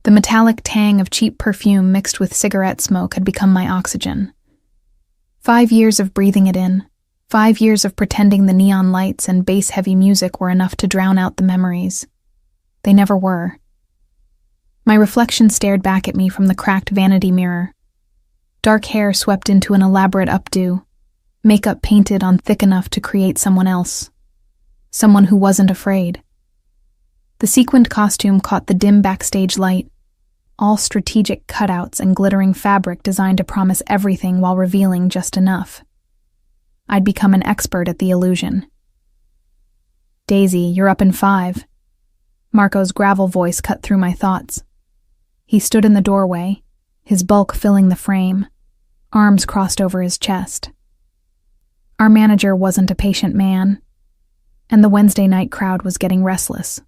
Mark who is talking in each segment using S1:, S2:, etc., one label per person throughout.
S1: The metallic tang of cheap perfume mixed with cigarette smoke had become my oxygen. 5 years of breathing it in, 5 years of pretending the neon lights and bass-heavy music were enough to drown out the memories. They never were. My reflection stared back at me from the cracked vanity mirror. Dark hair swept into an elaborate updo, makeup painted on thick enough to create someone else. Someone who wasn't afraid. The sequined costume caught the dim backstage light, all strategic cutouts and glittering fabric designed to promise everything while revealing just enough. I'd become an expert at the illusion. "Daisy, you're up in 5. Marco's gravel voice cut through my thoughts. He stood in the doorway, his bulk filling the frame, arms crossed over his chest. Our manager wasn't a patient man, and the Wednesday night crowd was getting restless.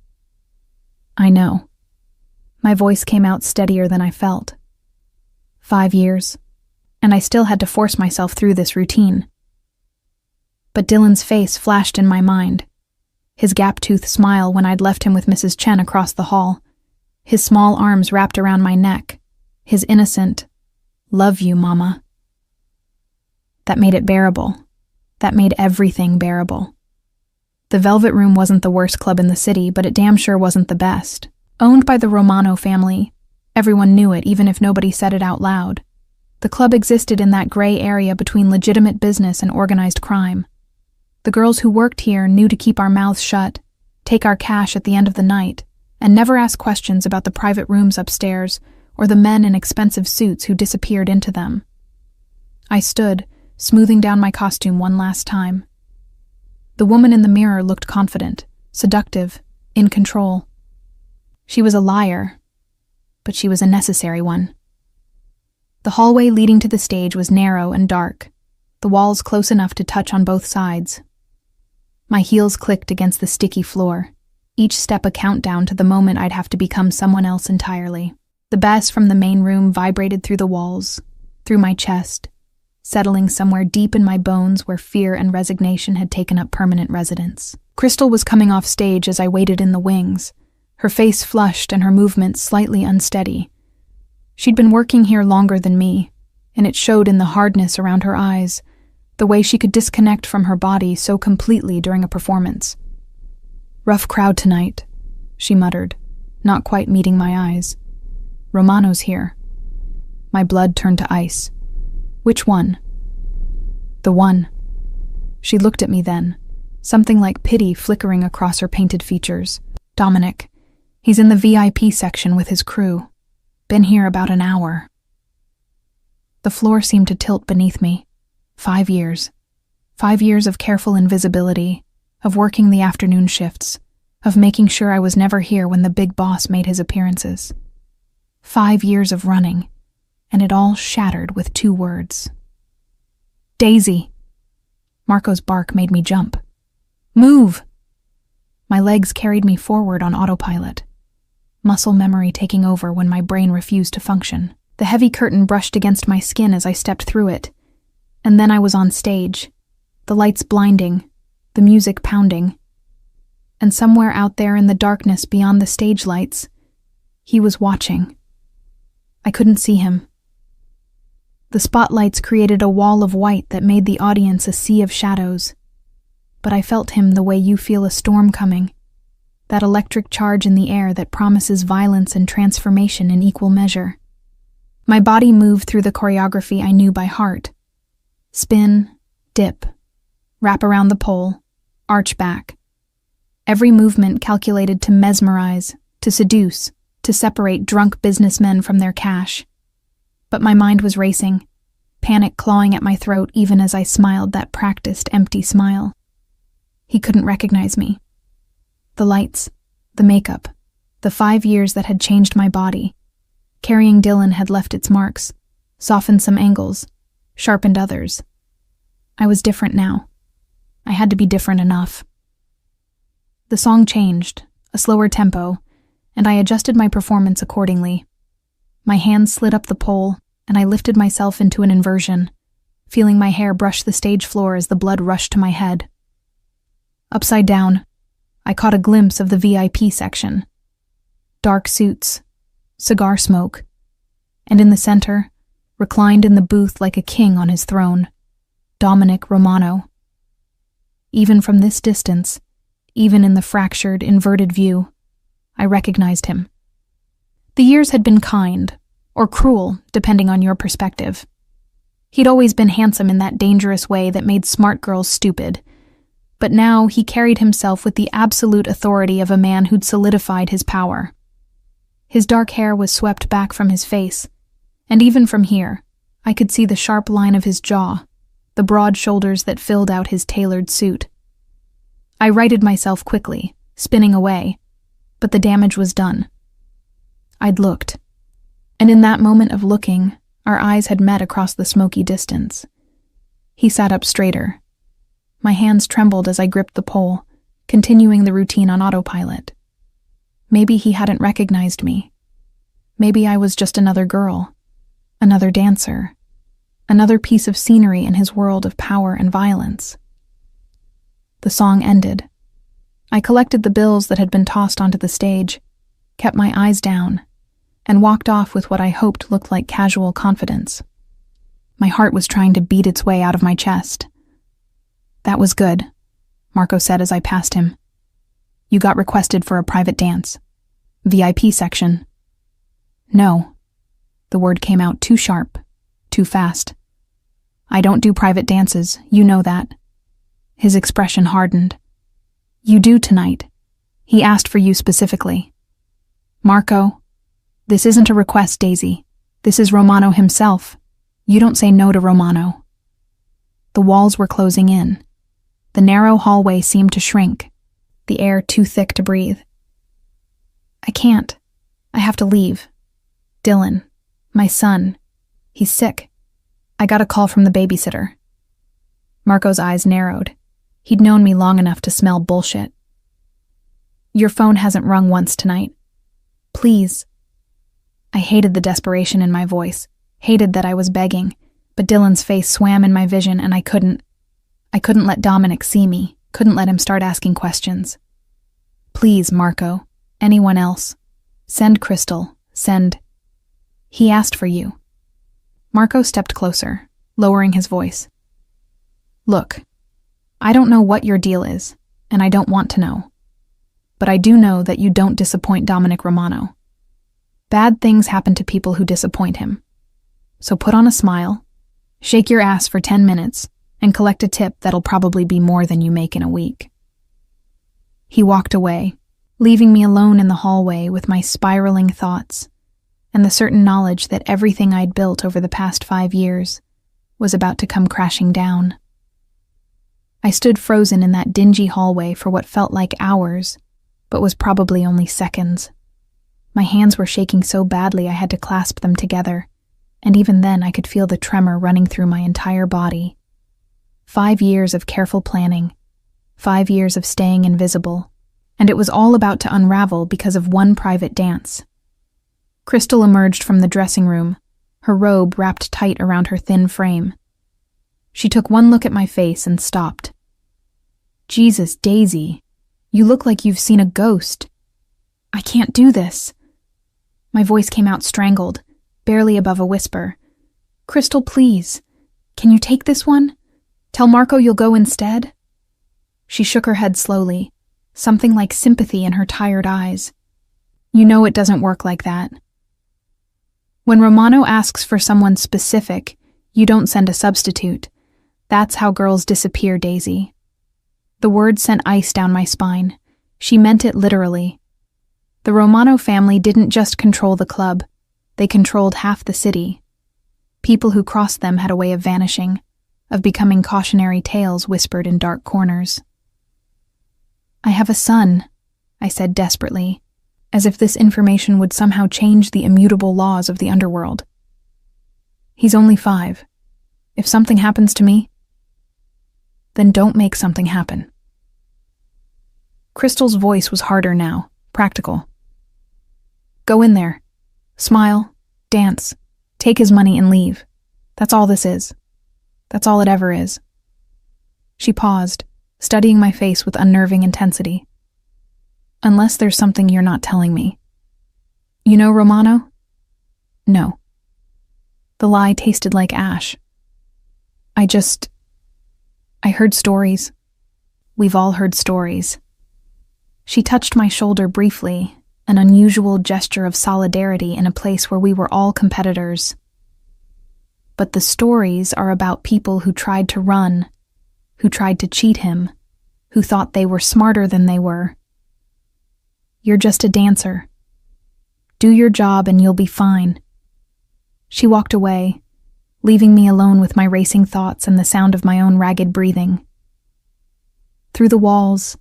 S1: "I know." My voice came out steadier than I felt. 5 years, and I still had to force myself through this routine. But Dylan's face flashed in my mind. His gap-toothed smile when I'd left him with Mrs. Chen across the hall. His small arms wrapped around my neck. His innocent, "Love you, Mama." That made it bearable. That made everything bearable. The Velvet Room wasn't the worst club in the city, but it damn sure wasn't the best. Owned by the Romano family, everyone knew it even if nobody said it out loud. The club existed in that gray area between legitimate business and organized crime. The girls who worked here knew to keep our mouths shut, take our cash at the end of the night, and never ask questions about the private rooms upstairs or the men in expensive suits who disappeared into them. I stood, smoothing down my costume one last time. The woman in the mirror looked confident, seductive, in control. She was a liar, but she was a necessary one. The hallway leading to the stage was narrow and dark, the walls close enough to touch on both sides. My heels clicked against the sticky floor, each step a countdown to the moment I'd have to become someone else entirely. The bass from the main room vibrated through the walls, through my chest, settling somewhere deep in my bones where fear and resignation had taken up permanent residence. Crystal was coming off stage as I waited in the wings, her face flushed and her movements slightly unsteady. She'd been working here longer than me, and it showed in the hardness around her eyes, the way she could disconnect from her body so completely during a performance. "Rough crowd tonight," she muttered, not quite meeting my eyes. "Romano's here." My blood turned to ice. "Which one?" "The one." She looked at me then, something like pity flickering across her painted features. "Dominic. He's in the VIP section with his crew. Been here about an hour." The floor seemed to tilt beneath me. 5 years. 5 years of careful invisibility, of working the afternoon shifts, of making sure I was never here when the big boss made his appearances. 5 years of running, and it all shattered with 2 words. "Daisy!" Marco's bark made me jump. "Move!" My legs carried me forward on autopilot, muscle memory taking over when my brain refused to function. The heavy curtain brushed against my skin as I stepped through it, and then I was on stage, the lights blinding, the music pounding. And somewhere out there in the darkness beyond the stage lights, he was watching. I couldn't see him. The spotlights created a wall of white that made the audience a sea of shadows. But I felt him the way you feel a storm coming, that electric charge in the air that promises violence and transformation in equal measure. My body moved through the choreography I knew by heart. Spin, dip, wrap around the pole, arch back. Every movement calculated to mesmerize, to seduce, to separate drunk businessmen from their cash. But my mind was racing, panic clawing at my throat even as I smiled that practiced, empty smile. He couldn't recognize me. The lights, the makeup, the 5 years that had changed my body. Carrying Dylan had left its marks, softened some angles, sharpened others. I was different now. I had to be different enough. The song changed, a slower tempo, and I adjusted my performance accordingly. My hands slid up the pole, and I lifted myself into an inversion, feeling my hair brush the stage floor as the blood rushed to my head. Upside down, I caught a glimpse of the VIP section. Dark suits, cigar smoke, and in the center, reclined in the booth like a king on his throne, Dominic Romano. Even from this distance, even in the fractured, inverted view, I recognized him. The years had been kind, or cruel, depending on your perspective. He'd always been handsome in that dangerous way that made smart girls stupid, but now he carried himself with the absolute authority of a man who'd solidified his power. His dark hair was swept back from his face, and even from here, I could see the sharp line of his jaw, the broad shoulders that filled out his tailored suit. I righted myself quickly, spinning away, but the damage was done. I'd looked, and in that moment of looking, our eyes had met across the smoky distance. He sat up straighter. My hands trembled as I gripped the pole, continuing the routine on autopilot. Maybe he hadn't recognized me. Maybe I was just another girl, another dancer, another piece of scenery in his world of power and violence. The song ended. I collected the bills that had been tossed onto the stage, kept my eyes down, and walked off with what I hoped looked like casual confidence. My heart was trying to beat its way out of my chest. "That was good," Marco said as I passed him. "You got requested for a private dance. VIP section." "No." The word came out too sharp, too fast. "I don't do private dances, you know that." His expression hardened. "You do tonight. He asked for you specifically." "Marco, this isn't a request, Daisy. This is Romano himself. You don't say no to Romano." The walls were closing in. The narrow hallway seemed to shrink, the air too thick to breathe. "I can't. I have to leave. Dylan, my son, he's sick. I got a call from the babysitter." Marco's eyes narrowed. He'd known me long enough to smell bullshit. "Your phone hasn't rung once tonight. Please." I hated the desperation in my voice, hated that I was begging, but Dylan's face swam in my vision and I couldn't let Dominic see me, couldn't let him start asking questions. "Please, Marco, anyone else. Send Crystal, send." "He asked for you." Marco stepped closer, lowering his voice. "Look, I don't know what your deal is, and I don't want to know. But I do know that you don't disappoint Dominic Romano. Bad things happen to people who disappoint him. So put on a smile, shake your ass for 10 minutes, and collect a tip that'll probably be more than you make in a week." He walked away, leaving me alone in the hallway with my spiraling thoughts and the certain knowledge that everything I'd built over the past 5 years was about to come crashing down. I stood frozen in that dingy hallway for what felt like hours, but was probably only seconds. My hands were shaking so badly I had to clasp them together, and even then I could feel the tremor running through my entire body. 5 years of careful planning, 5 years of staying invisible, and it was all about to unravel because of one private dance. Crystal emerged from the dressing room, her robe wrapped tight around her thin frame. She took one look at my face and stopped. "Jesus, Daisy, you look like you've seen a ghost. I can't do this." My voice came out strangled, barely above a whisper. "Crystal, please. Can you take this one? Tell Marco you'll go instead?" She shook her head slowly, something like sympathy in her tired eyes. "You know it doesn't work like that. When Romano asks for someone specific, you don't send a substitute. That's how girls disappear, Daisy." The word sent ice down my spine. She meant it literally. The Romano family didn't just control the club, they controlled half the city. People who crossed them had a way of vanishing, of becoming cautionary tales whispered in dark corners. "I have a son," I said desperately, as if this information would somehow change the immutable laws of the underworld. "He's only 5. If something happens to me, then don't make something happen." Crystal's voice was harder now, practical. "Go in there. Smile, dance, take his money and leave. That's all this is. That's all it ever is." She paused, studying my face with unnerving intensity. "Unless there's something you're not telling me. You know Romano? No. The lie tasted like ash. I heard stories. We've all heard stories. She touched my shoulder briefly, an unusual gesture of solidarity in a place where we were all competitors. But the stories are about people who tried to run, who tried to cheat him, who thought they were smarter than they were. You're just a dancer. Do your job and you'll be fine. She walked away, leaving me alone with my racing thoughts and the sound of my own ragged breathing. Through the walls,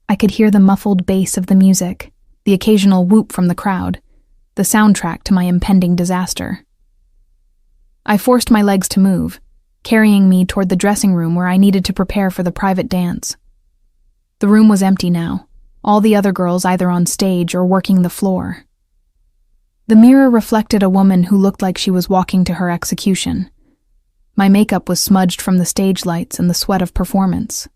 S1: I could hear the muffled bass of the music, the occasional whoop from the crowd, the soundtrack to my impending disaster. I forced my legs to move, carrying me toward the dressing room where I needed to prepare for the private dance. The room was empty now, all the other girls either on stage or working the floor. The mirror reflected a woman who looked like she was walking to her execution. My makeup was smudged from the stage lights and the sweat of performance.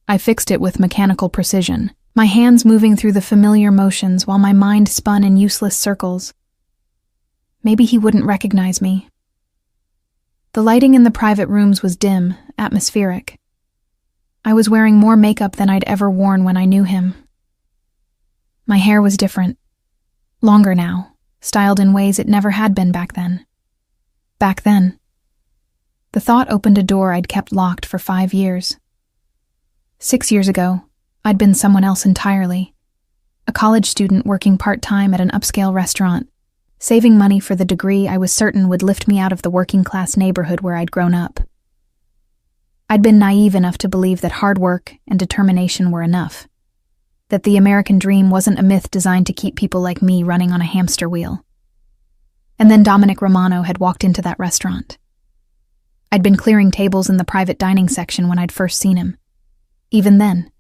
S1: I fixed it with mechanical precision, my hands moving through the familiar motions while my mind spun in useless circles. Maybe he wouldn't recognize me. The lighting in the private rooms was dim, atmospheric. I was wearing more makeup than I'd ever worn when I knew him. My hair was different. Longer now, styled in ways it never had been back then. Back then. The thought opened a door I'd kept locked for 5 years. 6 years ago, I'd been someone else entirely. A college student working part-time at an upscale restaurant, saving money for the degree I was certain would lift me out of the working-class neighborhood where I'd grown up. I'd been naive enough to believe that hard work and determination were enough, that the American dream wasn't a myth designed to keep people like me running on a hamster wheel. And then Dominic Romano had walked into that restaurant. I'd been clearing tables in the private dining section when I'd first seen him. Even then,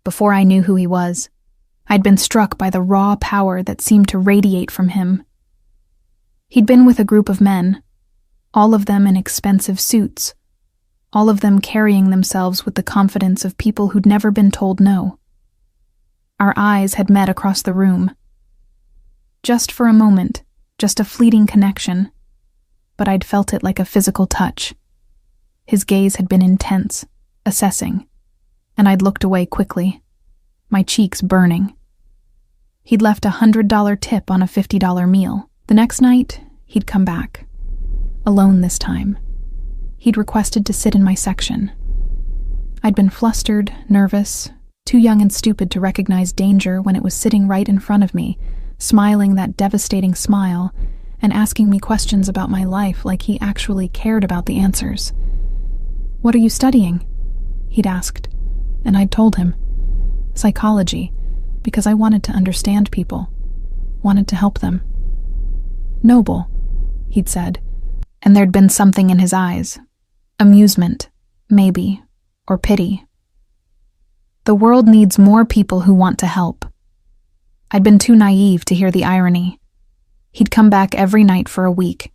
S1: before I knew who he was, I'd been struck by the raw power that seemed to radiate from him. He'd been with a group of men, all of them in expensive suits, all of them carrying themselves with the confidence of people who'd never been told no. Our eyes had met across the room. Just for a moment, just a fleeting connection, but I'd felt it like a physical touch. His gaze had been intense, assessing, and I'd looked away quickly, my cheeks burning. He'd left a $100 tip on a $50 meal. The next night, he'd come back. Alone this time. He'd requested to sit in my section. I'd been flustered, nervous, too young and stupid to recognize danger when it was sitting right in front of me, smiling that devastating smile, and asking me questions about my life like he actually cared about the answers. "What are you studying?" he'd asked, and I'd told him. Psychology, because I wanted to understand people, wanted to help them. "Noble," he'd said, and there'd been something in his eyes. Amusement, maybe, or pity. The world needs more people who want to help. I'd been too naive to hear the irony. He'd come back every night for a week.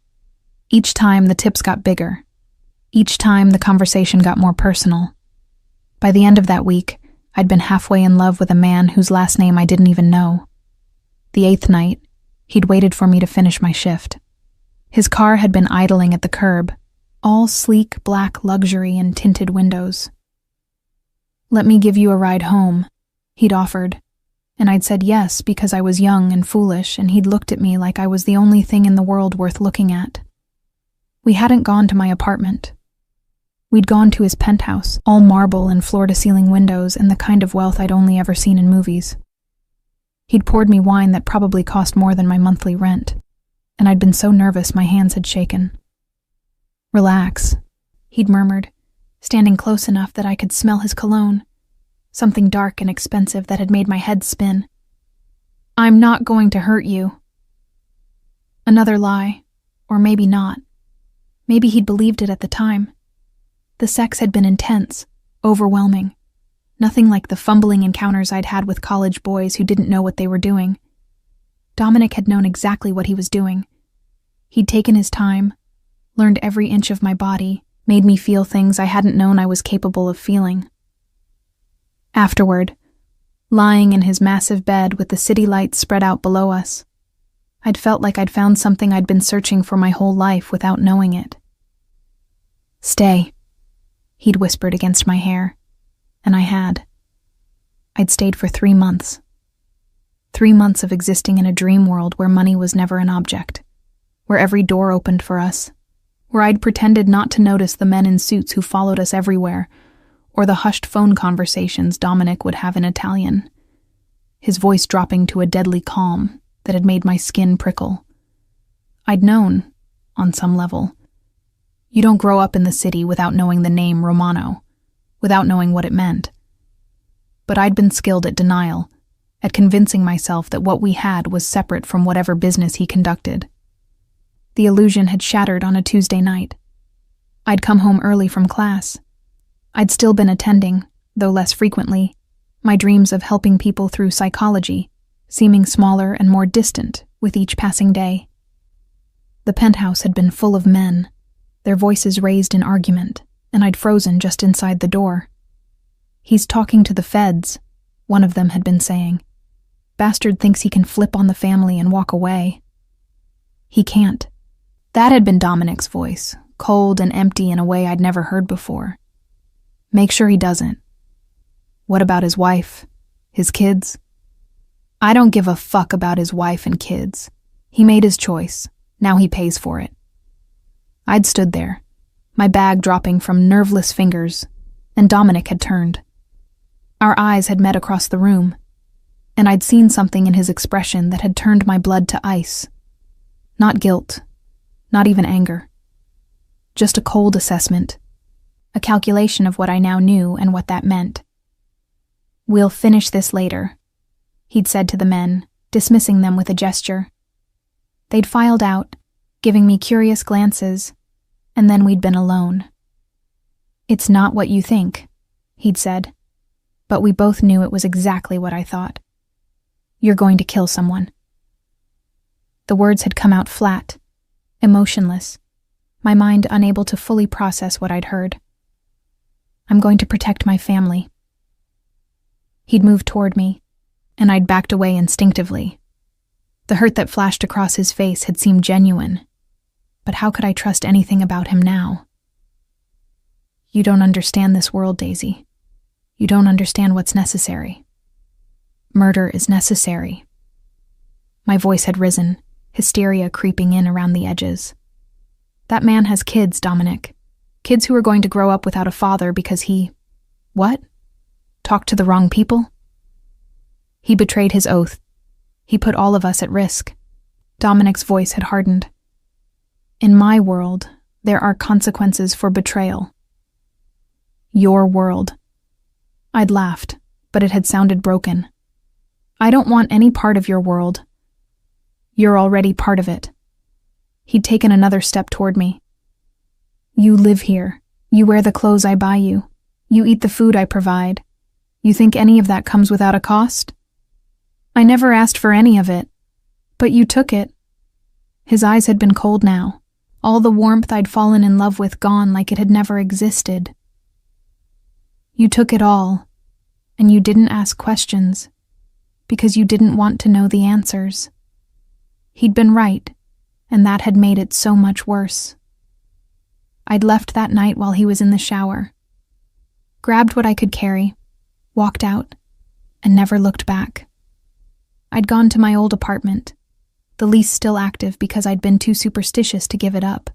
S1: Each time the tips got bigger. Each time the conversation got more personal. By the end of that week, I'd been halfway in love with a man whose last name I didn't even know. The 8th night, he'd waited for me to finish my shift. His car had been idling at the curb, all sleek black luxury and tinted windows. "Let me give you a ride home," he'd offered, and I'd said yes because I was young and foolish, and he'd looked at me like I was the only thing in the world worth looking at. We hadn't gone to my apartment. We'd gone to his penthouse, all marble and floor-to-ceiling windows and the kind of wealth I'd only ever seen in movies. He'd poured me wine that probably cost more than my monthly rent, and I'd been so nervous my hands had shaken. "Relax," he'd murmured, standing close enough that I could smell his cologne, something dark and expensive that had made my head spin. "I'm not going to hurt you." Another lie, or maybe not. Maybe he'd believed it at the time. The sex had been intense, overwhelming. Nothing like the fumbling encounters I'd had with college boys who didn't know what they were doing. Dominic had known exactly what he was doing. He'd taken his time, learned every inch of my body, made me feel things I hadn't known I was capable of feeling. Afterward, lying in his massive bed with the city lights spread out below us, I'd felt like I'd found something I'd been searching for my whole life without knowing it. "Stay," he'd whispered against my hair, and I had. I'd stayed for 3 months. 3 months of existing in a dream world where money was never an object, where every door opened for us, where I'd pretended not to notice the men in suits who followed us everywhere, or the hushed phone conversations Dominic would have in Italian, his voice dropping to a deadly calm that had made my skin prickle. I'd known, on some level. You don't grow up in the city without knowing the name Romano, without knowing what it meant. But I'd been skilled at denial, at convincing myself that what we had was separate from whatever business he conducted. The illusion had shattered on a Tuesday night. I'd come home early from class. I'd still been attending, though less frequently, my dreams of helping people through psychology, seeming smaller and more distant with each passing day. The penthouse had been full of men, their voices raised in argument, and I'd frozen just inside the door. "He's talking to the feds," one of them had been saying. "Bastard thinks he can flip on the family and walk away." "He can't." That had been Dominic's voice, cold and empty in a way I'd never heard before. "Make sure he doesn't." "What about his wife? His kids?" "I don't give a fuck about his wife and kids. He made his choice. Now he pays for it." I'd stood there, my bag dropping from nerveless fingers, and Dominic had turned. Our eyes had met across the room, and I'd seen something in his expression that had turned my blood to ice. Not guilt, not even anger. Just a cold assessment, a calculation of what I now knew and what that meant. "We'll finish this later," he'd said to the men, dismissing them with a gesture. They'd filed out, giving me curious glances, and then we'd been alone. "It's not what you think," he'd said, but we both knew it was exactly what I thought. "You're going to kill someone." The words had come out flat, emotionless, my mind unable to fully process what I'd heard. "I'm going to protect my family." He'd moved toward me, and I'd backed away instinctively. The hurt that flashed across his face had seemed genuine, but how could I trust anything about him now? "You don't understand this world, Daisy. You don't understand what's necessary. Murder is necessary." My voice had risen, hysteria creeping in around the edges. "That man has kids, Dominic. Kids who are going to grow up without a father because he... What? Talked to the wrong people?" He betrayed his oath. He put all of us at risk. Dominic's voice had hardened. "In my world, there are consequences for betrayal." "Your world." I'd laughed, but it had sounded broken. "I don't want any part of your world. You're already part of it." He'd taken another step toward me. "You live here. You wear the clothes I buy you. You eat the food I provide. You think any of that comes without a cost? I never asked for any of it, but you took it." His eyes had been cold now, all the warmth I'd fallen in love with gone like it had never existed. "You took it all, and you didn't ask questions, because you didn't want to know the answers." He'd been right, and that had made it so much worse. I'd left that night while he was in the shower, grabbed what I could carry, walked out, and never looked back. I'd gone to my old apartment, the lease still active because I'd been too superstitious to give it up,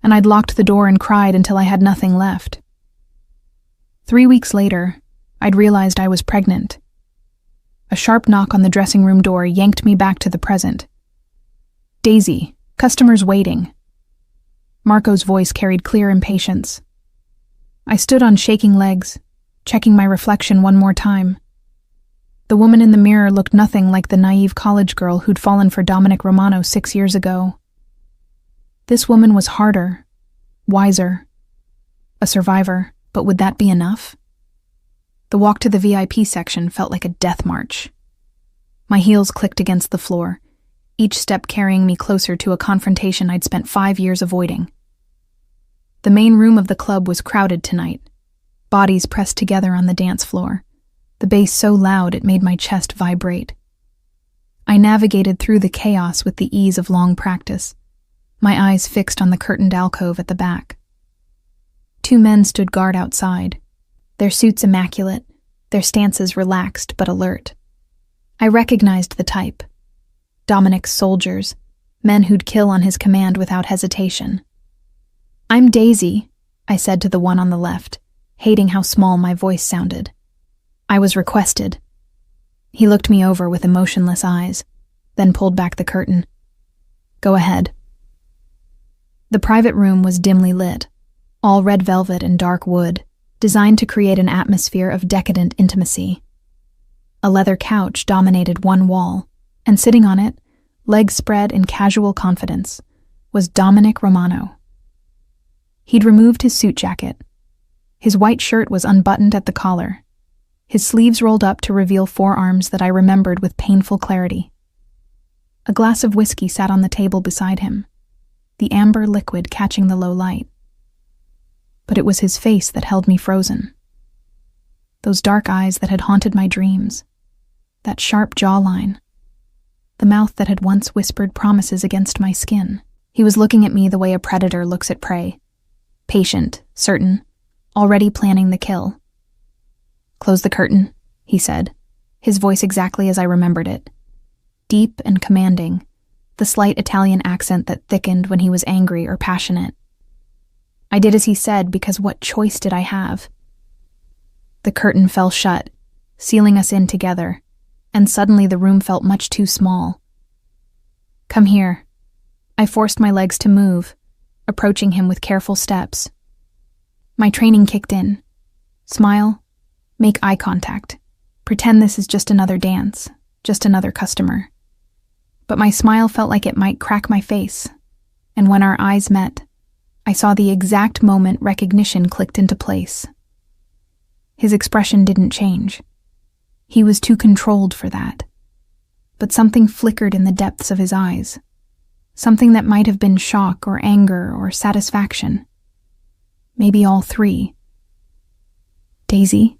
S1: and I'd locked the door and cried until I had nothing left. 3 weeks later, I'd realized I was pregnant. A sharp knock on the dressing room door yanked me back to the present. "Daisy, customers waiting." Marco's voice carried clear impatience. I stood on shaking legs, checking my reflection one more time. The woman in the mirror looked nothing like the naive college girl who'd fallen for Dominic Romano 6 years ago. This woman was harder, wiser, a survivor, but would that be enough? The walk to the VIP section felt like a death march. My heels clicked against the floor, each step carrying me closer to a confrontation I'd spent 5 years avoiding. The main room of the club was crowded tonight, bodies pressed together on the dance floor, the bass so loud it made my chest vibrate. I navigated through the chaos with the ease of long practice, my eyes fixed on the curtained alcove at the back. 2 men stood guard outside, their suits immaculate, their stances relaxed but alert. I recognized the type. Dominic's soldiers, men who'd kill on his command without hesitation. "I'm Daisy," I said to the one on the left, hating how small my voice sounded. I was requested. He looked me over with emotionless eyes, then pulled back the curtain. "Go ahead." The private room was dimly lit, all red velvet and dark wood, designed to create an atmosphere of decadent intimacy. A leather couch dominated one wall, and sitting on it, legs spread in casual confidence, was Dominic Romano. He'd removed his suit jacket. His white shirt was unbuttoned at the collar, his sleeves rolled up to reveal forearms that I remembered with painful clarity. A glass of whiskey sat on the table beside him, the amber liquid catching the low light. But it was his face that held me frozen. Those dark eyes that had haunted my dreams, that sharp jawline, the mouth that had once whispered promises against my skin. He was looking at me the way a predator looks at prey, patient, certain, already planning the kill. "Close the curtain," he said, his voice exactly as I remembered it. Deep and commanding, the slight Italian accent that thickened when he was angry or passionate. I did as he said because what choice did I have? The curtain fell shut, sealing us in together, and suddenly the room felt much too small. "Come here." I forced my legs to move, approaching him with careful steps. My training kicked in. Smile, make eye contact, pretend this is just another dance, just another customer. But my smile felt like it might crack my face, and when our eyes met, I saw the exact moment recognition clicked into place. His expression didn't change. He was too controlled for that. But something flickered in the depths of his eyes, something that might have been shock or anger or satisfaction. Maybe all 3. "Daisy,"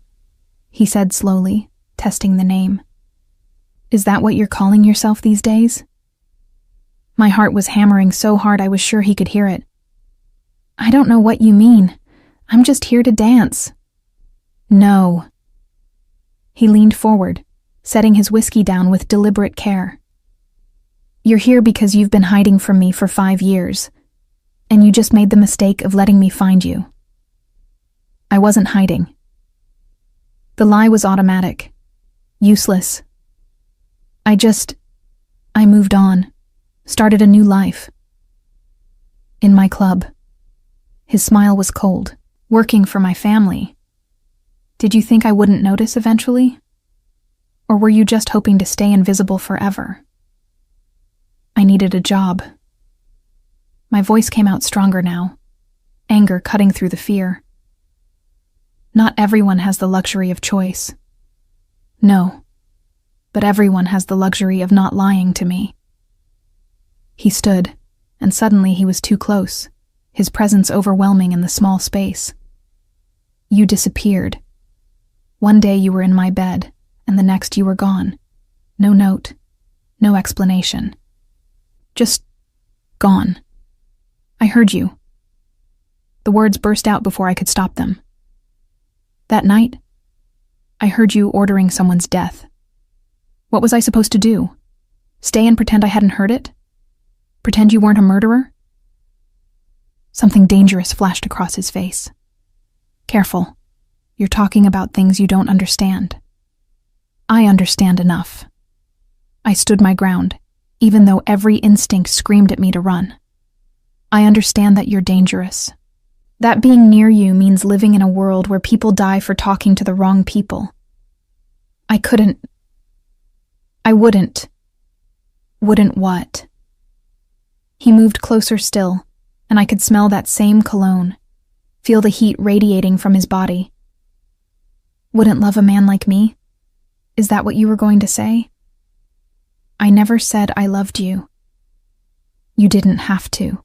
S1: he said slowly, testing the name. "Is that what you're calling yourself these days?" My heart was hammering so hard I was sure he could hear it. "I don't know what you mean. I'm just here to dance." "No." He leaned forward, setting his whiskey down with deliberate care. "You're here because you've been hiding from me for 5 years, and you just made the mistake of letting me find you." I wasn't hiding. The lie was automatic, useless. I moved on, started a new life. In my club. His smile was cold. Working for my family. Did you think I wouldn't notice eventually? Or were you just hoping to stay invisible forever? I needed a job. My voice came out stronger now, anger cutting through the fear. Not everyone has the luxury of choice. No, but everyone has the luxury of not lying to me. He stood, and suddenly he was too close, his presence overwhelming in the small space. You disappeared. One day you were in my bed, and the next you were gone. No note, no explanation. Just gone. I heard you. The words burst out before I could stop them. That night, I heard you ordering someone's death. What was I supposed to do? Stay and pretend I hadn't heard it? Pretend you weren't a murderer? Something dangerous flashed across his face. Careful. You're talking about things you don't understand. I understand enough. I stood my ground, even though every instinct screamed at me to run. I understand that you're dangerous. That being near you means living in a world where people die for talking to the wrong people. I wouldn't. Wouldn't what? He moved closer still, and I could smell that same cologne, feel the heat radiating from his body. Wouldn't love a man like me? Is that what you were going to say? I never said I loved you. You didn't have to.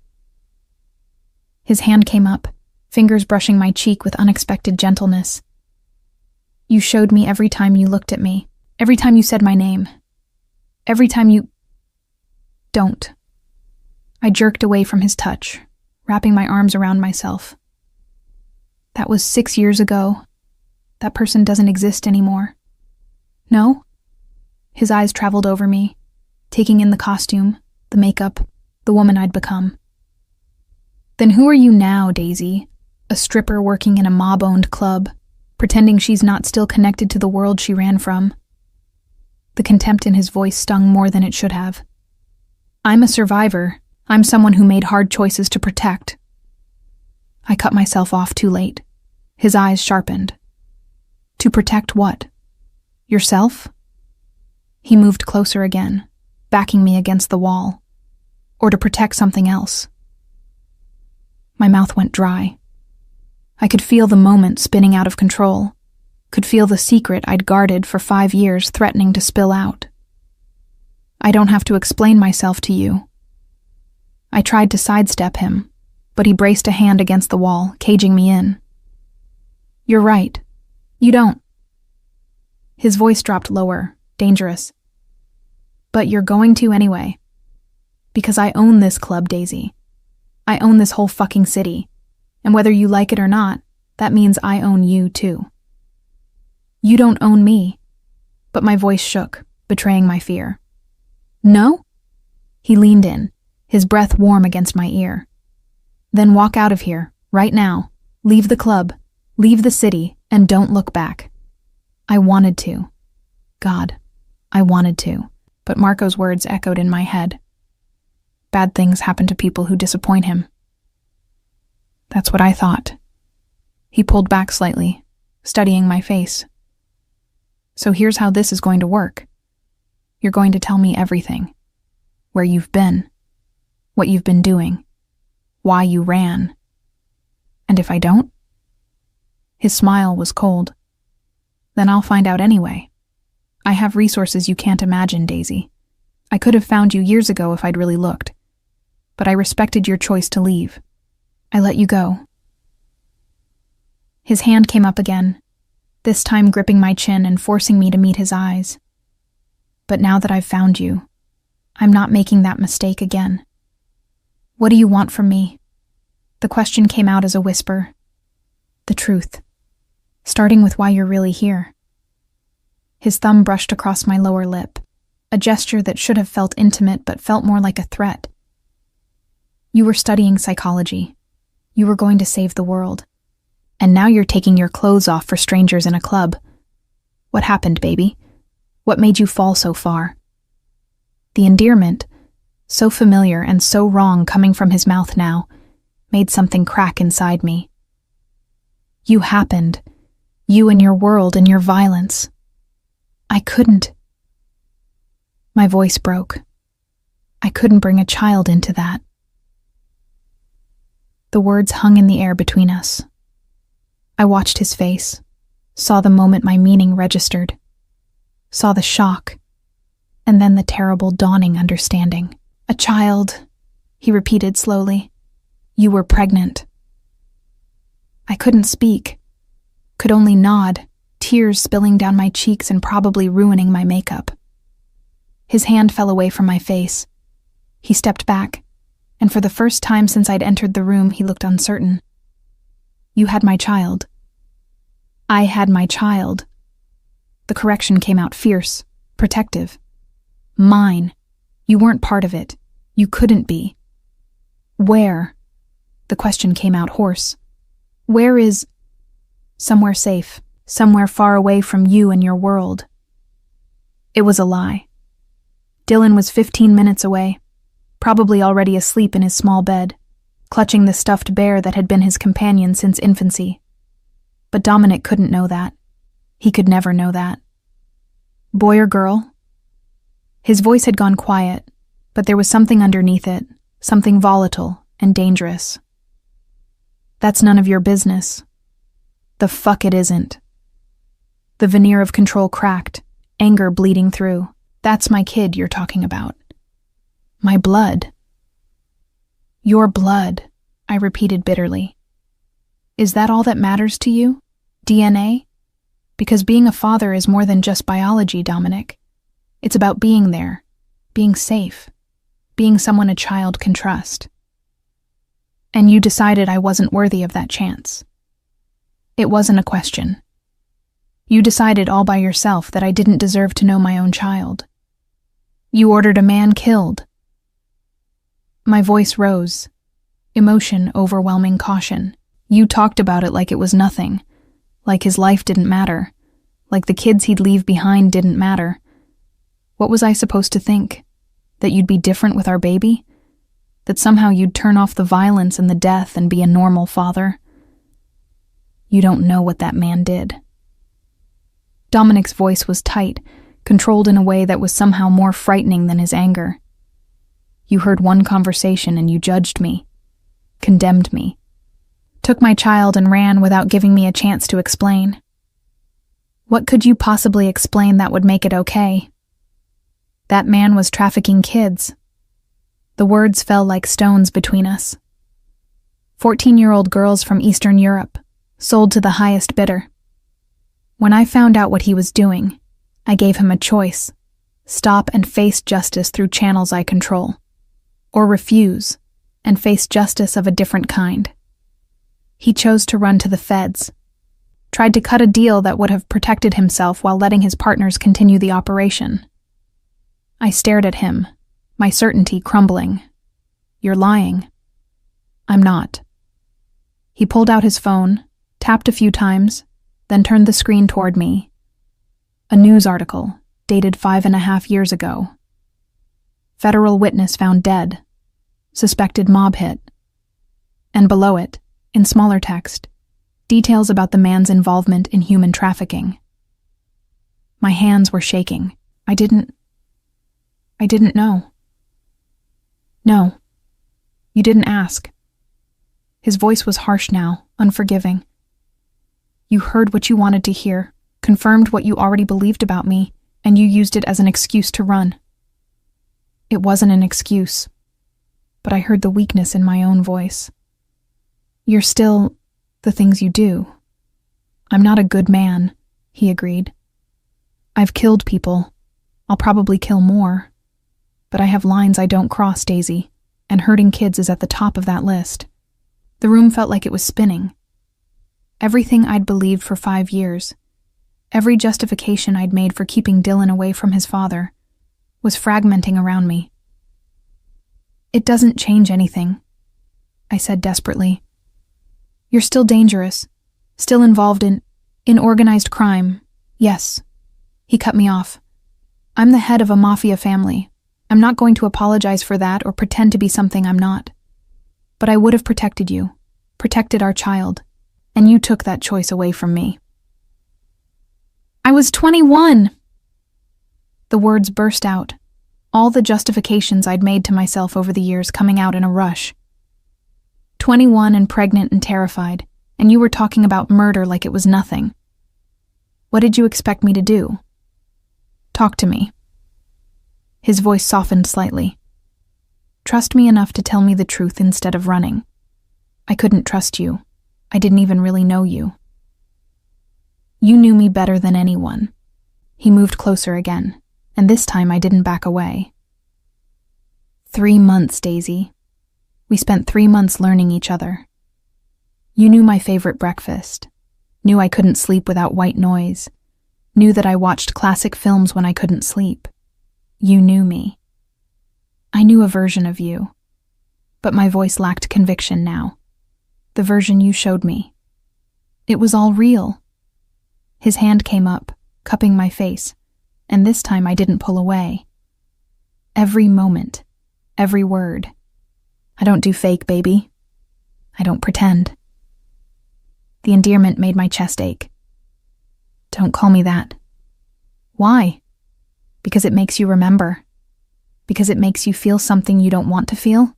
S1: His hand came up, fingers brushing my cheek with unexpected gentleness. You showed me every time you looked at me, every time you said my name. Every time you... Don't. I jerked away from his touch, wrapping my arms around myself. That was 6 years ago. That person doesn't exist anymore. No? His eyes traveled over me, taking in the costume, the makeup, the woman I'd become. Then who are you now, Daisy? A stripper working in a mob-owned club, pretending she's not still connected to the world she ran from. The contempt in his voice stung more than it should have. I'm a survivor. I'm someone who made hard choices to protect. I cut myself off too late. His eyes sharpened. To protect what? Yourself? He moved closer again, backing me against the wall. Or to protect something else. My mouth went dry. I could feel the moment spinning out of control, could feel the secret I'd guarded for 5 years threatening to spill out. I don't have to explain myself to you. I tried to sidestep him, but he braced a hand against the wall, caging me in. You're right. You don't. His voice dropped lower, dangerous. But you're going to anyway. Because I own this club, Daisy. I own this whole fucking city. And whether you like it or not, that means I own you too. You don't own me. But my voice shook, betraying my fear. No? He leaned in, his breath warm against my ear. Then walk out of here, right now. Leave the club, leave the city, and don't look back. I wanted to. God, I wanted to. But Marco's words echoed in my head. Bad things happen to people who disappoint him. That's what I thought. He pulled back slightly, studying my face. So here's how this is going to work. You're going to tell me everything. Where you've been. What you've been doing. Why you ran. And if I don't? His smile was cold. Then I'll find out anyway. I have resources you can't imagine, Daisy. I could have found you years ago if I'd really looked. But I respected your choice to leave. I let you go. His hand came up again, this time gripping my chin and forcing me to meet his eyes. But now that I've found you, I'm not making that mistake again. What do you want from me? The question came out as a whisper. The truth. Starting with why you're really here. His thumb brushed across my lower lip, a gesture that should have felt intimate but felt more like a threat. You were studying psychology. You were going to save the world. And now you're taking your clothes off for strangers in a club. What happened, baby? What made you fall so far? The endearment, so familiar and so wrong coming from his mouth now, made something crack inside me. You happened. You and your world and your violence. I couldn't. My voice broke. I couldn't bring a child into that. The words hung in the air between us. I watched his face, saw the moment my meaning registered, saw the shock, and then the terrible dawning understanding. A child, he repeated slowly. You were pregnant. I couldn't speak, could only nod, tears spilling down my cheeks and probably ruining my makeup. His hand fell away from my face. He stepped back, and for the first time since I'd entered the room, he looked uncertain. You had my child. I had my child. The correction came out fierce, protective. Mine. You weren't part of it. You couldn't be. Where? The question came out hoarse. Where is... Somewhere safe, somewhere far away from you and your world. It was a lie. Dylan was 15 minutes away, probably already asleep in his small bed, clutching the stuffed bear that had been his companion since infancy. But Dominic couldn't know that. He could never know that. Boy or girl? His voice had gone quiet, but there was something underneath it, something volatile and dangerous. That's none of your business. The fuck it isn't. The veneer of control cracked, anger bleeding through. That's my kid you're talking about. My blood. Your blood, I repeated bitterly. Is that all that matters to you? DNA? Because being a father is more than just biology, Dominic. It's about being there, being safe, being someone a child can trust. And you decided I wasn't worthy of that chance. It wasn't a question. You decided all by yourself that I didn't deserve to know my own child. You ordered a man killed. My voice rose, emotion overwhelming caution. You talked about it like it was nothing, like his life didn't matter, like the kids he'd leave behind didn't matter. What was I supposed to think? That you'd be different with our baby? That somehow you'd turn off the violence and the death and be a normal father? You don't know what that man did. Dominic's voice was tight, controlled in a way that was somehow more frightening than his anger. You heard one conversation and you judged me, condemned me, took my child and ran without giving me a chance to explain. What could you possibly explain that would make it okay? That man was trafficking kids. The words fell like stones between us. 14-year-old girls from Eastern Europe, sold to the highest bidder. When I found out what he was doing, I gave him a choice: stop and face justice through channels I control, or refuse and face justice of a different kind. He chose to run to the feds, tried to cut a deal that would have protected himself while letting his partners continue the operation. I stared at him, my certainty crumbling. You're lying. I'm not. He pulled out his phone, tapped a few times, then turned the screen toward me. A news article, dated 5.5 years ago. Federal witness found dead. Suspected mob hit. And below it, in smaller text, details about the man's involvement in human trafficking. My hands were shaking. I didn't know. No, you didn't ask. His voice was harsh now, unforgiving. You heard what you wanted to hear, confirmed what you already believed about me, and you used it as an excuse to run. It wasn't an excuse, but I heard the weakness in my own voice. You're still the things you do. I'm not a good man, he agreed. I've killed people. I'll probably kill more. But I have lines I don't cross, Daisy, and hurting kids is at the top of that list. The room felt like it was spinning. Everything I'd believed for 5 years, every justification I'd made for keeping Dylan away from his father, was fragmenting around me. It doesn't change anything, I said desperately. You're still dangerous, still involved in organized crime. Yes. He cut me off. I'm the head of a Mafia family. I'm not going to apologize for that or pretend to be something I'm not. But I would have protected you, protected our child, and you took that choice away from me. I was 21! The words burst out, all the justifications I'd made to myself over the years coming out in a rush. 21 and pregnant and terrified, and you were talking about murder like it was nothing. What did you expect me to do? Talk to me. His voice softened slightly. Trust me enough to tell me the truth instead of running. I couldn't trust you. I didn't even really know you. You knew me better than anyone. He moved closer again, and this time I didn't back away. 3 months, Daisy. We spent 3 months learning each other. You knew my favorite breakfast, knew I couldn't sleep without white noise, knew that I watched classic films when I couldn't sleep. You knew me. I knew a version of you, but my voice lacked conviction now. The version you showed me. It was all real. His hand came up, cupping my face, and this time I didn't pull away. Every moment, every word. I don't do fake, baby. I don't pretend. The endearment made my chest ache. Don't call me that. Why? Because it makes you remember. Because it makes you feel something you don't want to feel.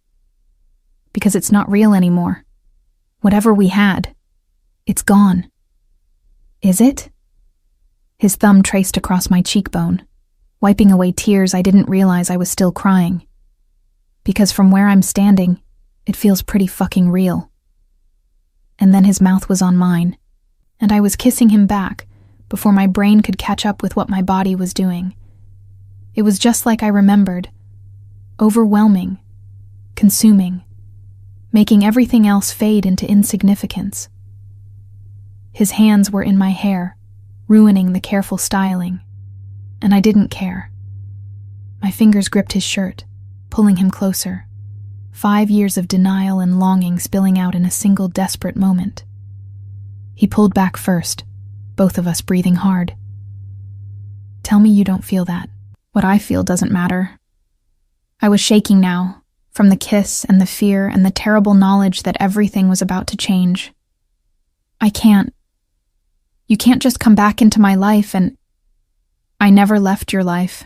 S1: Because it's not real anymore. Whatever we had, it's gone. Is it? His thumb traced across my cheekbone, wiping away tears I didn't realize I was still crying. Because from where I'm standing, it feels pretty fucking real. And then his mouth was on mine, and I was kissing him back before my brain could catch up with what my body was doing. It was just like I remembered, overwhelming, consuming, making everything else fade into insignificance. His hands were in my hair, ruining the careful styling, and I didn't care. My fingers gripped his shirt, pulling him closer, 5 years of denial and longing spilling out in a single desperate moment. He pulled back first, both of us breathing hard. Tell me you don't feel that. What I feel doesn't matter. I was shaking now, from the kiss and the fear and the terrible knowledge that everything was about to change. I can't. You can't just come back into my life and... I never left your life.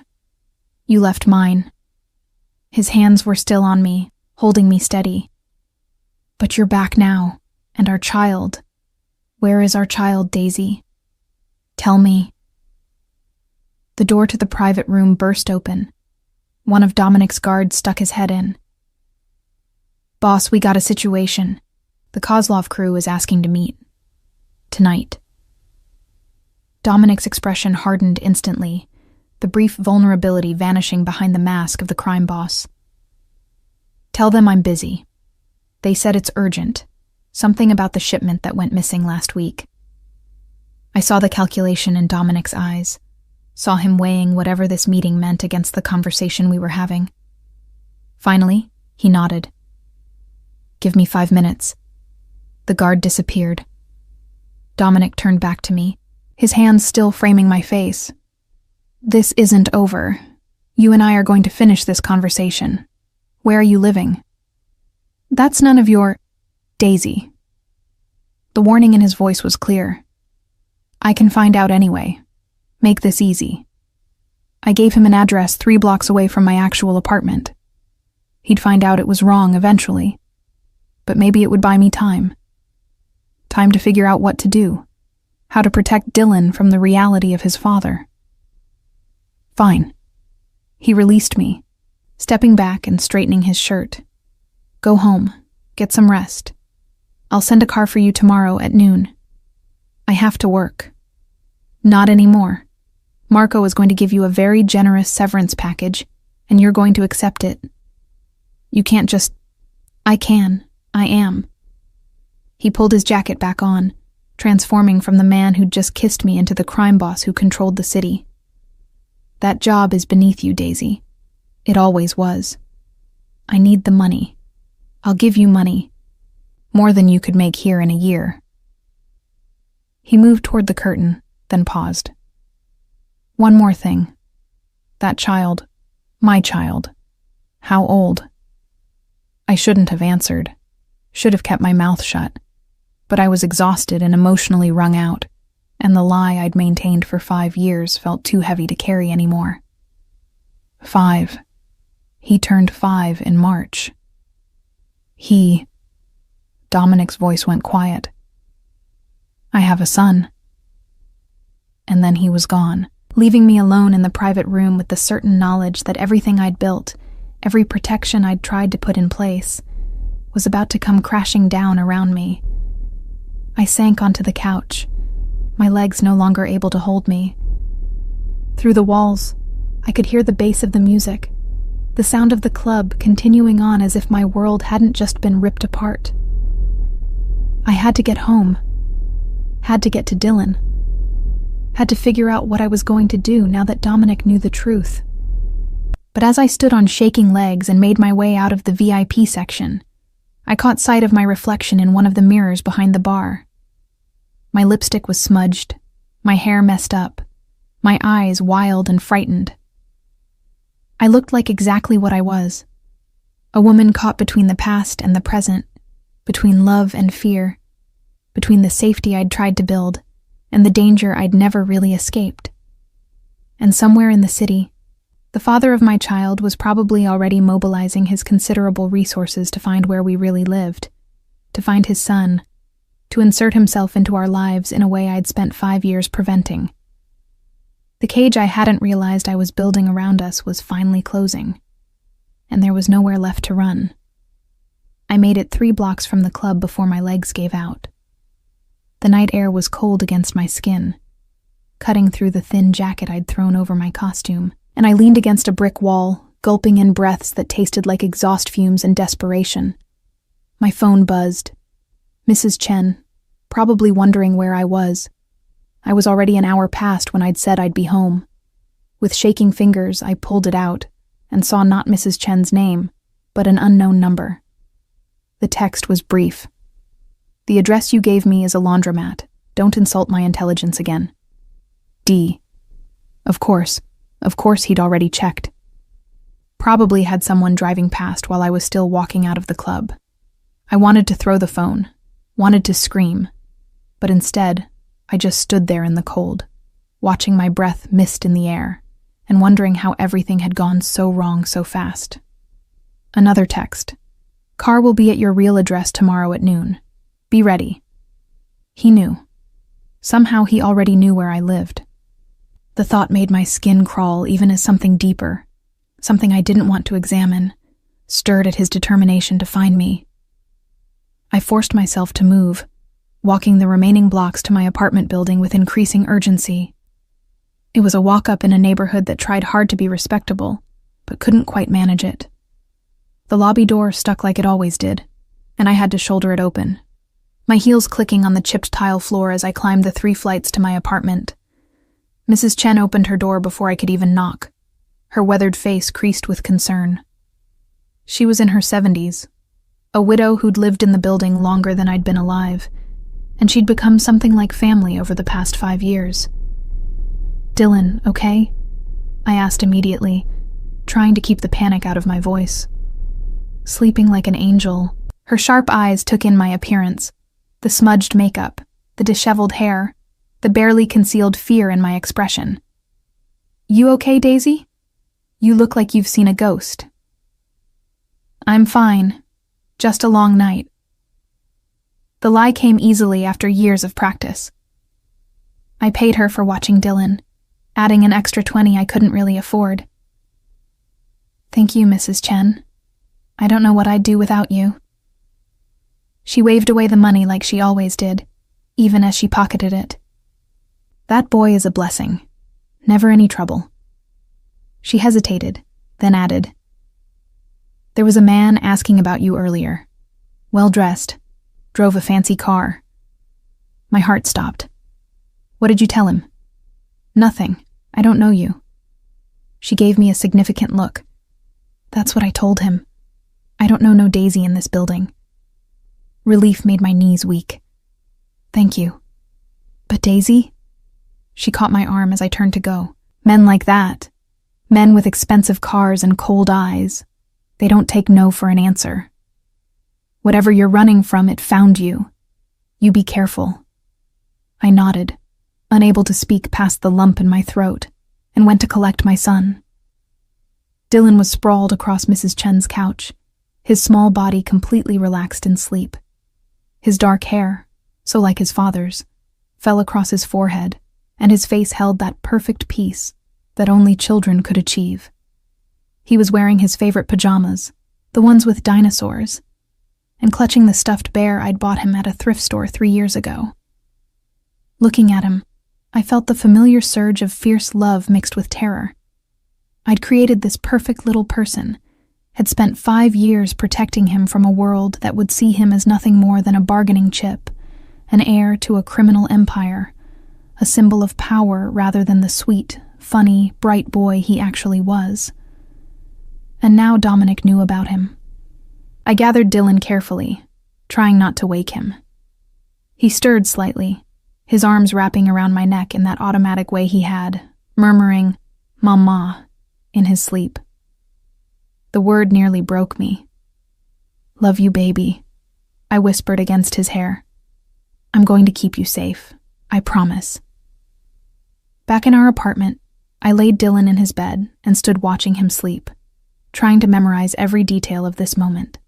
S1: You left mine. His hands were still on me, holding me steady. But you're back now, and our child. Where is our child, Daisy? Tell me. The door to the private room burst open. One of Dominic's guards stuck his head in. Boss, we got a situation. The Kozlov crew is asking to meet. Tonight. Dominic's expression hardened instantly, the brief vulnerability vanishing behind the mask of the crime boss. Tell them I'm busy. They said it's urgent. Something about the shipment that went missing last week. I saw the calculation in Dominic's eyes, saw him weighing whatever this meeting meant against the conversation we were having. Finally, he nodded. Give me 5 minutes. The guard disappeared. Dominic turned back to me, his hands still framing my face. This isn't over. You and I are going to finish this conversation. Where are you living? That's none of your... Daisy. The warning in his voice was clear. I can find out anyway. Make this easy. I gave him an address 3 blocks away from my actual apartment. He'd find out it was wrong eventually. But maybe it would buy me time. Time to figure out what to do. How to protect Dylan from the reality of his father. Fine. He released me, stepping back and straightening his shirt. Go home. Get some rest. I'll send a car for you tomorrow at noon. I have to work. Not anymore. Marco is going to give you a very generous severance package, and you're going to accept it. You can't just... I can. I am. He pulled his jacket back on, transforming from the man who'd just kissed me into the crime boss who controlled the city. That job is beneath you, Daisy. It always was. I need the money. I'll give you money. More than you could make here in a year. He moved toward the curtain, then paused. One more thing. That child. My child. How old? I shouldn't have answered. Should have kept my mouth shut. But I was exhausted and emotionally wrung out, and the lie I'd maintained for 5 years felt too heavy to carry anymore. 5. He turned 5 in March. Dominic's voice went quiet. I have a son. And then he was gone, leaving me alone in the private room with the certain knowledge that everything I'd built, every protection I'd tried to put in place, was about to come crashing down around me. I sank onto the couch, my legs no longer able to hold me. Through the walls, I could hear the bass of the music, the sound of the club continuing on as if my world hadn't just been ripped apart. I had to get home, had to get to Dylan, had to figure out what I was going to do now that Dominic knew the truth. But as I stood on shaking legs and made my way out of the VIP section, I caught sight of my reflection in one of the mirrors behind the bar. My lipstick was smudged, my hair messed up, my eyes wild and frightened. I looked like exactly what I was, a woman caught between the past and the present, between love and fear, between the safety I'd tried to build and the danger I'd never really escaped. And somewhere in the city, the father of my child was probably already mobilizing his considerable resources to find where we really lived, to find his son, to insert himself into our lives in a way I'd spent 5 years preventing. The cage I hadn't realized I was building around us was finally closing, and there was nowhere left to run. I made it 3 blocks from the club before my legs gave out. The night air was cold against my skin, cutting through the thin jacket I'd thrown over my costume, and I leaned against a brick wall, gulping in breaths that tasted like exhaust fumes and desperation. My phone buzzed. Mrs. Chen, probably wondering where I was. I was already an hour past when I'd said I'd be home. With shaking fingers, I pulled it out and saw not Mrs. Chen's name, but an unknown number. The text was brief. "The address you gave me is a laundromat. Don't insult my intelligence again. D." Of course he'd already checked. Probably had someone driving past while I was still walking out of the club. I wanted to throw the phone, wanted to scream, but instead, I just stood there in the cold, watching my breath mist in the air, and wondering how everything had gone so wrong so fast. Another text. "Car will be at your real address tomorrow at noon. Be ready." He knew. Somehow he already knew where I lived. The thought made my skin crawl even as something deeper, something I didn't want to examine, stirred at his determination to find me. I forced myself to move, walking the remaining blocks to my apartment building with increasing urgency. It was a walk-up in a neighborhood that tried hard to be respectable, but couldn't quite manage it. The lobby door stuck like it always did, and I had to shoulder it open, my heels clicking on the chipped tile floor as I climbed the 3 flights to my apartment. Mrs. Chen opened her door before I could even knock, her weathered face creased with concern. She was in her 70s, a widow who'd lived in the building longer than I'd been alive, and she'd become something like family over the past 5 years. "Dylan, okay?" I asked immediately, trying to keep the panic out of my voice. Sleeping like an angel, her sharp eyes took in my appearance, the smudged makeup, the disheveled hair, the barely concealed fear in my expression. "You okay, Daisy? You look like you've seen a ghost." "I'm fine. Just a long night." The lie came easily after years of practice. I paid her for watching Dylan, adding an extra 20 I couldn't really afford. "Thank you, Mrs. Chen. I don't know what I'd do without you." She waved away the money like she always did, even as she pocketed it. "That boy is a blessing. Never any trouble." She hesitated, then added, "There was a man asking about you earlier. Well-dressed. Drove a fancy car." My heart stopped. "What did you tell him?" "Nothing. I don't know you." She gave me a significant look. "That's what I told him. I don't know no Daisy in this building." Relief made my knees weak. "Thank you." "But Daisy?" She caught my arm as I turned to go. "Men like that, men with expensive cars and cold eyes, they don't take no for an answer. Whatever you're running from, it found you. You be careful." I nodded, unable to speak past the lump in my throat, and went to collect my son. Dylan was sprawled across Mrs. Chen's couch, his small body completely relaxed in sleep. His dark hair, so like his father's, fell across his forehead, and his face held that perfect peace that only children could achieve. He was wearing his favorite pajamas, the ones with dinosaurs, and clutching the stuffed bear I'd bought him at a thrift store 3 years ago. Looking at him, I felt the familiar surge of fierce love mixed with terror. I'd created this perfect little person, had spent 5 years protecting him from a world that would see him as nothing more than a bargaining chip, an heir to a criminal empire, a symbol of power rather than the sweet, funny, bright boy he actually was. And now Dominic knew about him. I gathered Dylan carefully, trying not to wake him. He stirred slightly, his arms wrapping around my neck in that automatic way he had, murmuring, "Mama," in his sleep. The word nearly broke me. "Love you, baby," I whispered against his hair. "I'm going to keep you safe. I promise." Back in our apartment, I laid Dylan in his bed and stood watching him sleep, trying to memorize every detail of this moment.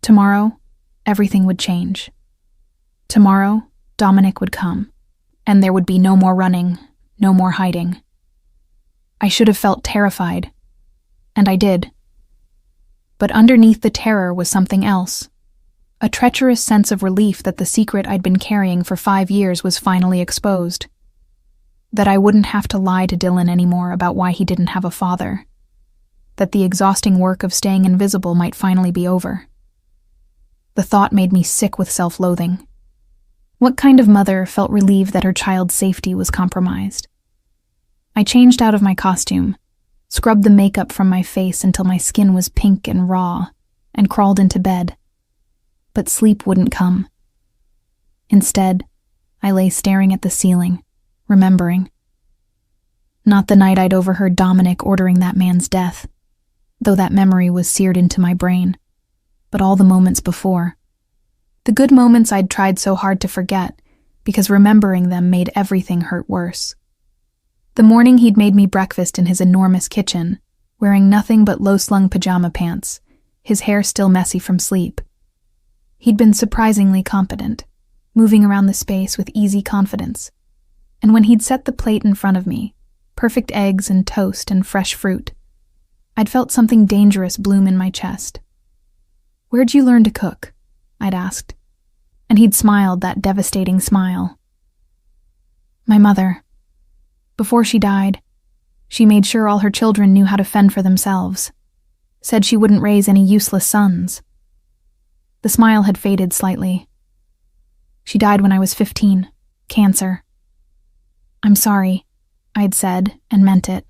S1: Tomorrow, everything would change. Tomorrow, Dominic would come, and there would be no more running, no more hiding. I should have felt terrified, and I did. But underneath the terror was something else, a treacherous sense of relief that the secret I'd been carrying for 5 years was finally exposed. That I wouldn't have to lie to Dylan anymore about why he didn't have a father. that the exhausting work of staying invisible might finally be over. The thought made me sick with self-loathing. What kind of mother felt relieved that her child's safety was compromised? I changed out of my costume, scrubbed the makeup from my face until my skin was pink and raw, and crawled into bed. But sleep wouldn't come. Instead, I lay staring at the ceiling, remembering. Not the night I'd overheard Dominic ordering that man's death, though that memory was seared into my brain, but all the moments before. The good moments I'd tried so hard to forget, because remembering them made everything hurt worse. The morning he'd made me breakfast in his enormous kitchen, wearing nothing but low-slung pajama pants, his hair still messy from sleep. He'd been surprisingly competent, moving around the space with easy confidence. And when he'd set the plate in front of me, perfect eggs and toast and fresh fruit, I'd felt something dangerous bloom in my chest. "Where'd you learn to cook?" I'd asked. And he'd smiled that devastating smile. "My mother. Before she died, she made sure all her children knew how to fend for themselves. Said she wouldn't raise any useless sons." The smile had faded slightly. "She died when I was 15. Cancer." "I'm sorry," I'd said, and meant it.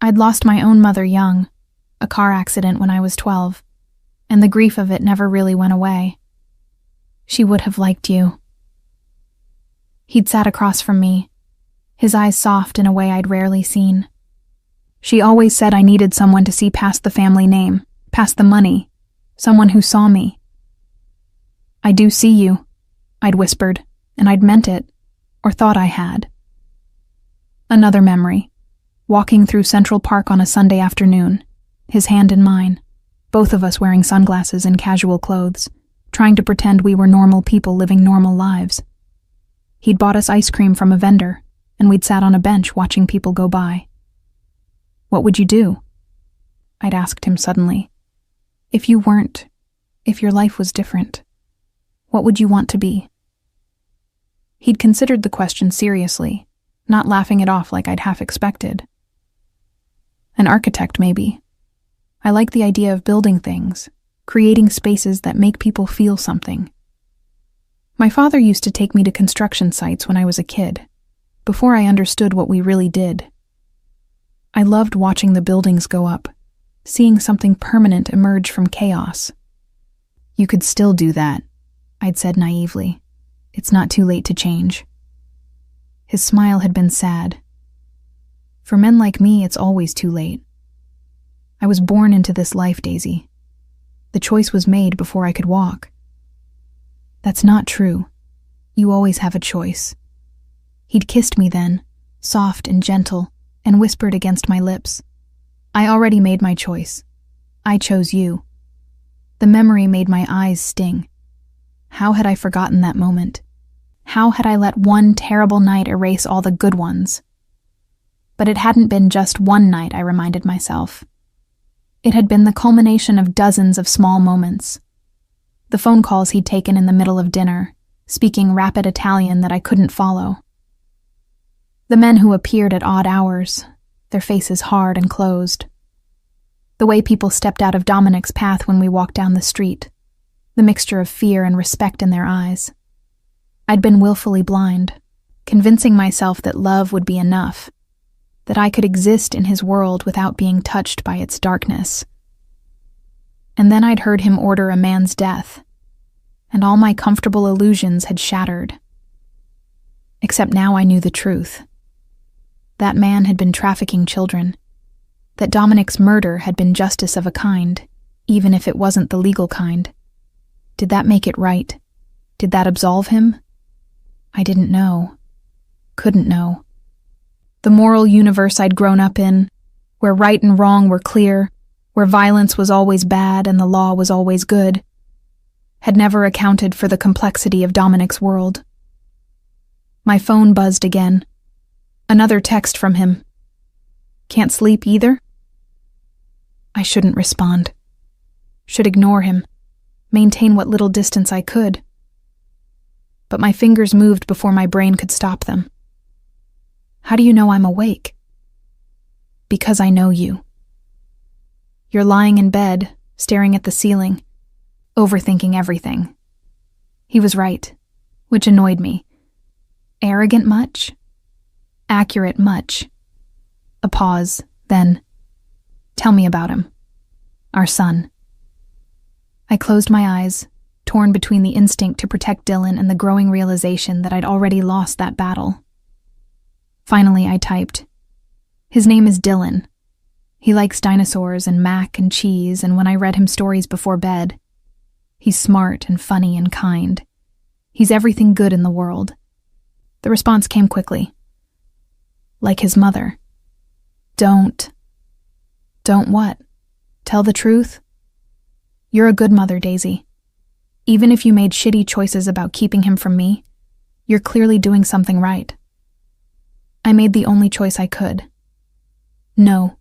S1: I'd lost my own mother young, a car accident when I was 12, and the grief of it never really went away. "She would have liked you." He'd sat across from me, his eyes soft in a way I'd rarely seen. "She always said I needed someone to see past the family name, past the money, someone who saw me." "I do see you," I'd whispered, and I'd meant it, or thought I had. Another memory, walking through Central Park on a Sunday afternoon, his hand in mine, both of us wearing sunglasses and casual clothes, trying to pretend we were normal people living normal lives. He'd bought us ice cream from a vendor, and we'd sat on a bench watching people go by. "What would you do?" I'd asked him suddenly. If your life was different, what would you want to be?" He'd considered the question seriously, not laughing it off like I'd half expected. "An architect, maybe. I like the idea of building things, creating spaces that make people feel something. My father used to take me to construction sites when I was a kid, before I understood what we really did. I loved watching the buildings go up, seeing something permanent emerge from chaos." "You could still do that," I'd said naively. "It's not too late to change." His smile had been sad. "For men like me, it's always too late. I was born into this life, Daisy. The choice was made before I could walk." "That's not true. You always have a choice." He'd kissed me then, soft and gentle, and whispered against my lips. "I already made my choice. I chose you." The memory made my eyes sting. How had I forgotten that moment? How had I let one terrible night erase all the good ones? But it hadn't been just one night, I reminded myself. It had been the culmination of dozens of small moments. The phone calls he'd taken in the middle of dinner, speaking rapid Italian that I couldn't follow. The men who appeared at odd hours, their faces hard and closed. The way people stepped out of Dominic's path when we walked down the street, the mixture of fear and respect in their eyes. I'd been willfully blind, convincing myself that love would be enough, that I could exist in his world without being touched by its darkness. And then I'd heard him order a man's death, and all my comfortable illusions had shattered. Except now I knew the truth. That man had been trafficking children, that Dominic's murder had been justice of a kind, even if it wasn't the legal kind. Did that make it right? Did that absolve him? I didn't know. Couldn't know. The moral universe I'd grown up in, where right and wrong were clear, where violence was always bad and the law was always good, had never accounted for the complexity of Dominic's world. My phone buzzed again. Another text from him. "Can't sleep either?" I shouldn't respond. Should ignore him, maintain what little distance I could. But my fingers moved before my brain could stop them. "How do you know I'm awake?" "Because I know you." You're lying in bed, staring at the ceiling, overthinking everything." He was right, which annoyed me. Arrogant much? Accurate much? A pause, then, "Tell me about him. Our son." I closed my eyes, torn between the instinct to protect Dylan and the growing realization that I'd already lost that battle. Finally, I typed, "His name is Dylan. He likes dinosaurs and mac and cheese, and when I read him stories before bed, he's smart and funny and kind. He's everything good in the world." The response came quickly. "Like his mother." Don't what? Tell the truth? You're a good mother, Daisy. Even if you made shitty choices about keeping him from me, you're clearly doing something right." I made the only choice I could. No,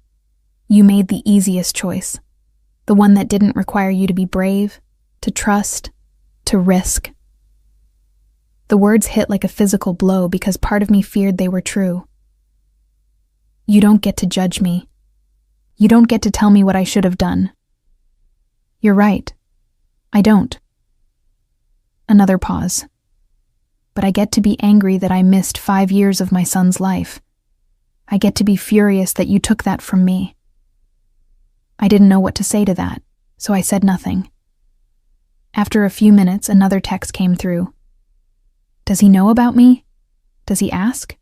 S1: you made the easiest choice. The one that didn't require you to be brave, to trust, to risk. The words hit like a physical blow because part of me feared they were true. You don't get to judge me. You don't get to tell me what I should have done. You're right. I don't. Another pause. But I get to be angry that I missed 5 years of my son's life. I get to be furious that you took that from me. I didn't know what to say to that, so I said nothing. After a few minutes, another text came through. Does he know about me? Does he ask?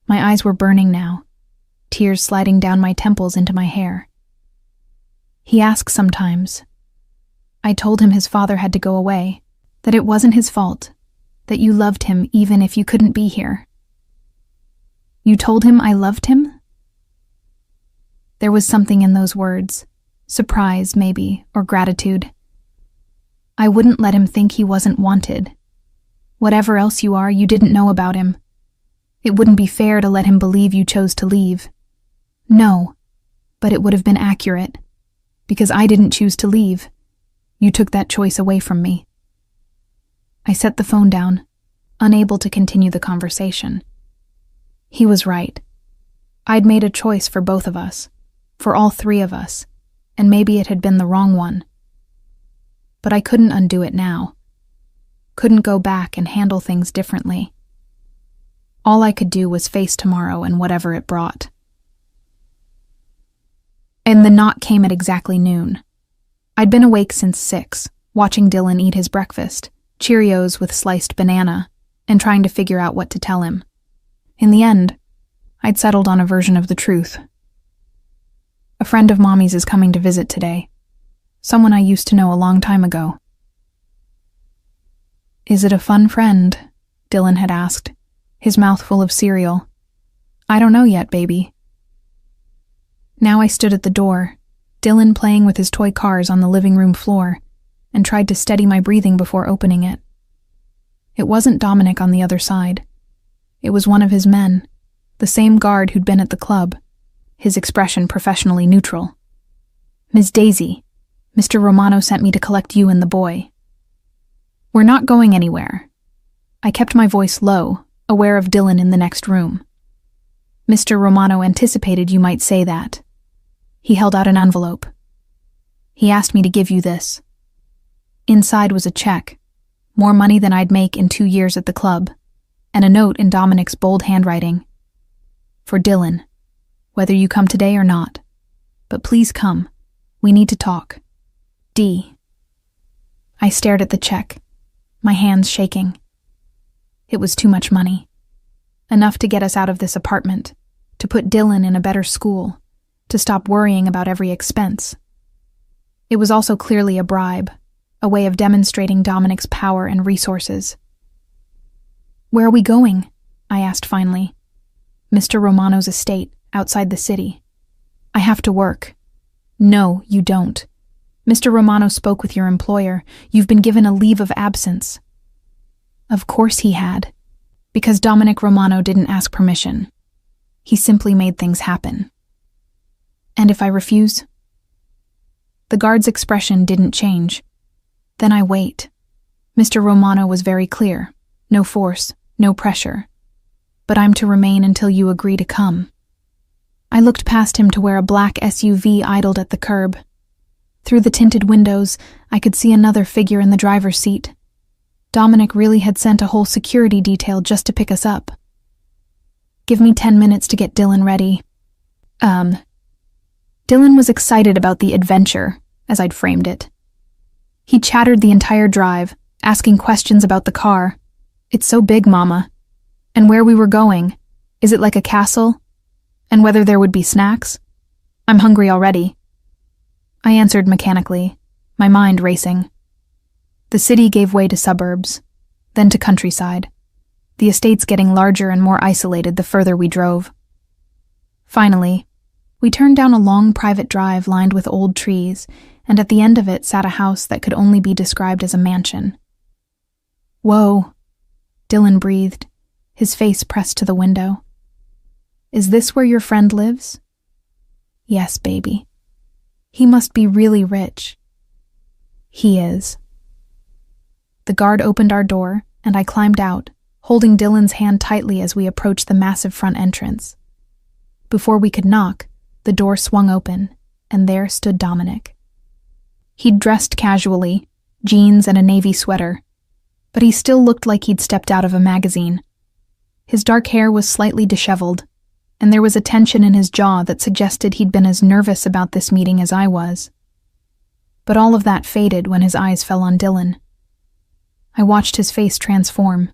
S1: My eyes were burning now, tears sliding down my temples into my hair. He asks sometimes. I told him his father had to go away, that it wasn't his fault, that you loved him even if you couldn't be here. You told him I loved him? There was something in those words, surprise maybe, or gratitude. I wouldn't let him think he wasn't wanted. Whatever else you are, you didn't know about him. It wouldn't be fair to let him believe you chose to leave. No, but it would have been accurate, because I didn't choose to leave. You took that choice away from me. I set the phone down, unable to continue the conversation. He was right. I'd made a choice for both of us, for all three of us, and maybe it had been the wrong one. But I couldn't undo it now. Couldn't go back and handle things differently. All I could do was face tomorrow and whatever it brought. And the knock came at exactly noon. I'd been awake since 6, watching Dylan eat his breakfast, Cheerios with sliced banana, and trying to figure out what to tell him. In the end, I'd settled on a version of the truth. A friend of Mommy's is coming to visit today. Someone I used to know a long time ago. Is it a fun friend? Dylan had asked, his mouth full of cereal. I don't know yet, baby. Now I stood at the door, Dylan playing with his toy cars on the living room floor, and tried to steady my breathing before opening it. It wasn't Dominic on the other side. It was one of his men, the same guard who'd been at the club, his expression professionally neutral. Ms. Daisy, Mr. Romano sent me to collect you and the boy. We're not going anywhere. I kept my voice low, aware of Dylan in the next room. Mr. Romano anticipated you might say that. He held out an envelope. He asked me to give you this. Inside was a check, more money than I'd make in 2 years at the club, and a note in Dominic's bold handwriting. For Dylan, whether you come today or not. But please come. We need to talk. D. I stared at the check, my hands shaking. It was too much money. Enough to get us out of this apartment, to put Dylan in a better school, to stop worrying about every expense. It was also clearly a bribe, a way of demonstrating Dominic's power and resources. Where are we going? I asked finally. Mr. Romano's estate, outside the city. I have to work. No, you don't. Mr. Romano spoke with your employer. You've been given a leave of absence. Of course he had, because Dominic Romano didn't ask permission. He simply made things happen. And if I refuse? The guard's expression didn't change. Then I wait. Mr. Romano was very clear. No force, no pressure. But I'm to remain until you agree to come. I looked past him to where a black SUV idled at the curb. Through the tinted windows, I could see another figure in the driver's seat. Dominic really had sent a whole security detail just to pick us up. "Give me 10 minutes to get Dylan ready." Dylan was excited about the adventure, as I'd framed it. He chattered the entire drive, asking questions about the car. "It's so big, Mama. And where we were going. Is it like a castle? And whether there would be snacks? I'm hungry already." I answered mechanically, my mind racing. The city gave way to suburbs, then to countryside, the estates getting larger and more isolated the further we drove. Finally, we turned down a long private drive lined with old trees, and at the end of it sat a house that could only be described as a mansion. "Whoa," Dylan breathed, his face pressed to the window. "Is this where your friend lives?" "Yes, baby. He must be really rich." "He is." The guard opened our door, and I climbed out, holding Dylan's hand tightly as we approached the massive front entrance. Before we could knock, the door swung open, and there stood Dominic. He'd dressed casually, jeans and a navy sweater, but he still looked like he'd stepped out of a magazine. His dark hair was slightly disheveled, and there was a tension in his jaw that suggested he'd been as nervous about this meeting as I was. But all of that faded when his eyes fell on Dylan. I watched his face transform,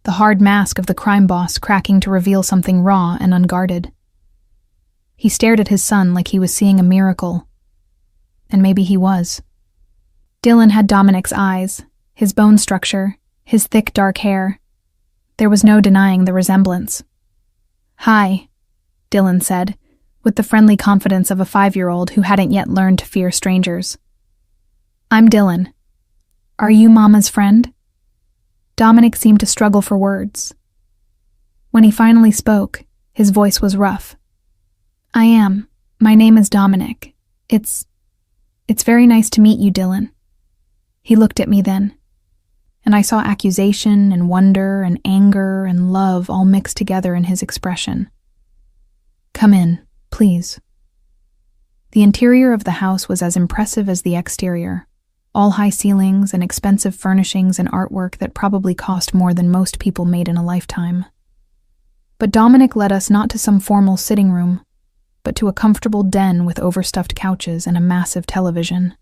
S1: the hard mask of the crime boss cracking to reveal something raw and unguarded. He stared at his son like he was seeing a miracle, and maybe he was. Dylan had Dominic's eyes, his bone structure, his thick dark hair. There was no denying the resemblance. "Hi," Dylan said, with the friendly confidence of a 5-year-old who hadn't yet learned to fear strangers. "I'm Dylan. Are you Mama's friend?" Dominic seemed to struggle for words. When he finally spoke, his voice was rough. "I am. My name is Dominic. It's very nice to meet you, Dylan." He looked at me then, and I saw accusation and wonder and anger and love all mixed together in his expression. "Come in, please." The interior of the house was as impressive as the exterior, all high ceilings and expensive furnishings and artwork that probably cost more than most people made in a lifetime. But Dominic led us not to some formal sitting room, but to a comfortable den with overstuffed couches and a massive television.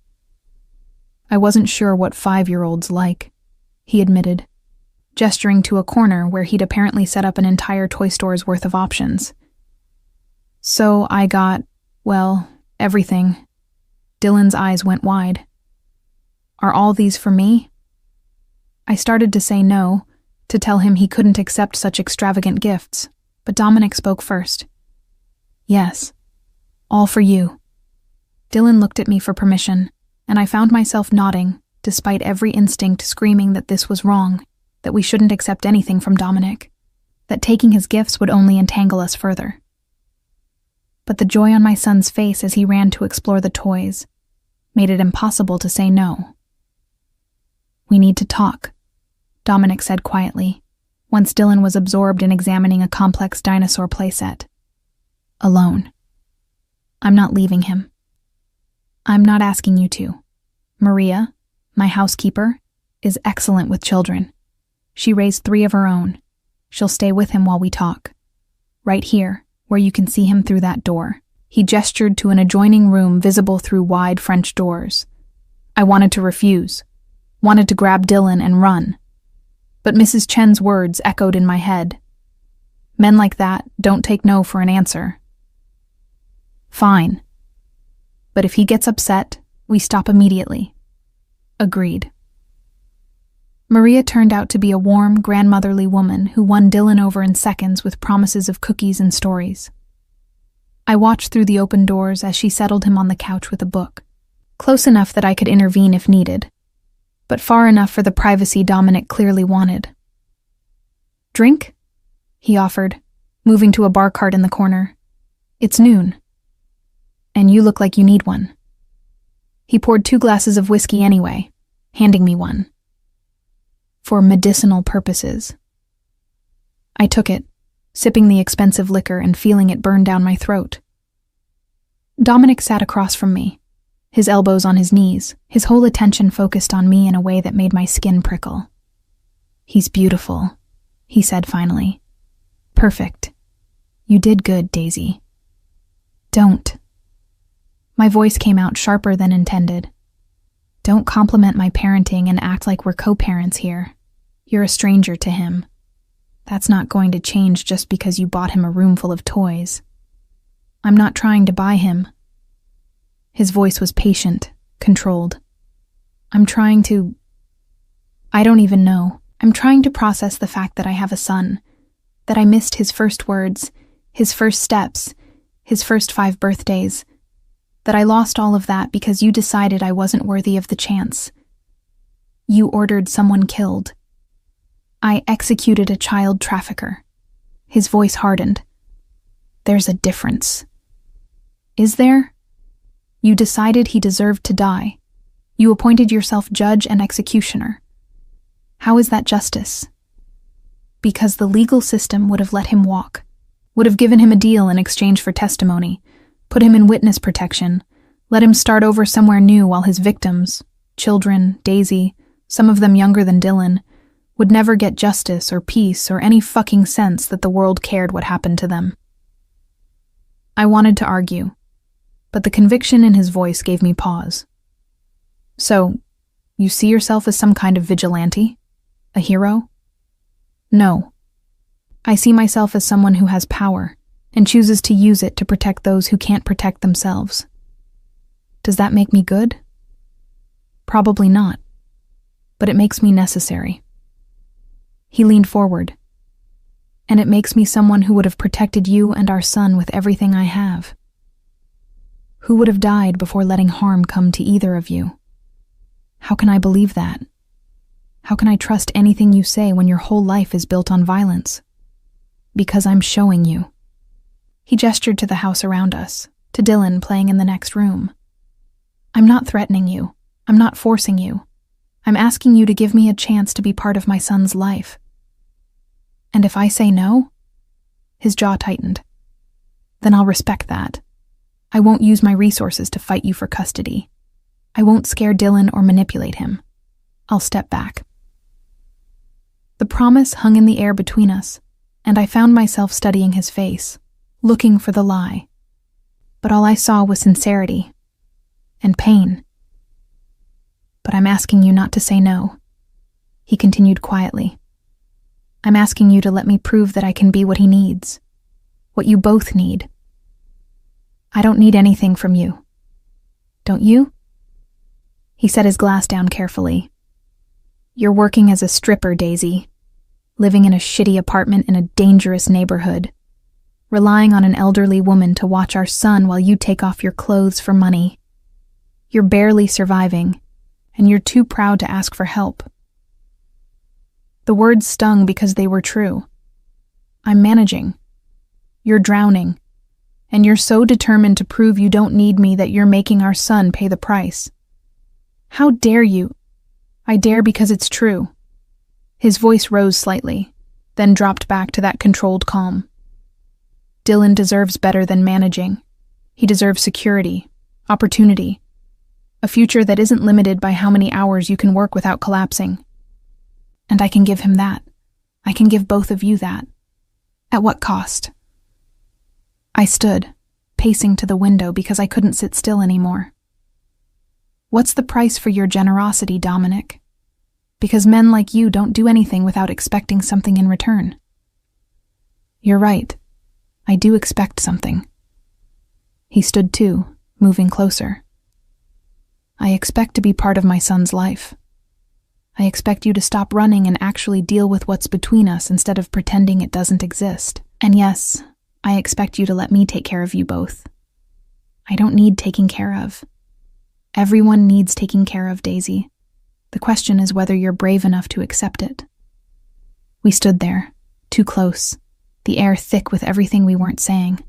S1: "I wasn't sure what 5-year-olds like," he admitted, gesturing to a corner where he'd apparently set up an entire toy store's worth of options. "So I got, well, everything." Dylan's eyes went wide. "Are all these for me?" I started to say no, to tell him he couldn't accept such extravagant gifts, but Dominic spoke first. "Yes, all for you." Dylan looked at me for permission, and I found myself nodding, despite every instinct screaming that this was wrong, that we shouldn't accept anything from Dominic, that taking his gifts would only entangle us further. But the joy on my son's face as he ran to explore the toys made it impossible to say no. "We need to talk," Dominic said quietly, once Dylan was absorbed in examining a complex dinosaur playset. "Alone. I'm not leaving him. I'm not asking you to. Maria, my housekeeper, is excellent with children. She raised 3 of her own. She'll stay with him while we talk. Right here, where you can see him through that door." He gestured to an adjoining room visible through wide French doors. I wanted to refuse, wanted to grab Dylan and run. But Mrs. Chen's words echoed in my head. Men like that don't take no for an answer. "Fine. But if he gets upset, we stop immediately." Agreed. Maria turned out to be a warm, grandmotherly woman who won Dylan over in seconds with promises of cookies and stories. I watched through the open doors as she settled him on the couch with a book, close enough that I could intervene if needed, but far enough for the privacy Dominic clearly wanted. "Drink?" he offered, moving to a bar cart in the corner. "It's noon. And you look like you need one." He poured 2 glasses of whiskey anyway, handing me one. "For medicinal purposes." I took it, sipping the expensive liquor and feeling it burn down my throat. Dominic sat across from me, his elbows on his knees, his whole attention focused on me in a way that made my skin prickle. "He's beautiful," he said finally. "Perfect. You did good, Daisy." "Don't." My voice came out sharper than intended. "Don't compliment my parenting and act like we're co-parents here. You're a stranger to him. That's not going to change just because you bought him a room full of toys. I'm not trying to buy him." His voice was patient, controlled. I don't even know. I'm trying to process the fact that I have a son, that I missed his first words, his first steps, his first 5 birthdays, that I lost all of that because you decided I wasn't worthy of the chance. You ordered someone killed. I executed a child trafficker. His voice hardened. There's a difference. Is there? You decided he deserved to die. You appointed yourself judge and executioner. How is that justice? Because the legal system would have let him walk, would have given him a deal in exchange for testimony, put him in witness protection, let him start over somewhere new while his victims, children, Daisy, some of them younger than Dylan, would never get justice or peace or any fucking sense that the world cared what happened to them. I wanted to argue, but the conviction in his voice gave me pause. "So, you see yourself as some kind of vigilante? A hero?" "No. I see myself as someone who has power and chooses to use it to protect those who can't protect themselves. Does that make me good? Probably not, but it makes me necessary." He leaned forward. "And it makes me someone who would have protected you and our son with everything I have. Who would have died before letting harm come to either of you? How can I believe that? How can I trust anything you say when your whole life is built on violence? Because I'm showing you." He gestured to the house around us, to Dylan playing in the next room. "I'm not threatening you. I'm not forcing you. I'm asking you to give me a chance to be part of my son's life. And if I say no," his jaw tightened, "then I'll respect that. I won't use my resources to fight you for custody. I won't scare Dylan or manipulate him. I'll step back." The promise hung in the air between us, and I found myself studying his face, looking for the lie. But all I saw was sincerity and pain. "But I'm asking you not to say no," he continued quietly. "I'm asking you to let me prove that I can be what he needs, what you both need. I don't need anything from you. Don't you?" He set his glass down carefully. "You're working as a stripper, Daisy, living in a shitty apartment in a dangerous neighborhood, relying on an elderly woman to watch our son while you take off your clothes for money. You're barely surviving, and you're too proud to ask for help." The words stung because they were true. I'm managing. You're drowning. And you're so determined to prove you don't need me that you're making our son pay the price. How dare you? I dare because it's true. His voice rose slightly, then dropped back to that controlled calm. Dylan deserves better than managing. He deserves security, opportunity, a future that isn't limited by how many hours you can work without collapsing. And I can give him that. I can give both of you that. At what cost? I stood, pacing to the window because I couldn't sit still anymore. What's the price for your generosity, Dominic? Because men like you don't do anything without expecting something in return. You're right. I do expect something. He stood too, moving closer. I expect to be part of my son's life. I expect you to stop running and actually deal with what's between us instead of pretending it doesn't exist. And yes, I expect you to let me take care of you both. I don't need taking care of. Everyone needs taking care of, Daisy. The question is whether you're brave enough to accept it. We stood there, too close, the air thick with everything we weren't saying.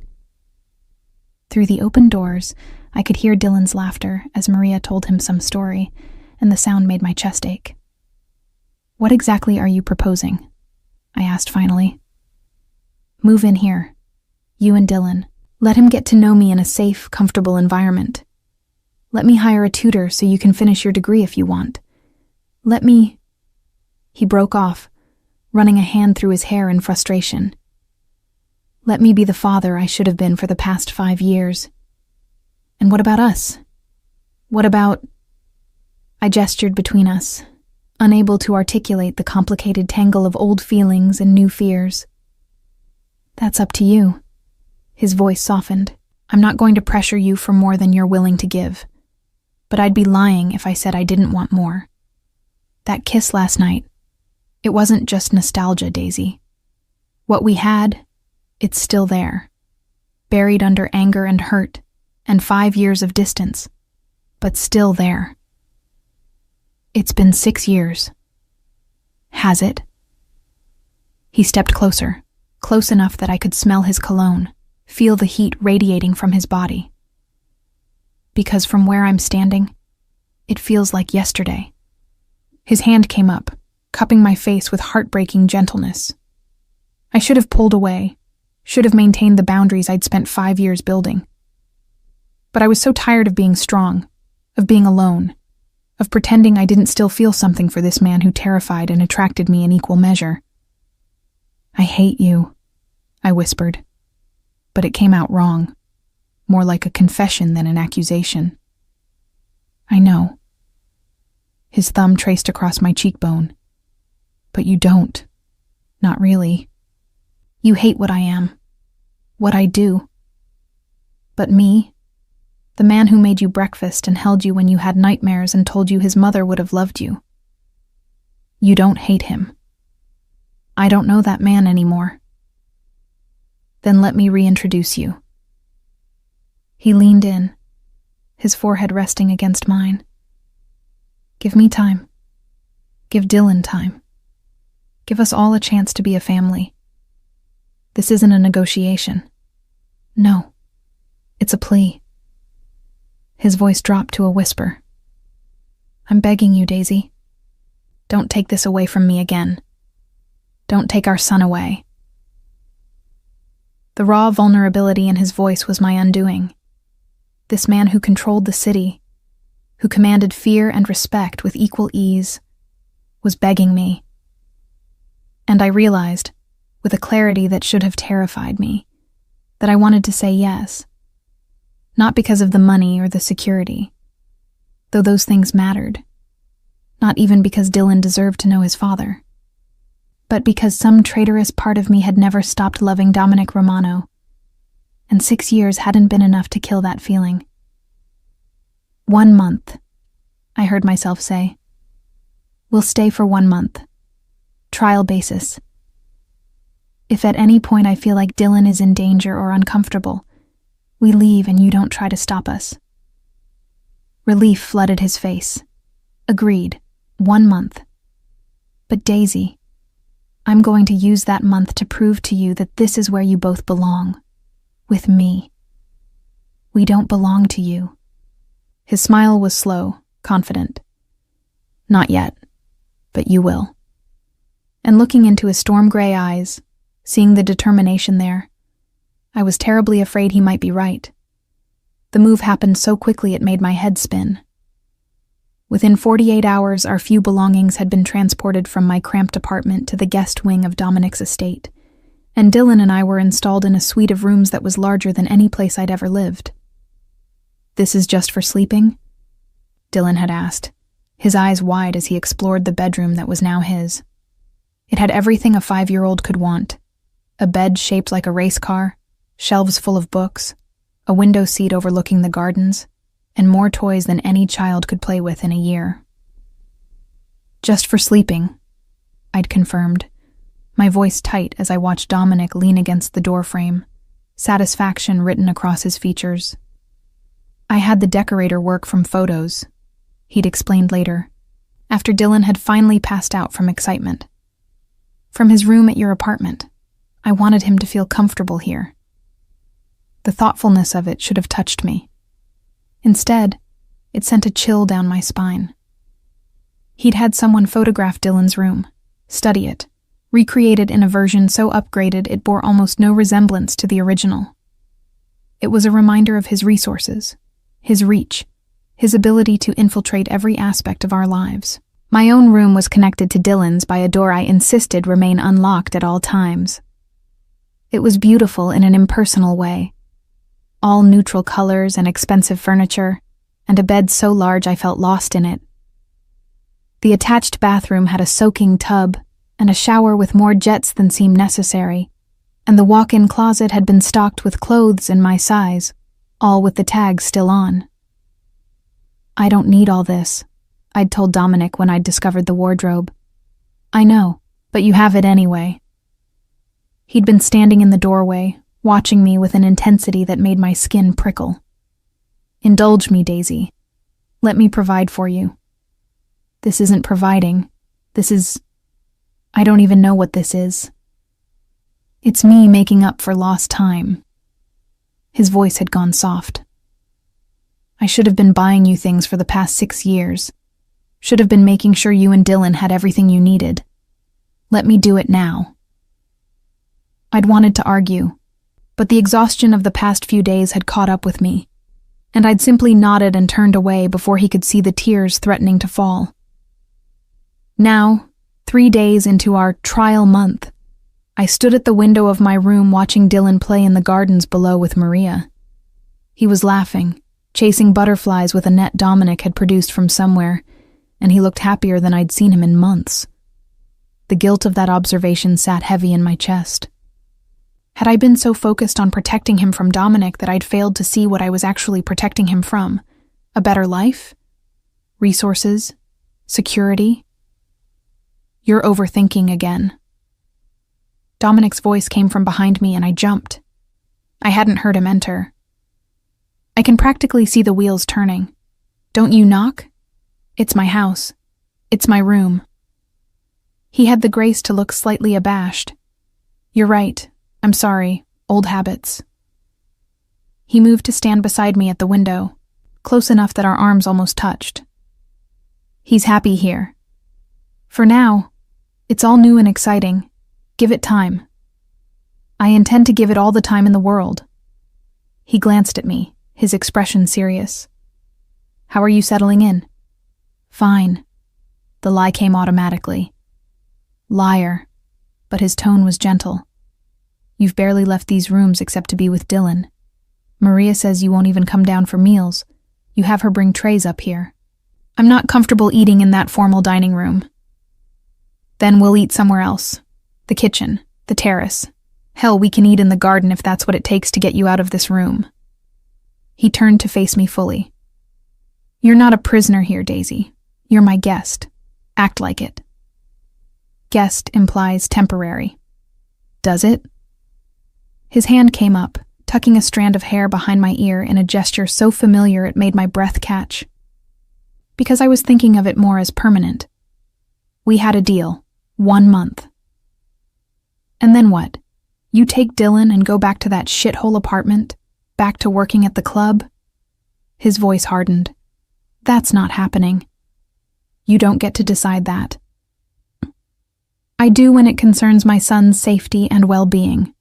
S1: Through the open doors, I could hear Dylan's laughter as Maria told him some story, and the sound made my chest ache. "What exactly are you proposing?" I asked finally. Move in here. You and Dylan. Let him get to know me in a safe, comfortable environment. Let me hire a tutor so you can finish your degree if you want. Let me—" He broke off, running a hand through his hair in frustration. "Let me be the father I should have been for the past 5 years. And what about us? What about—" I gestured between us, unable to articulate the complicated tangle of old feelings and new fears. "That's up to you." His voice softened. "I'm not going to pressure you for more than you're willing to give. But I'd be lying if I said I didn't want more. That kiss last night, it wasn't just nostalgia, Daisy. What we had, it's still there, buried under anger and hurt, and 5 years of distance, but still there. It's been 6 years. Has it?" He stepped closer, close enough that I could smell his cologne, feel the heat radiating from his body. Because from where I'm standing, it feels like yesterday. His hand came up, cupping my face with heartbreaking gentleness. I should have pulled away, should have maintained the boundaries I'd spent 5 years building. But I was so tired of being strong, of being alone, of pretending I didn't still feel something for this man who terrified and attracted me in equal measure. "I hate you," I whispered. But it came out wrong, more like a confession than an accusation. "I know." His thumb traced across my cheekbone. "But you don't. Not really. You hate what I am, what I do. But me, the man who made you breakfast and held you when you had nightmares and told you his mother would have loved you. You don't hate him. I don't know that man anymore. Then let me reintroduce you." He leaned in, his forehead resting against mine. "Give me time. Give Dylan time. Give us all a chance to be a family. This isn't a negotiation. No, it's a plea." His voice dropped to a whisper. "I'm begging you, Daisy. Don't take this away from me again. Don't take our son away." The raw vulnerability in his voice was my undoing. This man who controlled the city, who commanded fear and respect with equal ease, was begging me. And I realized, with a clarity that should have terrified me, that I wanted to say yes. Not because of the money or the security, though those things mattered. Not even because Dylan deserved to know his father. But because some traitorous part of me had never stopped loving Dominic Romano, and 6 years hadn't been enough to kill that feeling. 1 month, I heard myself say. We'll stay for 1 month. Trial basis. If at any point I feel like Dylan is in danger or uncomfortable, we leave and you don't try to stop us. Relief flooded his face. Agreed. 1 month. But Daisy, I'm going to use that month to prove to you that this is where you both belong. With me. We don't belong to you. His smile was slow, confident. Not yet, but you will. And looking into his storm-gray eyes, seeing the determination there, I was terribly afraid he might be right. The move happened so quickly it made my head spin. Within 48 hours, our few belongings had been transported from my cramped apartment to the guest wing of Dominic's estate, and Dylan and I were installed in a suite of rooms that was larger than any place I'd ever lived. "This is just for sleeping?" Dylan had asked, his eyes wide as he explored the bedroom that was now his. It had everything a 5-year-old could want. A bed shaped like a race car, shelves full of books, a window seat overlooking the gardens, and more toys than any child could play with in a year. "Just for sleeping," I'd confirmed, my voice tight as I watched Dominic lean against the doorframe, satisfaction written across his features. "I had the decorator work from photos," he'd explained later, after Dylan had finally passed out from excitement. "From his room at your apartment. I wanted him to feel comfortable here." The thoughtfulness of it should have touched me. Instead, it sent a chill down my spine. He'd had someone photograph Dylan's room, study it, recreated in a version so upgraded it bore almost no resemblance to the original. It was a reminder of his resources, his reach, his ability to infiltrate every aspect of our lives. My own room was connected to Dylan's by a door I insisted remain unlocked at all times. It was beautiful in an impersonal way. All neutral colors and expensive furniture, and a bed so large I felt lost in it. The attached bathroom had a soaking tub and a shower with more jets than seemed necessary, and the walk-in closet had been stocked with clothes in my size, all with the tags still on. "I don't need all this," I'd told Dominic when I'd discovered the wardrobe. "I know, but you have it anyway." He'd been standing in the doorway, watching me with an intensity that made my skin prickle. "Indulge me, Daisy. Let me provide for you." "This isn't providing. This is... I don't even know what this is. It's me making up for lost time." His voice had gone soft. "I should have been buying you things for the past 6 years. Should have been making sure you and Dylan had everything you needed. Let me do it now." I'd wanted to argue, but the exhaustion of the past few days had caught up with me, and I'd simply nodded and turned away before he could see the tears threatening to fall. Now, 3 days into our trial month, I stood at the window of my room watching Dylan play in the gardens below with Maria. He was laughing, chasing butterflies with a net Dominic had produced from somewhere, and he looked happier than I'd seen him in months. The guilt of that observation sat heavy in my chest. Had I been so focused on protecting him from Dominic that I'd failed to see what I was actually protecting him from? A better life? Resources? Security? "You're overthinking again." Dominic's voice came from behind me and I jumped. I hadn't heard him enter. "I can practically see the wheels turning. Don't you knock? It's my house. It's my room." He had the grace to look slightly abashed. "You're right. I'm sorry. Old habits." He moved to stand beside me at the window, close enough that our arms almost touched. "He's happy here. For now, it's all new and exciting. Give it time." "I intend to give it all the time in the world." He glanced at me, his expression serious. "How are you settling in?" "Fine." The lie came automatically. Liar, but his tone was gentle. "You've barely left these rooms except to be with Dylan. Maria says you won't even come down for meals. You have her bring trays up here. I'm not comfortable eating in that formal dining room." "Then we'll eat somewhere else. The kitchen, the terrace. Hell, we can eat in the garden if that's what it takes to get you out of this room." He turned to face me fully. "You're not a prisoner here, Daisy. You're my guest. Act like it." Guest implies temporary. Does it? His hand came up, tucking a strand of hair behind my ear in a gesture so familiar it made my breath catch. Because I was thinking of it more as permanent. We had a deal. 1 month. And then what? You take Dylan and go back to that shithole apartment? Back to working at the club? His voice hardened. "That's not happening. You don't get to decide that." "I do when it concerns my son's safety and well-being."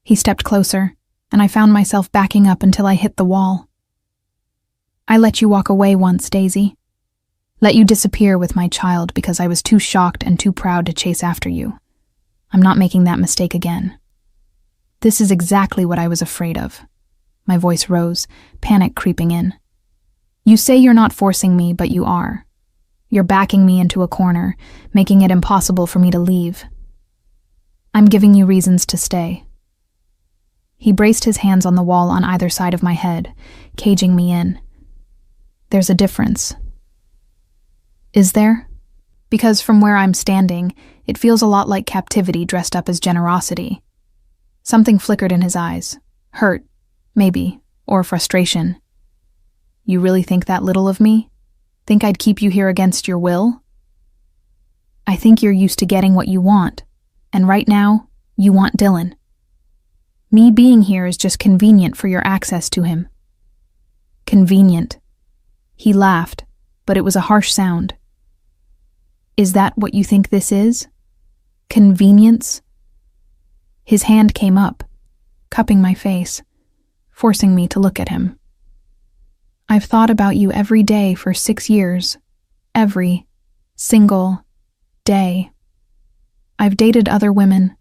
S1: He stepped closer, and I found myself backing up until I hit the wall. "I let you walk away once, Daisy. Let you disappear with my child because I was too shocked and too proud to chase after you. I'm not making that mistake again. This is exactly what I was afraid of." My voice rose, panic creeping in. "You say you're not forcing me, but you are. You're backing me into a corner, making it impossible for me to leave. I'm giving you reasons to stay." He braced his hands on the wall on either side of my head, caging me in. "There's a difference." "Is there?" Because from where I'm standing, it feels a lot like captivity dressed up as generosity. Something flickered in his eyes. Hurt, maybe, or frustration. "You really think that little of me? Think I'd keep you here against your will?" "I think you're used to getting what you want, and right now, you want Dylan. Me being here is just convenient for your access to him." "Convenient." He laughed, but it was a harsh sound. "Is that what you think this is? Convenience? His hand came up, cupping my face, forcing me to look at him. I've thought about you every day for 6 years. Every single day. I've dated other women,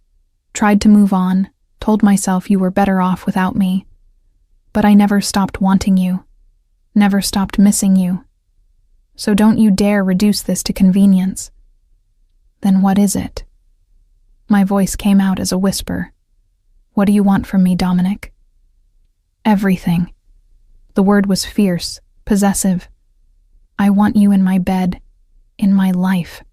S1: tried to move on, told myself you were better off without me. But I never stopped wanting you, never stopped missing you. So don't you dare reduce this to convenience. Then what is it? My voice came out as a whisper. What do you want from me, Dominic? Everything. The word was fierce, possessive. I want you in my bed, in my life.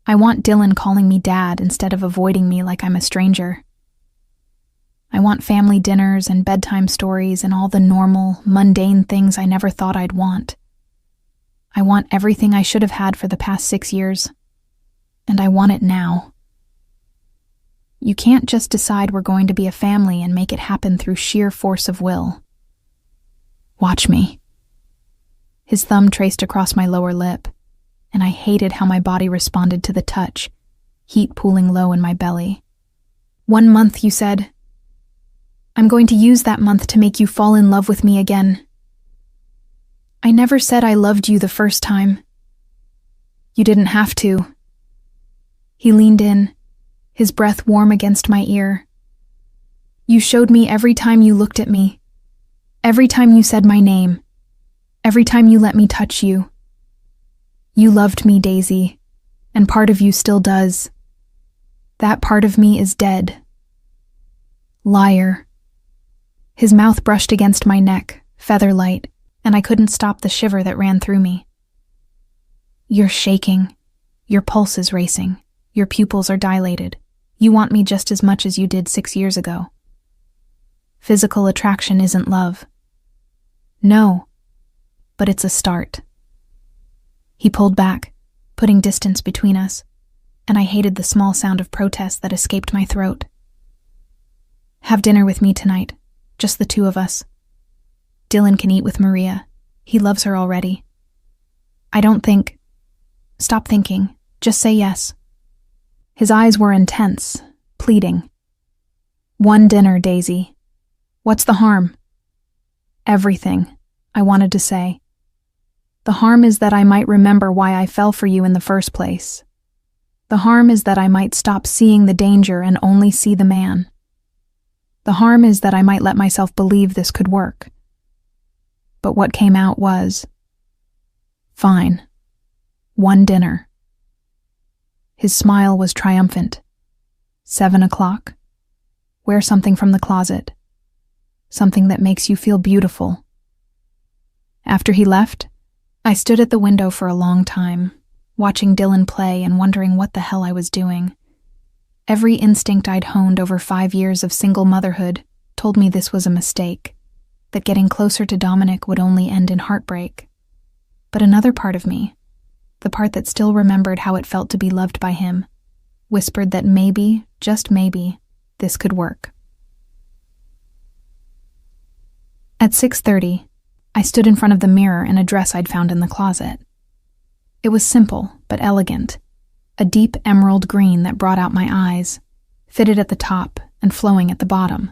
S1: I want Dylan calling me dad instead of avoiding me like I'm a stranger. I want family dinners and bedtime stories and all the normal, mundane things I never thought I'd want. I want everything I should have had for the past 6 years, and I want it now. You can't just decide we're going to be a family and make it happen through sheer force of will. Watch me. His thumb traced across my lower lip, and I hated how my body responded to the touch, heat pooling low in my belly. 1 month, you said. I'm going to use that month to make you fall in love with me again. I never said I loved you the first time. You didn't have to. He leaned in, his breath warm against my ear. You showed me every time you looked at me, every time you said my name, every time you let me touch you. You loved me, Daisy, and part of you still does. That part of me is dead. Liar. His mouth brushed against my neck, feather-light, and I couldn't stop the shiver that ran through me. You're shaking. Your pulse is racing. Your pupils are dilated. You want me just as much as you did 6 years ago. Physical attraction isn't love. No, but it's a start. He pulled back, putting distance between us, and I hated the small sound of protest that escaped my throat. Have dinner with me tonight, just the 2 of us. Dylan can eat with Maria. He loves her already. I don't think. Stop thinking. Just say yes. His eyes were intense, pleading. 1 dinner, Daisy. What's the harm? Everything, I wanted to say. The harm is that I might remember why I fell for you in the first place. The harm is that I might stop seeing the danger and only see the man. The harm is that I might let myself believe this could work. But what came out was, fine, 1 dinner. His smile was triumphant. 7 o'clock. Wear something from the closet. Something that makes you feel beautiful. After he left, I stood at the window for a long time, watching Dylan play and wondering what the hell I was doing. Every instinct I'd honed over 5 years of single motherhood told me this was a mistake, that getting closer to Dominic would only end in heartbreak. But another part of me, the part that still remembered how it felt to be loved by him, whispered that maybe, just maybe, this could work. At 6:30, I stood in front of the mirror in a dress I'd found in the closet. It was simple, but elegant, a deep emerald green that brought out my eyes, fitted at the top and flowing at the bottom.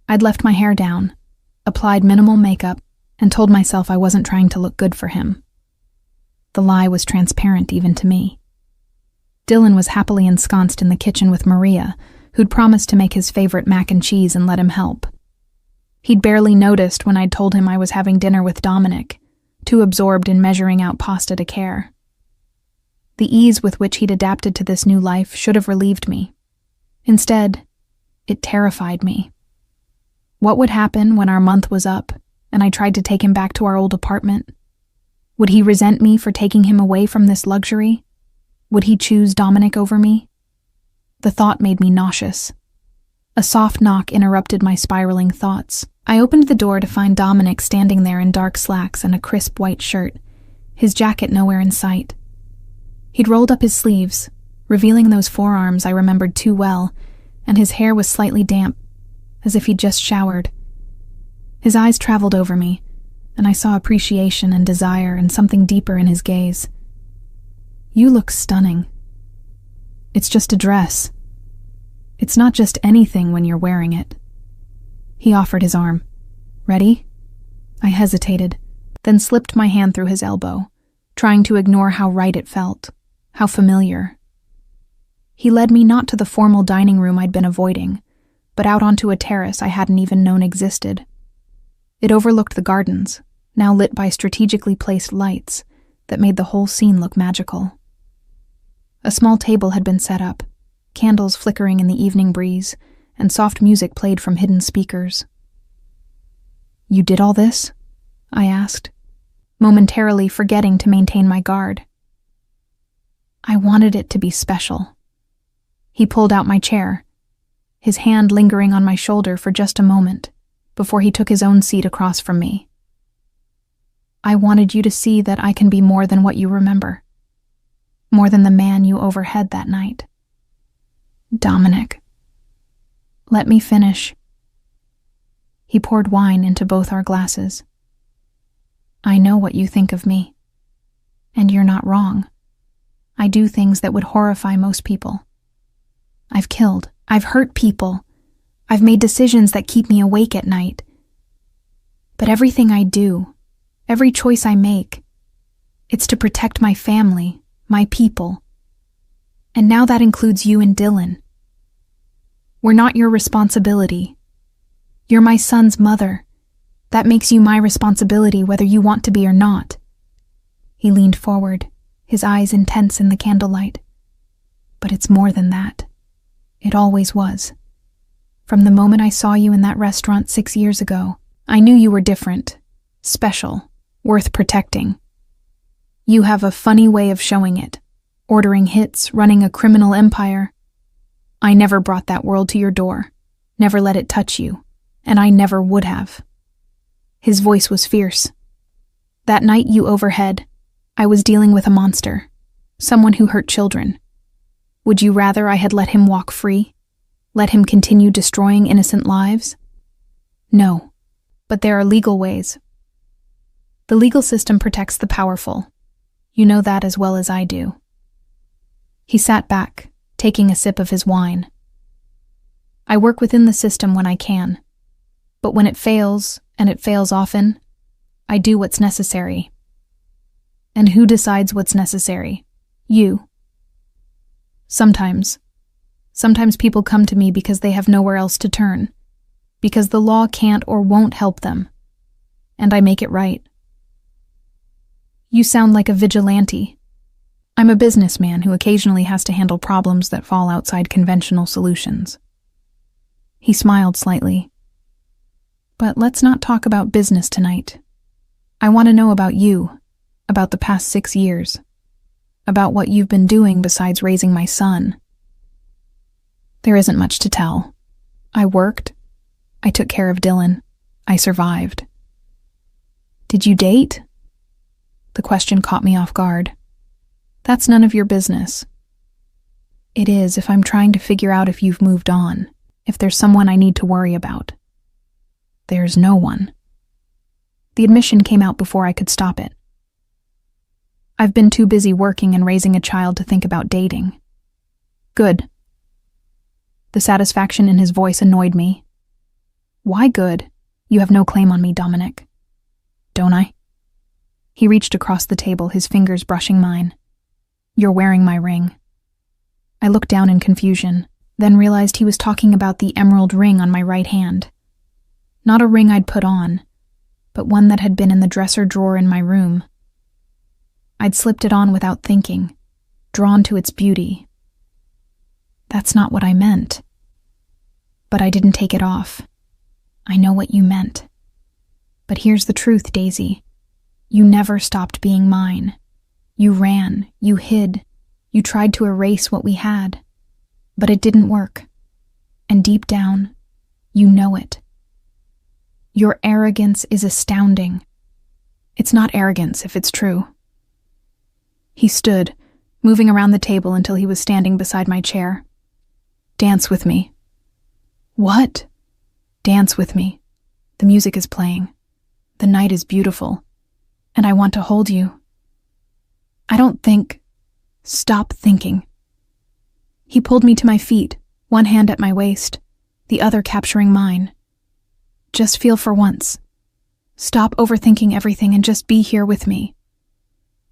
S1: I'd left my hair down, applied minimal makeup, and told myself I wasn't trying to look good for him. The lie was transparent even to me. Dylan was happily ensconced in the kitchen with Maria, who'd promised to make his favorite mac and cheese and let him help. He'd barely noticed when I'd told him I was having dinner with Dominic, too absorbed in measuring out pasta to care. The ease with which he'd adapted to this new life should have relieved me. Instead, it terrified me. What would happen when our month was up and I tried to take him back to our old apartment? Would he resent me for taking him away from this luxury? Would he choose Dominic over me? The thought made me nauseous. A soft knock interrupted my spiraling thoughts. I opened the door to find Dominic standing there in dark slacks and a crisp white shirt, his jacket nowhere in sight. He'd rolled up his sleeves, revealing those forearms I remembered too well, and his hair was slightly damp, as if he'd just showered. His eyes traveled over me, and I saw appreciation and desire and something deeper in his gaze. You look stunning. It's just a dress. It's not just anything when you're wearing it. He offered his arm. Ready? I hesitated, then slipped my hand through his elbow, trying to ignore how right it felt, how familiar. He led me not to the formal dining room I'd been avoiding, but out onto a terrace I hadn't even known existed. It overlooked the gardens, now lit by strategically placed lights that made the whole scene look magical. A small table had been set up, candles flickering in the evening breeze, and soft music played from hidden speakers. "You did all this?" I asked, momentarily forgetting to maintain my guard. I wanted it to be special. He pulled out my chair, his hand lingering on my shoulder for just a moment, before he took his own seat across from me. "I wanted you to see that I can be more than what you remember. More than the man you overhead that night." "Dominic." "Let me finish." He poured wine into both our glasses. "I know what you think of me. And you're not wrong. I do things that would horrify most people. I've killed. I've hurt people. I've made decisions that keep me awake at night. But everything I do, every choice I make, it's to protect my family, my people. And now that includes you and Dylan. We're not your responsibility. You're my son's mother. That makes you my responsibility whether you want to be or not." He leaned forward, his eyes intense in the candlelight. "But it's more than that. It always was. From the moment I saw you in that restaurant 6 years ago, I knew you were different, special, worth protecting. You have a funny way of showing it, ordering hits, running a criminal empire. I never brought that world to your door, never let it touch you, and I never would have." His voice was fierce. "That night you overhead, I was dealing with a monster, someone who hurt children. Would you rather I had let him walk free? Let him continue destroying innocent lives? No, but there are legal ways. The legal system protects the powerful. You know that as well as I do." He sat back, taking a sip of his wine. "I work within the system when I can, but when it fails, and it fails often, I do what's necessary." "And who decides what's necessary? You." Sometimes people come to me because they have nowhere else to turn, because the law can't or won't help them, and I make it right." "You sound like a vigilante." "I'm a businessman who occasionally has to handle problems that fall outside conventional solutions." He smiled slightly. "But let's not talk about business tonight. I want to know about you, about the past 6 years, about what you've been doing besides raising my son." "There isn't much to tell. I worked. I took care of Dylan. I survived." "Did you date?" The question caught me off guard. "That's none of your business." "It is if I'm trying to figure out if you've moved on, if there's someone I need to worry about." "There's no one." The admission came out before I could stop it. "I've been too busy working and raising a child to think about dating." "Good." The satisfaction in his voice annoyed me. "Why good? You have no claim on me, Dominic." "Don't I?" He reached across the table, his fingers brushing mine. "You're wearing my ring." I looked down in confusion, then realized he was talking about the emerald ring on my right hand. Not a ring I'd put on, but one that had been in the dresser drawer in my room. I'd slipped it on without thinking, drawn to its beauty. "That's not what I meant." "But I didn't take it off. I know what you meant. But here's the truth, Daisy. You never stopped being mine. You ran, you hid, you tried to erase what we had. But it didn't work. And deep down, you know it. Your arrogance is astounding. It's not arrogance if it's true." He stood, moving around the table until he was standing beside my chair. "Dance with me." "What?" "Dance with me. The music is playing. The night is beautiful. And I want to hold you. I don't think. Stop thinking." He pulled me to my feet, one hand at my waist, the other capturing mine. Just feel for once. Stop overthinking everything and just be here with me.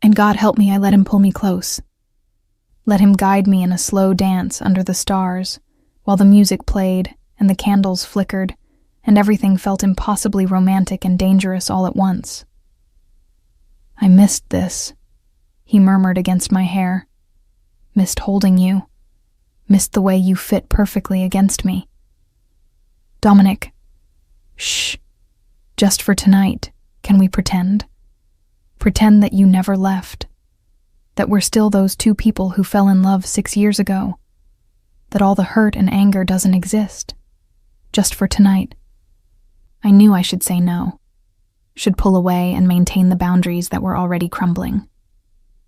S1: And God help me, I let him pull me close. Let him guide me in a slow dance under the stars, while the music played and the candles flickered, and everything felt impossibly romantic and dangerous all at once. I missed this, he murmured against my hair. Missed holding you. Missed the way you fit perfectly against me. Dominic, shh. Just for tonight, can we pretend? Pretend that you never left. That we're still those two people who fell in love 6 years ago. That all the hurt and anger doesn't exist. Just for tonight. I knew I should say no. Should pull away and maintain the boundaries that were already crumbling.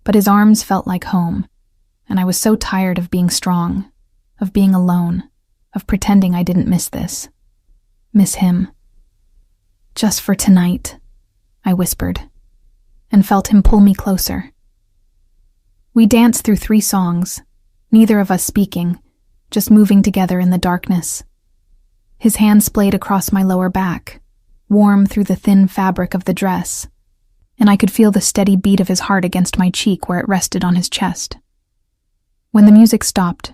S1: But his arms felt like home, and I was so tired of being strong, of being alone, of pretending I didn't miss this. Miss him. Just for tonight, I whispered, and felt him pull me closer. We danced through 3 songs, neither of us speaking, just moving together in the darkness. His hand splayed across my lower back, warm through the thin fabric of the dress, and I could feel the steady beat of his heart against my cheek where it rested on his chest. When the music stopped,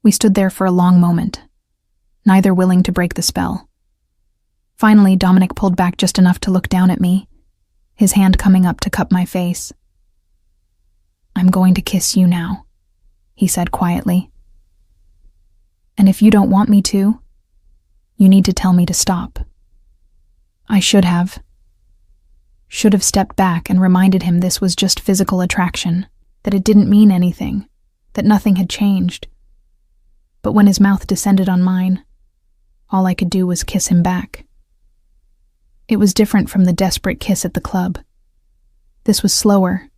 S1: we stood there for a long moment, neither willing to break the spell. Finally, Dominic pulled back just enough to look down at me, his hand coming up to cup my face. I'm going to kiss you now, he said quietly. And if you don't want me to, you need to tell me to stop. I should have stepped back and reminded him this was just physical attraction, that it didn't mean anything, that nothing had changed. But when his mouth descended on mine, all I could do was kiss him back. It was different from the desperate kiss at the club. This was slower,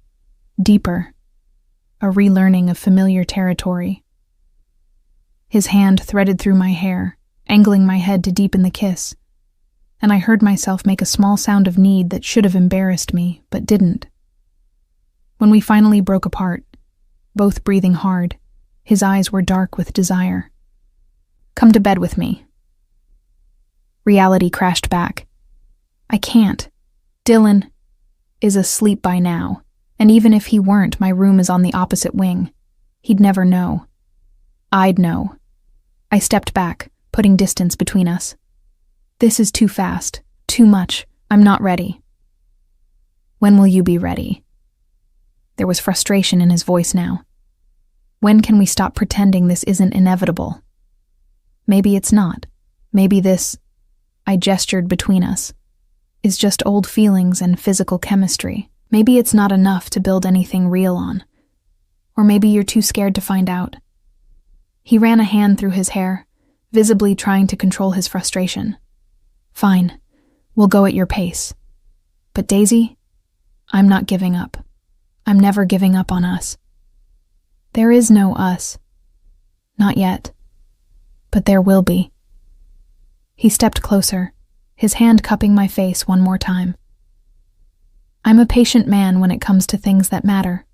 S1: deeper, a relearning of familiar territory. His hand threaded through my hair, angling my head to deepen the kiss, and I heard myself make a small sound of need that should have embarrassed me, but didn't. When we finally broke apart, both breathing hard, his eyes were dark with desire. Come to bed with me. Reality crashed back. I can't. Dylan is asleep by now, and even if he weren't, my room is on the opposite wing. He'd never know. I'd know. I stepped back, putting distance between us. This is too fast, too much. I'm not ready. When will you be ready? There was frustration in his voice now. When can we stop pretending this isn't inevitable? Maybe it's not. Maybe this, I gestured between us, is just old feelings and physical chemistry. Maybe it's not enough to build anything real on. Or maybe you're too scared to find out. He ran a hand through his hair, visibly trying to control his frustration. Fine, we'll go at your pace. But Daisy, I'm not giving up. I'm never giving up on us. There is no us. Not yet. But there will be. He stepped closer, his hand cupping my face one more time. I'm a patient man when it comes to things that matter,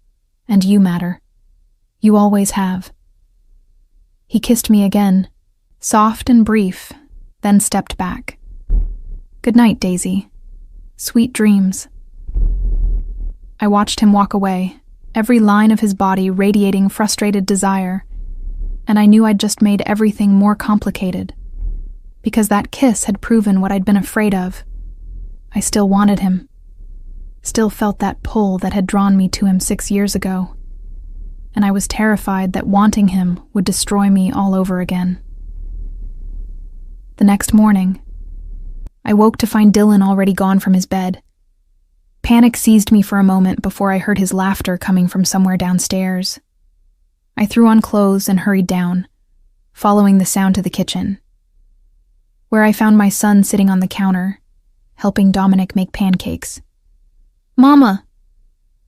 S1: and you matter. You always have. He kissed me again, soft and brief, then stepped back. Good night, Daisy. Sweet dreams. I watched him walk away, every line of his body radiating frustrated desire, and I knew I'd just made everything more complicated. Because that kiss had proven what I'd been afraid of. I still wanted him. Still felt that pull that had drawn me to him 6 years ago. And I was terrified that wanting him would destroy me all over again. The next morning, I woke to find Dylan already gone from his bed. Panic seized me for a moment before I heard his laughter coming from somewhere downstairs. I threw on clothes and hurried down, following the sound to the kitchen, where I found my son sitting on the counter, helping Dominic make pancakes. Mama!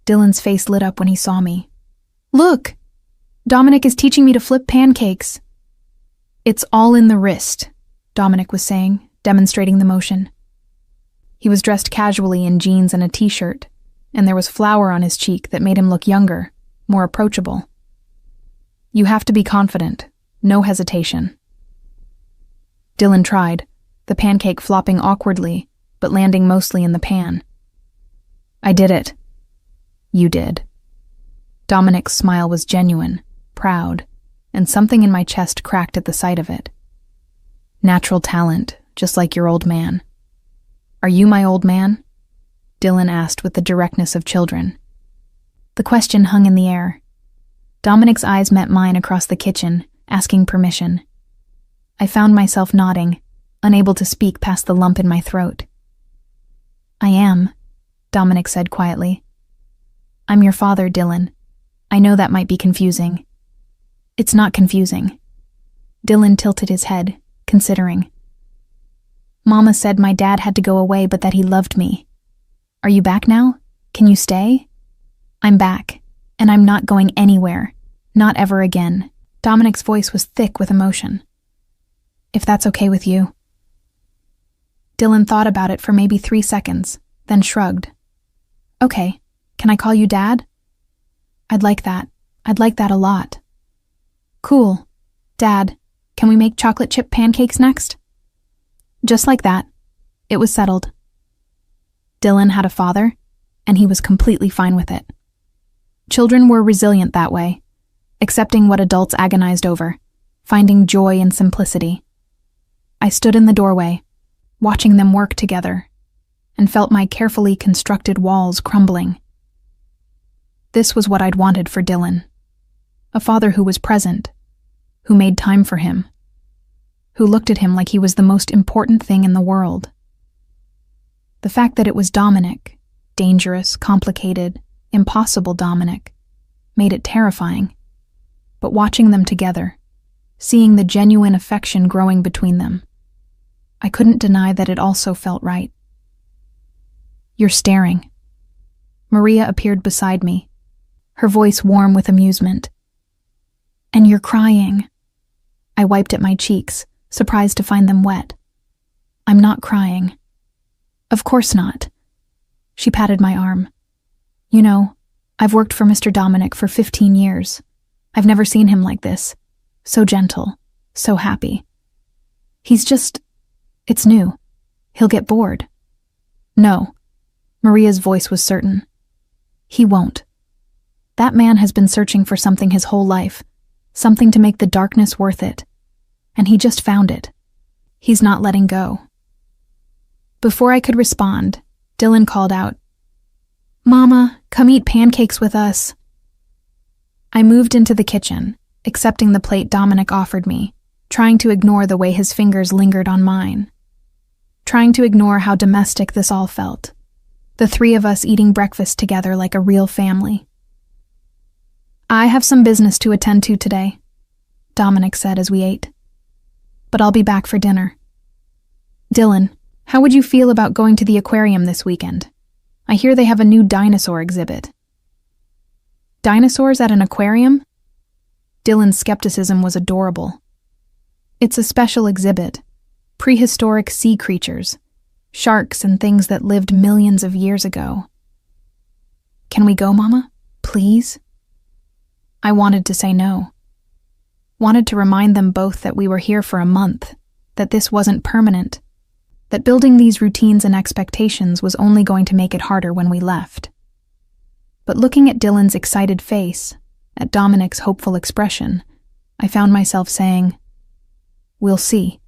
S1: Dylan's face lit up when he saw me. Look! Dominic is teaching me to flip pancakes. It's all in the wrist, Dominic was saying, demonstrating the motion. He was dressed casually in jeans and a t-shirt, and there was flour on his cheek that made him look younger, more approachable. You have to be confident. No hesitation. Dylan tried, the pancake flopping awkwardly, but landing mostly in the pan. I did it. You did. Dominic's smile was genuine, proud, and something in my chest cracked at the sight of it. Natural talent, just like your old man. Are you my old man? Dylan asked with the directness of children. The question hung in the air. Dominic's eyes met mine across the kitchen, asking permission. I found myself nodding, unable to speak past the lump in my throat. I am, Dominic said quietly. I'm your father, Dylan. I know that might be confusing. It's not confusing. Dylan tilted his head, considering. Mama said my dad had to go away but that he loved me. Are you back now? Can you stay? I'm back, and I'm not going anywhere. Not ever again. Dominic's voice was thick with emotion. If that's okay with you. Dylan thought about it for maybe 3 seconds, then shrugged. Okay, can I call you Dad? I'd like that. I'd like that a lot. Cool. Dad, can we make chocolate chip pancakes next? Just like that. It was settled. Dylan had a father, and he was completely fine with it. Children were resilient that way, accepting what adults agonized over, finding joy in simplicity. I stood in the doorway, watching them work together, and felt my carefully constructed walls crumbling. This was what I'd wanted for Dylan. A father who was present, who made time for him, who looked at him like he was the most important thing in the world. The fact that it was Dominic, dangerous, complicated, impossible Dominic, made it terrifying. But watching them together, seeing the genuine affection growing between them, I couldn't deny that it also felt right. You're staring. Maria appeared beside me, her voice warm with amusement. And you're crying. I wiped at my cheeks, surprised to find them wet. I'm not crying. Of course not. She patted my arm. You know, I've worked for Mr. Dominic for 15 years. I've never seen him like this. So gentle, so happy. It's new. He'll get bored. No. Maria's voice was certain. He won't. That man has been searching for something his whole life, something to make the darkness worth it. And he just found it. He's not letting go. Before I could respond, Dylan called out, Mama, come eat pancakes with us. I moved into the kitchen, accepting the plate Dominic offered me, trying to ignore the way his fingers lingered on mine. Trying to ignore how domestic this all felt. The 3 of us eating breakfast together like a real family. I have some business to attend to today, Dominic said as we ate. But I'll be back for dinner. Dylan, how would you feel about going to the aquarium this weekend? I hear they have a new dinosaur exhibit. Dinosaurs at an aquarium? Dylan's skepticism was adorable. It's a special exhibit. Prehistoric sea creatures. Sharks and things that lived millions of years ago. Can we go, Mama? Please? I wanted to say no. Wanted to remind them both that we were here for a month, that this wasn't permanent, that building these routines and expectations was only going to make it harder when we left. But looking at Dylan's excited face, at Dominic's hopeful expression, I found myself saying, we'll see,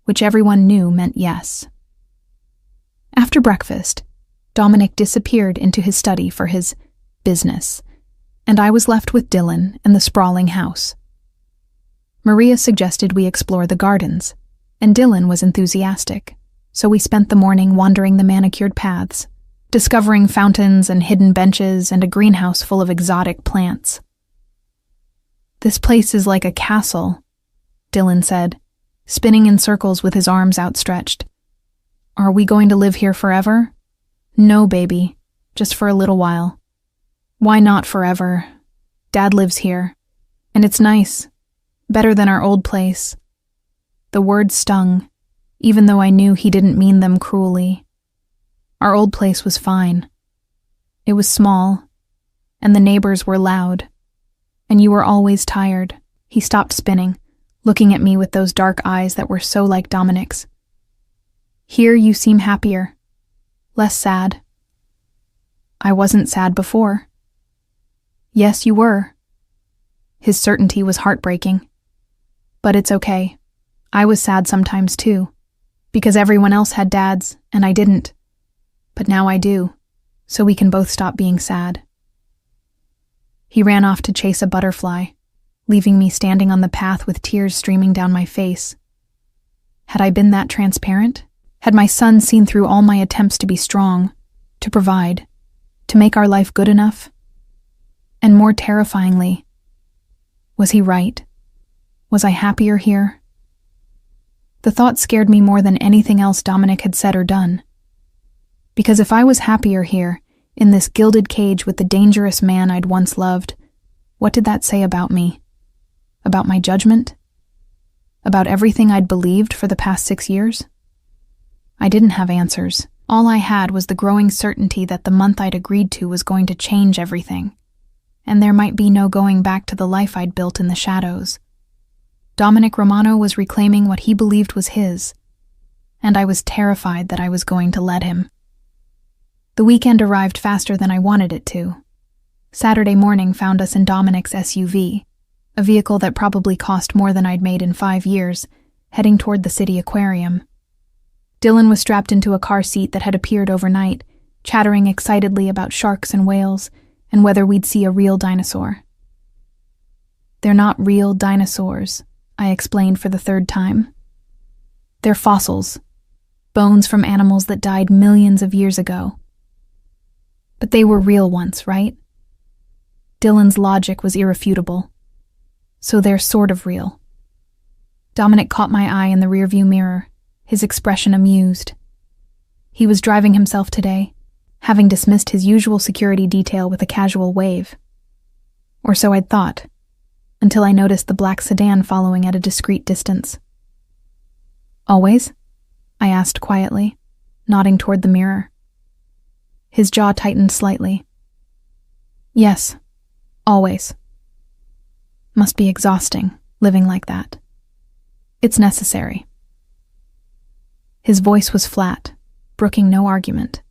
S1: which everyone knew meant yes. After breakfast, Dominic disappeared into his study for his business, and I was left with Dylan and the sprawling house. Maria suggested we explore the gardens, and Dylan was enthusiastic, so we spent the morning wandering the manicured paths, discovering fountains and hidden benches and a greenhouse full of exotic plants. This place is like a castle, Dylan said, spinning in circles with his arms outstretched. Are we going to live here forever? No, baby, just for a little while. Why not forever? Dad lives here, and it's nice, better than our old place. The words stung, even though I knew he didn't mean them cruelly. Our old place was fine. It was small, and the neighbors were loud. And you were always tired." He stopped spinning, looking at me with those dark eyes that were so like Dominic's. "Here you seem happier. Less sad." "I wasn't sad before." "Yes, you were." His certainty was heartbreaking. "But it's okay. I was sad sometimes too, because everyone else had dads and I didn't. But now I do, so we can both stop being sad." He ran off to chase a butterfly, leaving me standing on the path with tears streaming down my face. Had I been that transparent? Had my son seen through all my attempts to be strong, to provide, to make our life good enough? And more terrifyingly, was he right? Was I happier here? The thought scared me more than anything else Dominic had said or done. Because if I was happier here, in this gilded cage with the dangerous man I'd once loved, what did that say about me? About my judgment? About everything I'd believed for the past 6 years? I didn't have answers. All I had was the growing certainty that the month I'd agreed to was going to change everything, and there might be no going back to the life I'd built in the shadows. Dominic Romano was reclaiming what he believed was his, and I was terrified that I was going to let him. The weekend arrived faster than I wanted it to. Saturday morning found us in Dominic's SUV, a vehicle that probably cost more than I'd made in 5 years, heading toward the city aquarium. Dylan was strapped into a car seat that had appeared overnight, chattering excitedly about sharks and whales, and whether we'd see a real dinosaur. "They're not real dinosaurs," I explained for the 3rd time. "They're fossils, bones from animals that died millions of years ago." "But they were real once, right?" Dylan's logic was irrefutable. "So they're sort of real." Dominic caught my eye in the rearview mirror, his expression amused. He was driving himself today, having dismissed his usual security detail with a casual wave. Or so I'd thought, until I noticed the black sedan following at a discreet distance. "Always?" I asked quietly, nodding toward the mirror. His jaw tightened slightly. "Yes, always. Must be exhausting, living like that. It's necessary." His voice was flat, brooking no argument.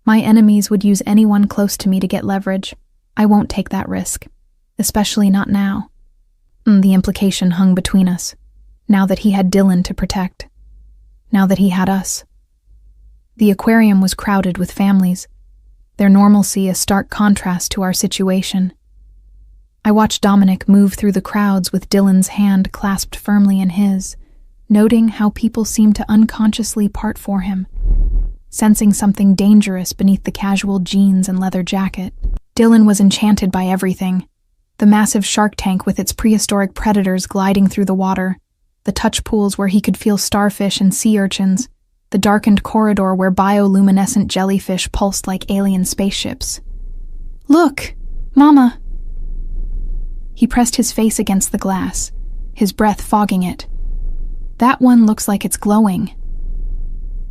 S1: "My enemies would use anyone close to me to get leverage. I won't take that risk, especially not now." The implication hung between us, now that he had Dylan to protect, now that he had us. The aquarium was crowded with families, their normalcy a stark contrast to our situation. I watched Dominic move through the crowds with Dylan's hand clasped firmly in his, noting how people seemed to unconsciously part for him, sensing something dangerous beneath the casual jeans and leather jacket. Dylan was enchanted by everything: the massive shark tank with its prehistoric predators gliding through the water, the touch pools where he could feel starfish and sea urchins, the darkened corridor where bioluminescent jellyfish pulsed like alien spaceships. "Look, Mama!" He pressed his face against the glass, his breath fogging it. "That one looks like it's glowing."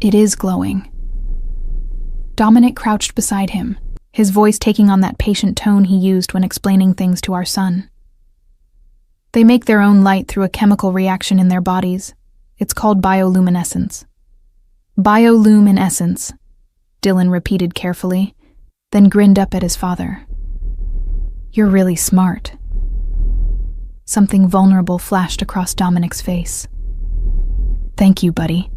S1: It is glowing. Dominic crouched beside him, his voice taking on that patient tone he used when explaining things to our son. "They make their own light through a chemical reaction in their bodies. It's called bioluminescence." "Bioluminescence," Dylan repeated carefully, then grinned up at his father. "You're really smart." Something vulnerable flashed across Dominic's face. "Thank you, buddy."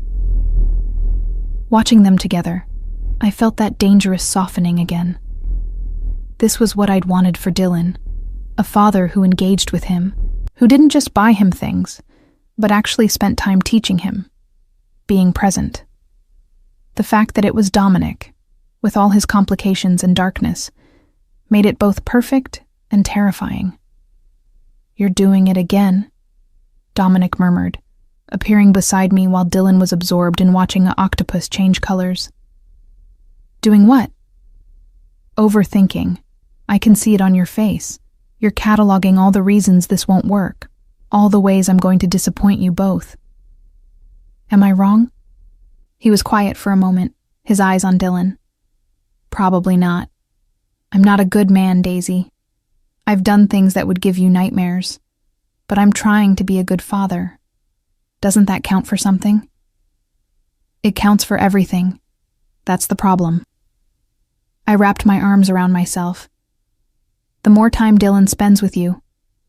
S1: Watching them together, I felt that dangerous softening again. This was what I'd wanted for Dylan, a father who engaged with him, who didn't just buy him things, but actually spent time teaching him, being present. The fact that it was Dominic, with all his complications and darkness, made it both perfect and terrifying. "You're doing it again," Dominic murmured, appearing beside me while Dylan was absorbed in watching an octopus change colors. "Doing what?" "Overthinking. I can see it on your face. You're cataloging all the reasons this won't work, all the ways I'm going to disappoint you both." "Am I wrong?" He was quiet for a moment, his eyes on Dylan. "Probably not. I'm not a good man, Daisy. I've done things that would give you nightmares, but I'm trying to be a good father. Doesn't that count for something? It counts for everything. That's the problem. I wrapped my arms around myself. The more time Dylan spends with you,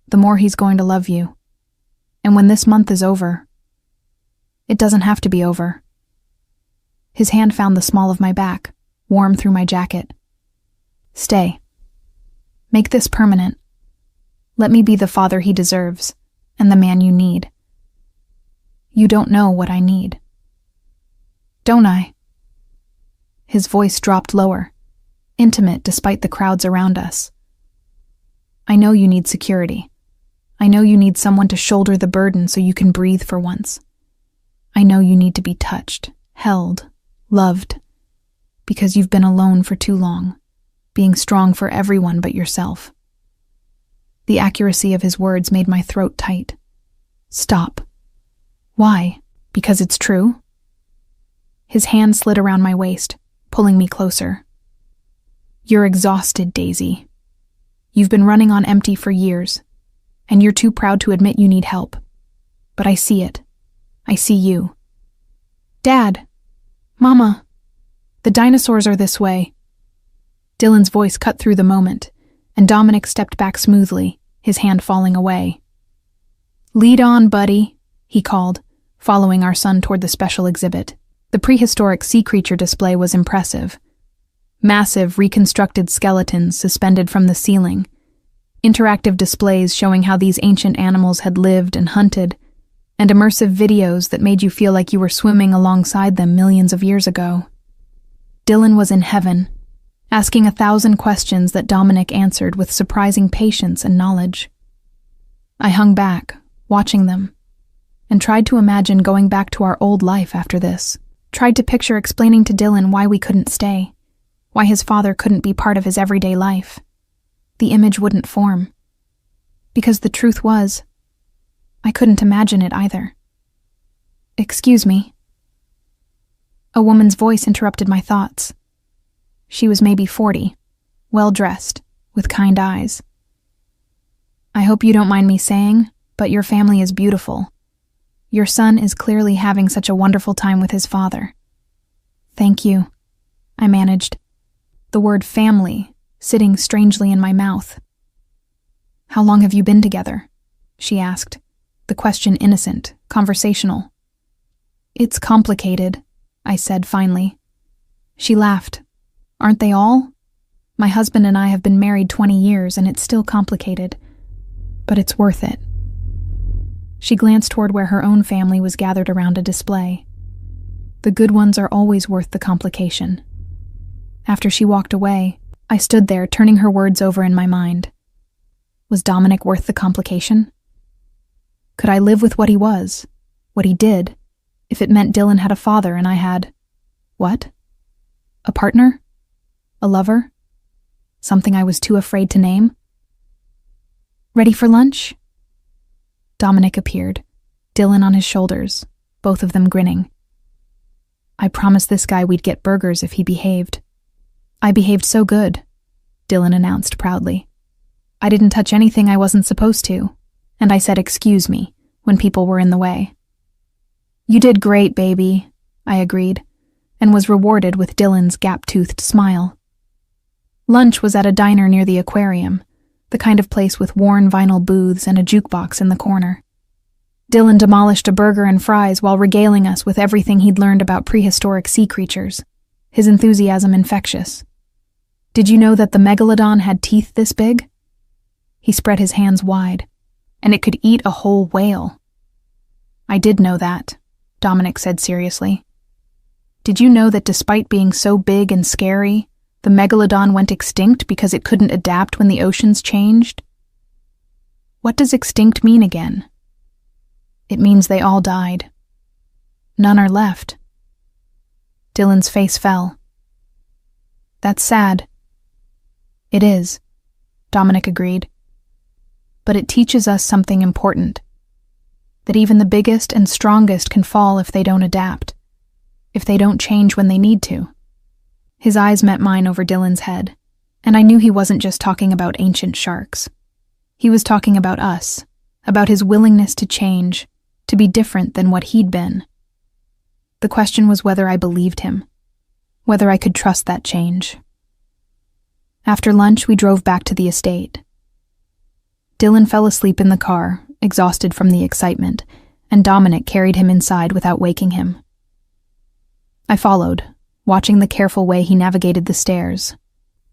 S1: the more he's going to love you. And when this month is over, it doesn't have to be over. His hand found the small of my back, warm through my jacket. Stay. Make this permanent. Let me be the father he deserves, and the man you need. You don't know what I need. Don't I? His voice dropped lower, intimate despite the crowds around us. I know you need security. I know you need someone to shoulder the burden so you can breathe for once. I know you need to be touched, held, loved, because you've been alone for too long, being strong for everyone but yourself. The accuracy of his words made my throat tight. Stop. Why? Because it's true? His hand slid around my waist, pulling me closer. You're exhausted, Daisy. You've been running on empty for years, and you're too proud to admit you need help. But I see it. I see you. Dad! Mama! The dinosaurs are this way. Dylan's voice cut through the moment, and Dominic stepped back smoothly, his hand falling away. Lead on, buddy, he called, following our son toward the special exhibit. The prehistoric sea creature display was impressive. Massive, reconstructed skeletons suspended from the ceiling, interactive displays showing how these ancient animals had lived and hunted, and immersive videos that made you feel like you were swimming alongside them millions of years ago. Dylan was in heaven, asking 1,000 questions that Dominic answered with surprising patience and knowledge. I hung back, watching them, and tried to imagine going back to our old life after this, tried to picture explaining to Dylan why we couldn't stay, why his father couldn't be part of his everyday life. The image wouldn't form. Because the truth was, I couldn't imagine it either. Excuse me. A woman's voice interrupted my thoughts. She was maybe 40, well-dressed, with kind eyes. I hope you don't mind me saying, but your family is beautiful. Your son is clearly having such a wonderful time with his father. Thank you, I managed, the word family sitting strangely in my mouth. How long have you been together? She asked, the question innocent, conversational. It's complicated, I said finally. She laughed. Aren't they all? My husband and I have been married 20 years and it's still complicated, but it's worth it. She glanced toward where her own family was gathered around a display. The good ones are always worth the complication. After she walked away, I stood there turning her words over in my mind. Was Dominic worth the complication? Could I live with what he was, what he did, if it meant Dylan had a father and I had... what? A partner? A lover? Something I was too afraid to name? Ready for lunch? Dominic appeared, Dylan on his shoulders, both of them grinning. I promised this guy we'd get burgers if he behaved. I behaved so good, Dylan announced proudly. I didn't touch anything I wasn't supposed to, and I said excuse me when people were in the way. You did great, baby, I agreed, and was rewarded with Dylan's gap-toothed smile. Lunch was at a diner near the aquarium, the kind of place with worn vinyl booths and a jukebox in the corner. Dylan demolished a burger and fries while regaling us with everything he'd learned about prehistoric sea creatures, his enthusiasm infectious. Did you know that the megalodon had teeth this big? He spread his hands wide, and it could eat a whole whale. I did know that, Dominic said seriously. Did you know that despite being so big and scary, the megalodon went extinct because it couldn't adapt when the oceans changed? What does extinct mean again? It means they all died. None are left. Dylan's face fell. That's sad. It is, Dominic agreed. But it teaches us something important. That even the biggest and strongest can fall if they don't adapt. If they don't change when they need to. His eyes met mine over Dylan's head, and I knew he wasn't just talking about ancient sharks. He was talking about us, about his willingness to change, to be different than what he'd been. The question was whether I believed him, whether I could trust that change. After lunch, we drove back to the estate. Dylan fell asleep in the car, exhausted from the excitement, and Dominic carried him inside without waking him. I followed, watching the careful way he navigated the stairs,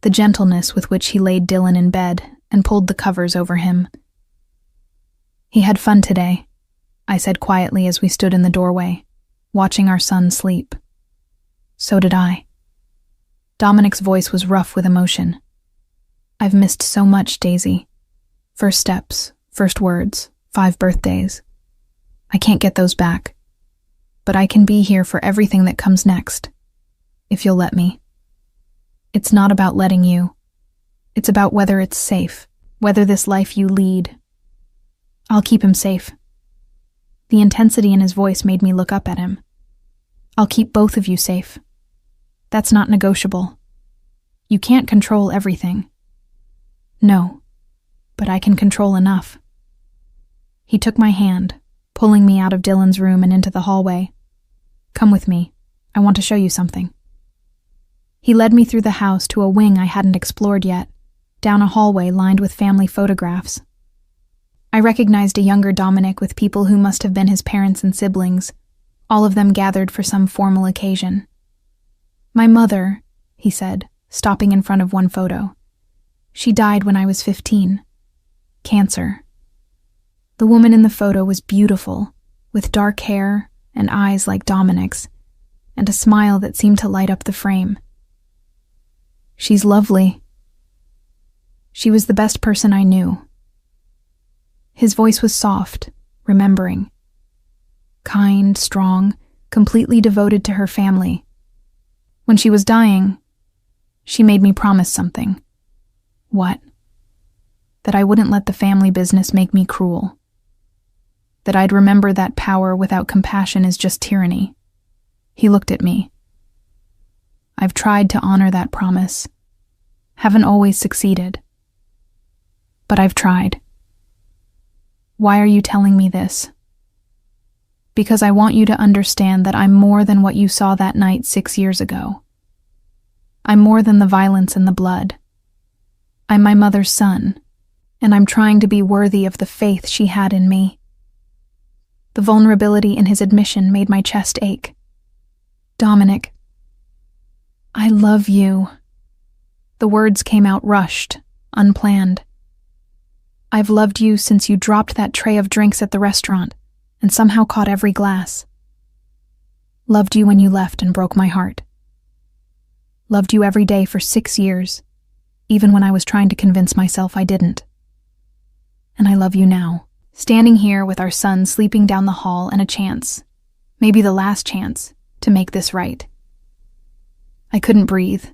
S1: the gentleness with which he laid Dylan in bed and pulled the covers over him. "He had fun today," I said quietly as we stood in the doorway, watching our son sleep. "So did I." Dominic's voice was rough with emotion. "I've missed so much, Daisy. First steps, first words, 5 birthdays. I can't get those back. But I can be here for everything that comes next, if you'll let me. It's not about letting you. It's about whether it's safe, whether this life you lead. I'll keep him safe." The intensity in his voice made me look up at him. "I'll keep both of you safe. That's not negotiable. You can't control everything." "No, but I can control enough." He took my hand, pulling me out of Dylan's room and into the hallway. "Come with me. I want to show you something." He led me through the house to a wing I hadn't explored yet, down a hallway lined with family photographs. I recognized a younger Dominic with people who must have been his parents and siblings, all of them gathered for some formal occasion. "My mother," he said, stopping in front of one photo. "She died when I was 15. Cancer." The woman in the photo was beautiful, with dark hair and eyes like Dominic's, and a smile that seemed to light up the frame. "She's lovely. She was the best person I knew." His voice was soft, remembering. Kind, strong, completely devoted to her family. When she was dying, she made me promise something. What? That I wouldn't let the family business make me cruel. That I'd remember that power without compassion is just tyranny. He looked at me. I've tried to honor that promise. Haven't always succeeded. But I've tried. Why are you telling me this? Because I want you to understand that I'm more than what you saw that night 6 years ago. I'm more than the violence and the blood. I'm my mother's son, and I'm trying to be worthy of the faith she had in me. The vulnerability in his admission made my chest ache. "Dominic, I love you." The words came out rushed, unplanned. "I've loved you since you dropped that tray of drinks at the restaurant and somehow caught every glass. Loved you when you left and broke my heart. Loved you every day for 6 years, even when I was trying to convince myself I didn't. And I love you now, standing here with our son sleeping down the hall and a chance, maybe the last chance, to make this right." I couldn't breathe,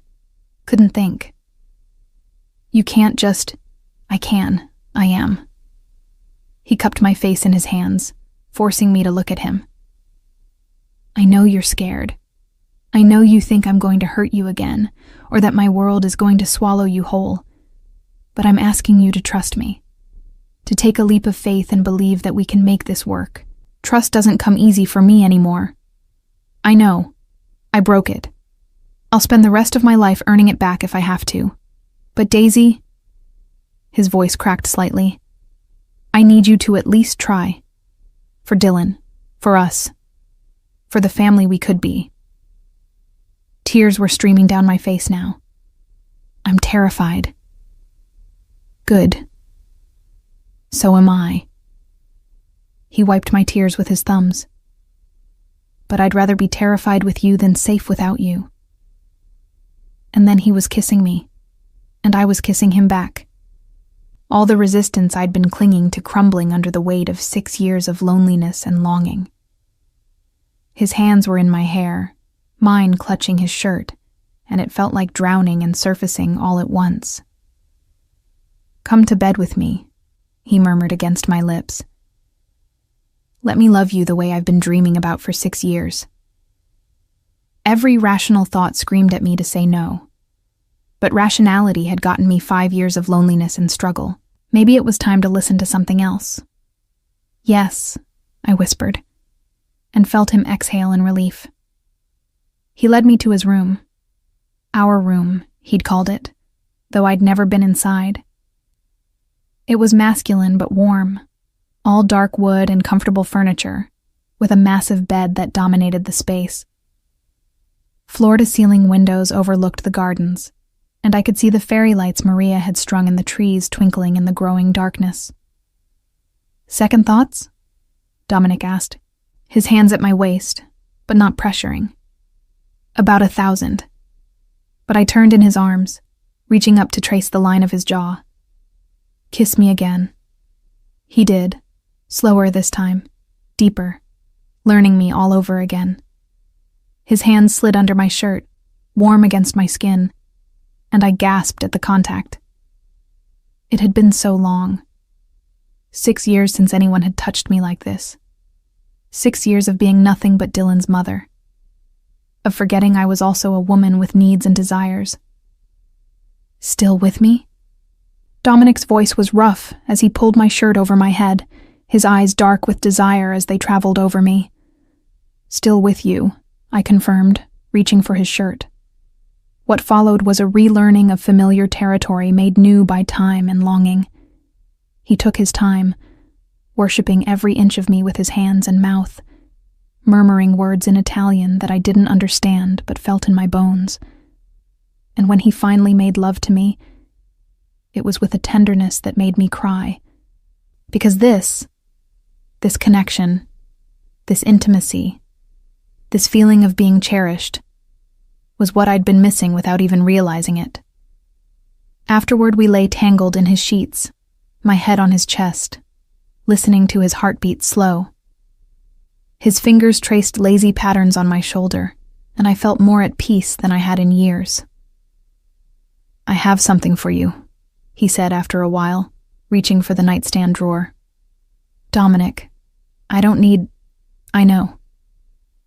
S1: couldn't think. "You can't just..." "I can. I am." He cupped my face in his hands, forcing me to look at him. "I know you're scared. I know you think I'm going to hurt you again, or that my world is going to swallow you whole. But I'm asking you to trust me, to take a leap of faith and believe that we can make this work. Trust doesn't come easy for me anymore. I know. I broke it. I'll spend the rest of my life earning it back if I have to. But Daisy..." His voice cracked slightly. "I need you to at least try. For Dylan. For us. For the family we could be." Tears were streaming down my face now. "I'm terrified." "Good. So am I." He wiped my tears with his thumbs. "But I'd rather be terrified with you than safe without you." And then he was kissing me, and I was kissing him back. All the resistance I'd been clinging to crumbling under the weight of 6 years of loneliness and longing. His hands were in my hair, mine clutching his shirt, and it felt like drowning and surfacing all at once. "Come to bed with me," he murmured against my lips. "Let me love you the way I've been dreaming about for 6 years." Every rational thought screamed at me to say no. But rationality had gotten me 5 years of loneliness and struggle. Maybe it was time to listen to something else. "Yes," I whispered, and felt him exhale in relief. He led me to his room. Our room, he'd called it, though I'd never been inside. It was masculine but warm, all dark wood and comfortable furniture, with a massive bed that dominated the space. Floor-to-ceiling windows overlooked the gardens, and I could see the fairy lights Maria had strung in the trees twinkling in the growing darkness. "Second thoughts?" Dominic asked, his hands at my waist, but not pressuring. "About 1,000. But I turned in his arms, reaching up to trace the line of his jaw. "Kiss me again." He did, slower this time, deeper, learning me all over again. His hands slid under my shirt, warm against my skin, and I gasped at the contact. It had been so long. 6 years since anyone had touched me like this. 6 years of being nothing but Dylan's mother. Of forgetting I was also a woman with needs and desires. "Still with me?" Dominic's voice was rough as he pulled my shirt over my head, his eyes dark with desire as they traveled over me. "Still with you," I confirmed, reaching for his shirt. What followed was a relearning of familiar territory made new by time and longing. He took his time, worshipping every inch of me with his hands and mouth, murmuring words in Italian that I didn't understand but felt in my bones. And when he finally made love to me, it was with a tenderness that made me cry. Because this connection, this intimacy, this feeling of being cherished, was what I'd been missing without even realizing it. Afterward, we lay tangled in his sheets, my head on his chest, listening to his heartbeat slow. His fingers traced lazy patterns on my shoulder, and I felt more at peace than I had in years. "I have something for you," he said after a while, reaching for the nightstand drawer. "Dominic, I know."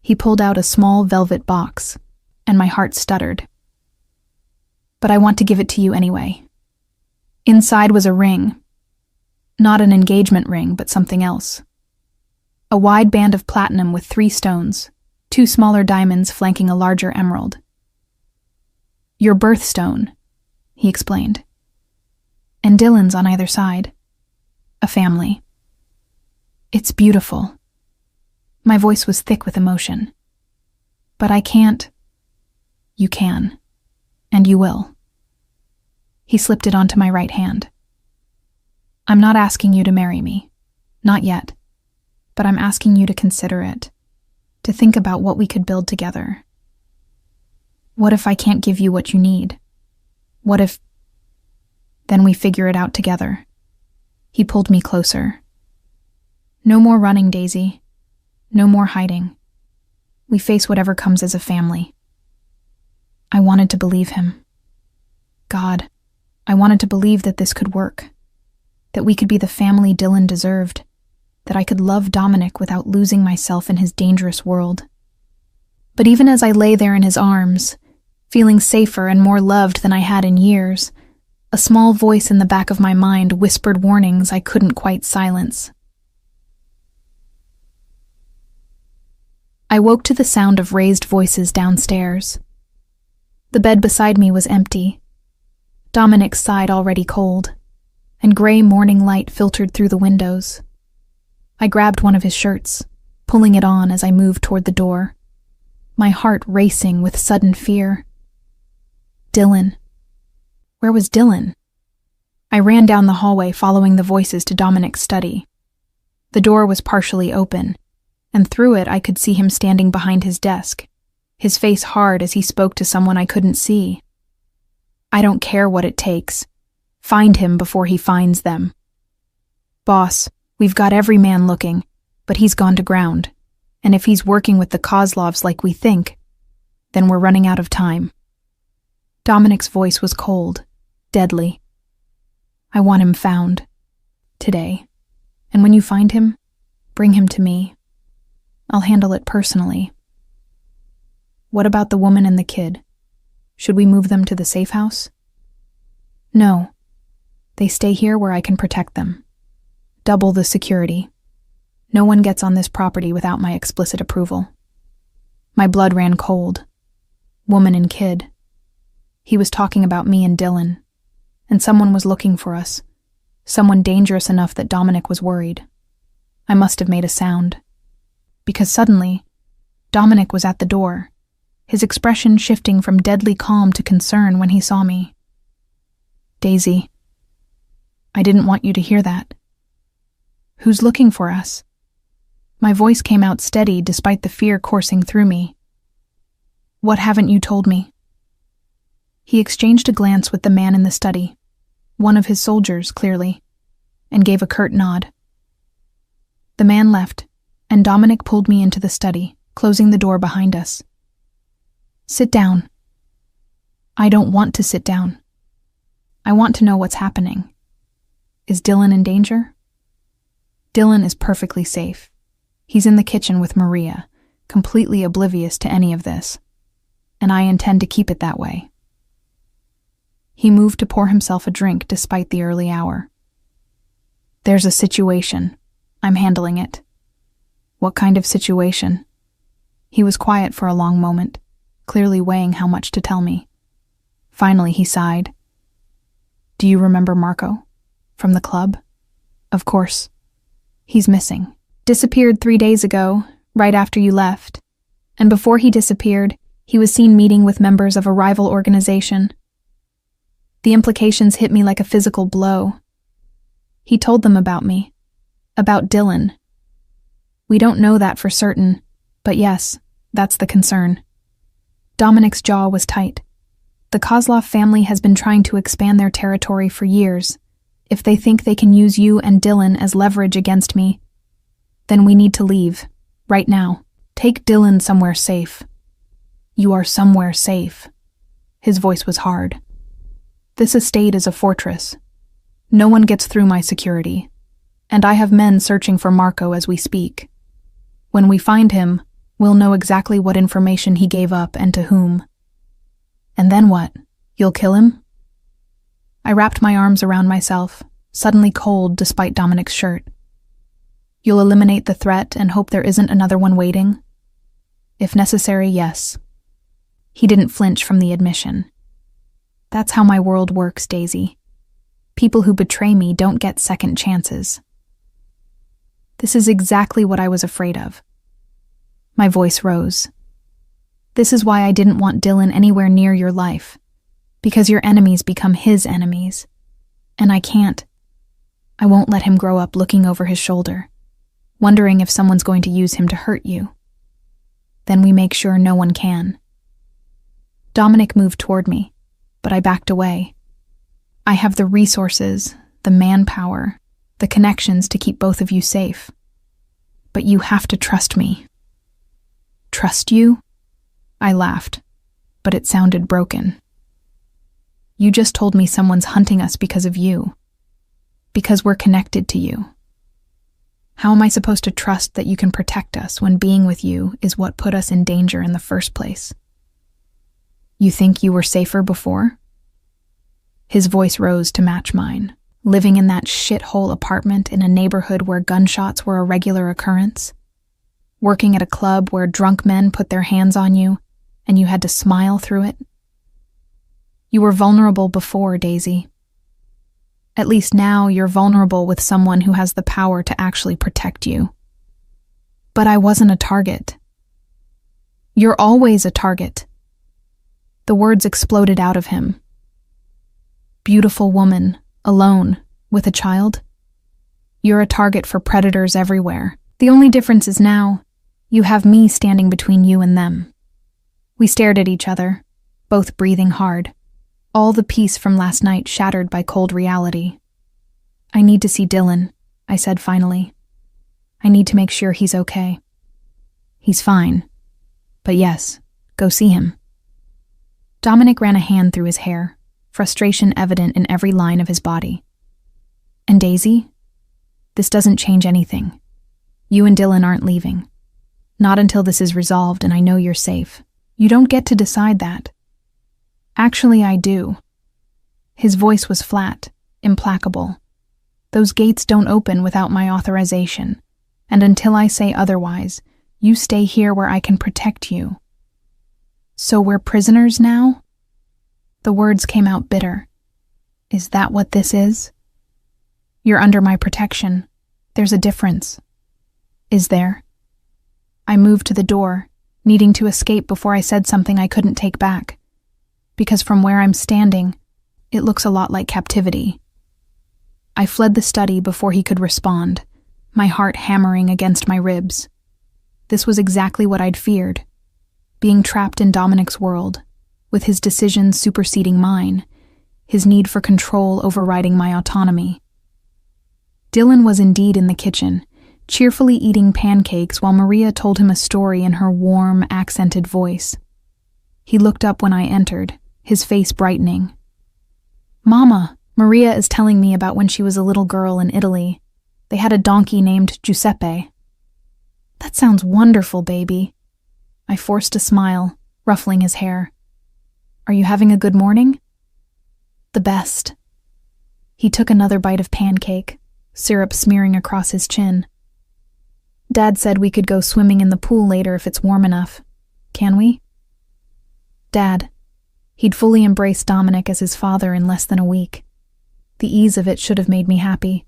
S1: He pulled out a small velvet box, and my heart stuttered. "But I want to give it to you anyway." Inside was a ring. Not an engagement ring, but something else. A wide band of platinum with 3 stones, 2 smaller diamonds flanking a larger emerald. "Your birthstone," he explained. "And Dylan's on either side. A family." "It's beautiful." My voice was thick with emotion. "But I can't." "You can. And you will." He slipped it onto my right hand. "I'm not asking you to marry me. Not yet. But I'm asking you to consider it. To think about what we could build together. What if I can't give you what you need? What if... Then we figure it out together." He pulled me closer. "No more running, Daisy. No more hiding. We face whatever comes as a family." I wanted to believe him. God, I wanted to believe that this could work. That we could be the family Dylan deserved. That I could love Dominic without losing myself in his dangerous world. But even as I lay there in his arms, feeling safer and more loved than I had in years, a small voice in the back of my mind whispered warnings I couldn't quite silence. I woke to the sound of raised voices downstairs. The bed beside me was empty, Dominic's side already cold, and gray morning light filtered through the windows. I grabbed one of his shirts, pulling it on as I moved toward the door, my heart racing with sudden fear. Dylan. Where was Dylan? I ran down the hallway following the voices to Dominic's study. The door was partially open, and through it I could see him standing behind his desk, his face hard as he spoke to someone I couldn't see. "I don't care what it takes. Find him before he finds them. Boss, we've got every man looking, but he's gone to ground, and if he's working with the Kozlovs like we think, then we're running out of time." Dominic's voice was cold, deadly. "I want him found. Today. And when you find him, bring him to me. I'll handle it personally." "What about the woman and the kid? Should we move them to the safe house?" "No. They stay here where I can protect them. Double the security. No one gets on this property without my explicit approval. My blood ran cold. Woman and kid. He was talking about me and Dylan, and someone was looking for us. Someone dangerous enough that Dominic was worried. I must have made a sound. Because suddenly, Dominic was at the door, his expression shifting from deadly calm to concern when he saw me. Daisy, I didn't want you to hear that. Who's looking for us? My voice came out steady despite the fear coursing through me. What haven't you told me? He exchanged a glance with the man in the study, one of his soldiers, clearly, and gave a curt nod. The man left, and Dominic pulled me into the study, closing the door behind us. Sit down. I don't want to sit down. I want to know what's happening. Is Dylan in danger? Dylan is perfectly safe. He's in the kitchen with Maria, completely oblivious to any of this, and I intend to keep it that way. He moved to pour himself a drink despite the early hour. There's a situation. I'm handling it. What kind of situation? He was quiet for a long moment, clearly weighing how much to tell me. Finally, he sighed. Do you remember Marco? From the club? Of course. He's missing. Disappeared 3 days ago, right after you left. And before he disappeared, he was seen meeting with members of a rival organization. The implications hit me like a physical blow. He told them about me. About Dylan. We don't know that for certain, but yes, that's the concern. Dominic's jaw was tight. The Kozlov family has been trying to expand their territory for years. If they think they can use you and Dylan as leverage against me, then we need to leave, right now. Take Dylan somewhere safe. You are somewhere safe. His voice was hard. This estate is a fortress. No one gets through my security, and I have men searching for Marco as we speak. When we find him, we'll know exactly what information he gave up and to whom. And then what? You'll kill him? I wrapped my arms around myself, suddenly cold despite Dominic's shirt. You'll eliminate the threat and hope there isn't another one waiting? If necessary, yes. He didn't flinch from the admission. That's how my world works, Daisy. People who betray me don't get second chances. This is exactly what I was afraid of. My voice rose. This is why I didn't want Dylan anywhere near your life. Because your enemies become his enemies. And I can't. I won't let him grow up looking over his shoulder, wondering if someone's going to use him to hurt you. Then we make sure no one can. Dominic moved toward me, but I backed away. I have the resources, the manpower, the connections to keep both of you safe. But you have to trust me. Trust you? I laughed, but it sounded broken. You just told me someone's hunting us because of you. Because we're connected to you. How am I supposed to trust that you can protect us when being with you is what put us in danger in the first place? You think you were safer before? His voice rose to match mine, living in that shithole apartment in a neighborhood where gunshots were a regular occurrence, working at a club where drunk men put their hands on you and you had to smile through it. You were vulnerable before, Daisy. At least now you're vulnerable with someone who has the power to actually protect you. But I wasn't a target. You're always a target. The words exploded out of him. Beautiful woman, alone, with a child. You're a target for predators everywhere. The only difference is now, you have me standing between you and them. We stared at each other, both breathing hard. All the peace from last night shattered by cold reality. I need to see Dylan, I said finally. I need to make sure he's okay. He's fine. But yes, go see him. Dominic ran a hand through his hair, frustration evident in every line of his body. And Daisy? This doesn't change anything. You and Dylan aren't leaving. Not until this is resolved and I know you're safe. You don't get to decide that. Actually, I do. His voice was flat, implacable. Those gates don't open without my authorization, and until I say otherwise, you stay here where I can protect you. So we're prisoners now? The words came out bitter. Is that what this is? You're under my protection. There's a difference. Is there? I moved to the door, needing to escape before I said something I couldn't take back. Because from where I'm standing, it looks a lot like captivity. I fled the study before he could respond, my heart hammering against my ribs. This was exactly what I'd feared. Being trapped in Dominic's world, with his decisions superseding mine, his need for control overriding my autonomy. Dylan was indeed in the kitchen, cheerfully eating pancakes while Maria told him a story in her warm, accented voice. He looked up when I entered, his face brightening. "Mama, Maria is telling me about when she was a little girl in Italy. They had a donkey named Giuseppe." "That sounds wonderful, baby." I forced a smile, ruffling his hair. "Are you having a good morning?" "The best." He took another bite of pancake, syrup smearing across his chin. "Dad said we could go swimming in the pool later if it's warm enough. Can we?" Dad. He'd fully embraced Dominic as his father in less than a week. The ease of it should have made me happy.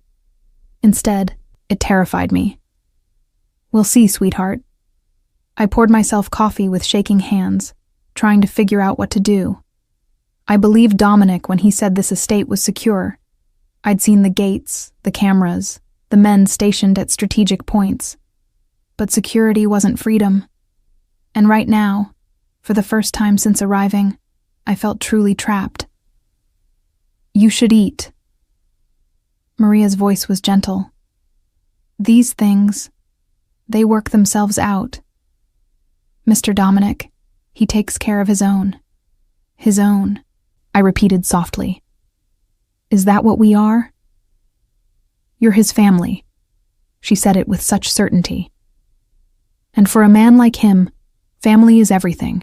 S1: Instead, it terrified me. "We'll see, sweetheart." I poured myself coffee with shaking hands, trying to figure out what to do. I believed Dominic when he said this estate was secure. I'd seen the gates, the cameras, the men stationed at strategic points. But security wasn't freedom. And right now, for the first time since arriving, I felt truly trapped. "You should eat." Maria's voice was gentle. "These things, they work themselves out. Mr. Dominic, he takes care of his own." "His own," I repeated softly. "Is that what we are?" "You're his family." She said it with such certainty. "And for a man like him, family is everything.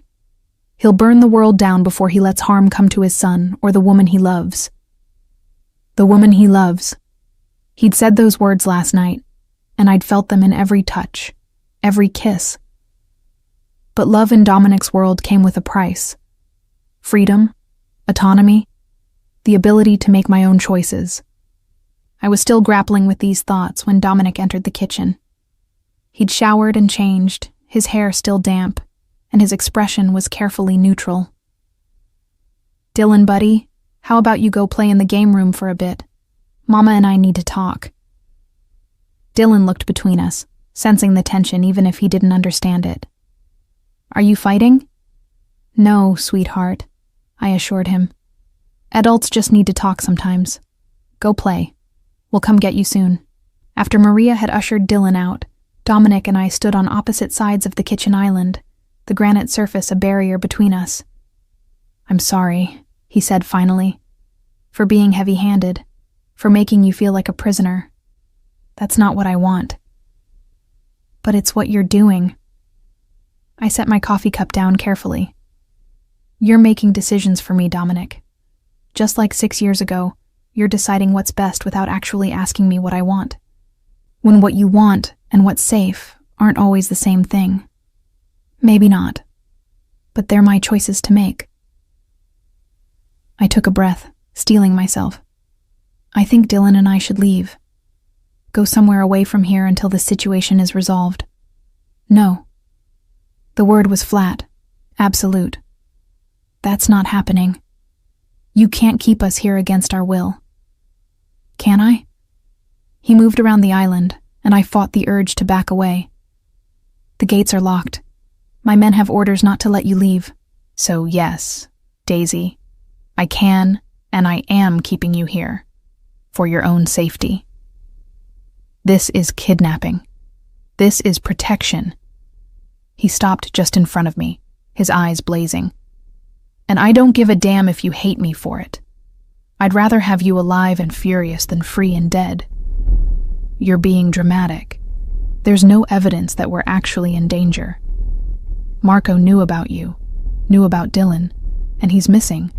S1: He'll burn the world down before he lets harm come to his son or the woman he loves." The woman he loves. He'd said those words last night, and I'd felt them in every touch, every kiss. But love in Dominic's world came with a price. Freedom, autonomy, the ability to make my own choices. I was still grappling with these thoughts when Dominic entered the kitchen. He'd showered and changed, his hair still damp, and his expression was carefully neutral. "Dylan, buddy, how about you go play in the game room for a bit? Mama and I need to talk." Dylan looked between us, sensing the tension even if he didn't understand it. "Are you fighting?" "No, sweetheart," I assured him. "Adults just need to talk sometimes. Go play. We'll come get you soon." After Maria had ushered Dylan out, Dominic and I stood on opposite sides of the kitchen island, the granite surface a barrier between us. "I'm sorry," he said finally, "for being heavy-handed, for making you feel like a prisoner. That's not what I want." "But it's what you're doing." I set my coffee cup down carefully. "You're making decisions for me, Dominic. Just like 6 years ago, you're deciding what's best without actually asking me what I want. When what you want and what's safe aren't always the same thing. Maybe not, but they're my choices to make." I took a breath, steeling myself. "I think Dylan and I should leave. Go somewhere away from here until the situation is resolved." "No." The word was flat, absolute. "That's not happening. You can't keep us here against our will." "Can I?" He moved around the island, and I fought the urge to back away. "The gates are locked. My men have orders not to let you leave. So yes, Daisy, I can and I am keeping you here. For your own safety. This is kidnapping. This is protection." He stopped just in front of me, his eyes blazing. "And I don't give a damn if you hate me for it. I'd rather have you alive and furious than free and dead. You're being dramatic. There's no evidence that we're actually in danger. Marco knew about you, knew about Dylan, and he's missing,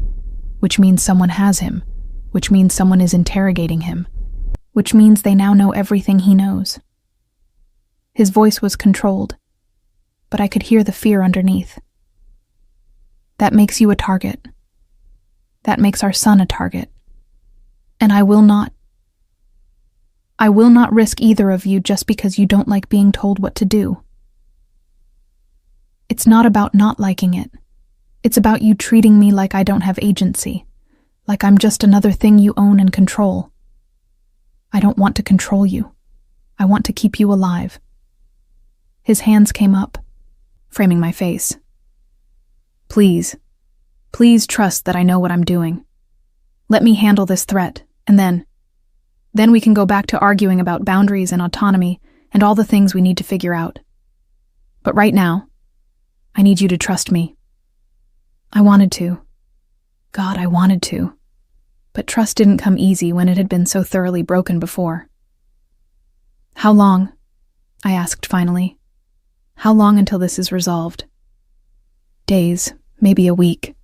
S1: which means someone has him, which means someone is interrogating him, which means they now know everything he knows. His voice was controlled, but I could hear the fear underneath. That makes you a target. That makes our son a target. And I will not risk either of you just because you don't like being told what to do. It's not about not liking it. It's about you treating me like I don't have agency, like I'm just another thing you own and control. I don't want to control you. I want to keep you alive. His hands came up, framing my face. Please trust that I know what I'm doing. Let me handle this threat, and then we can go back to arguing about boundaries and autonomy and all the things we need to figure out. But right now, I need you to trust me. I wanted to. God, I wanted to. But trust didn't come easy when it had been so thoroughly broken before. How long? I asked finally. How long until this is resolved? Days, maybe a week.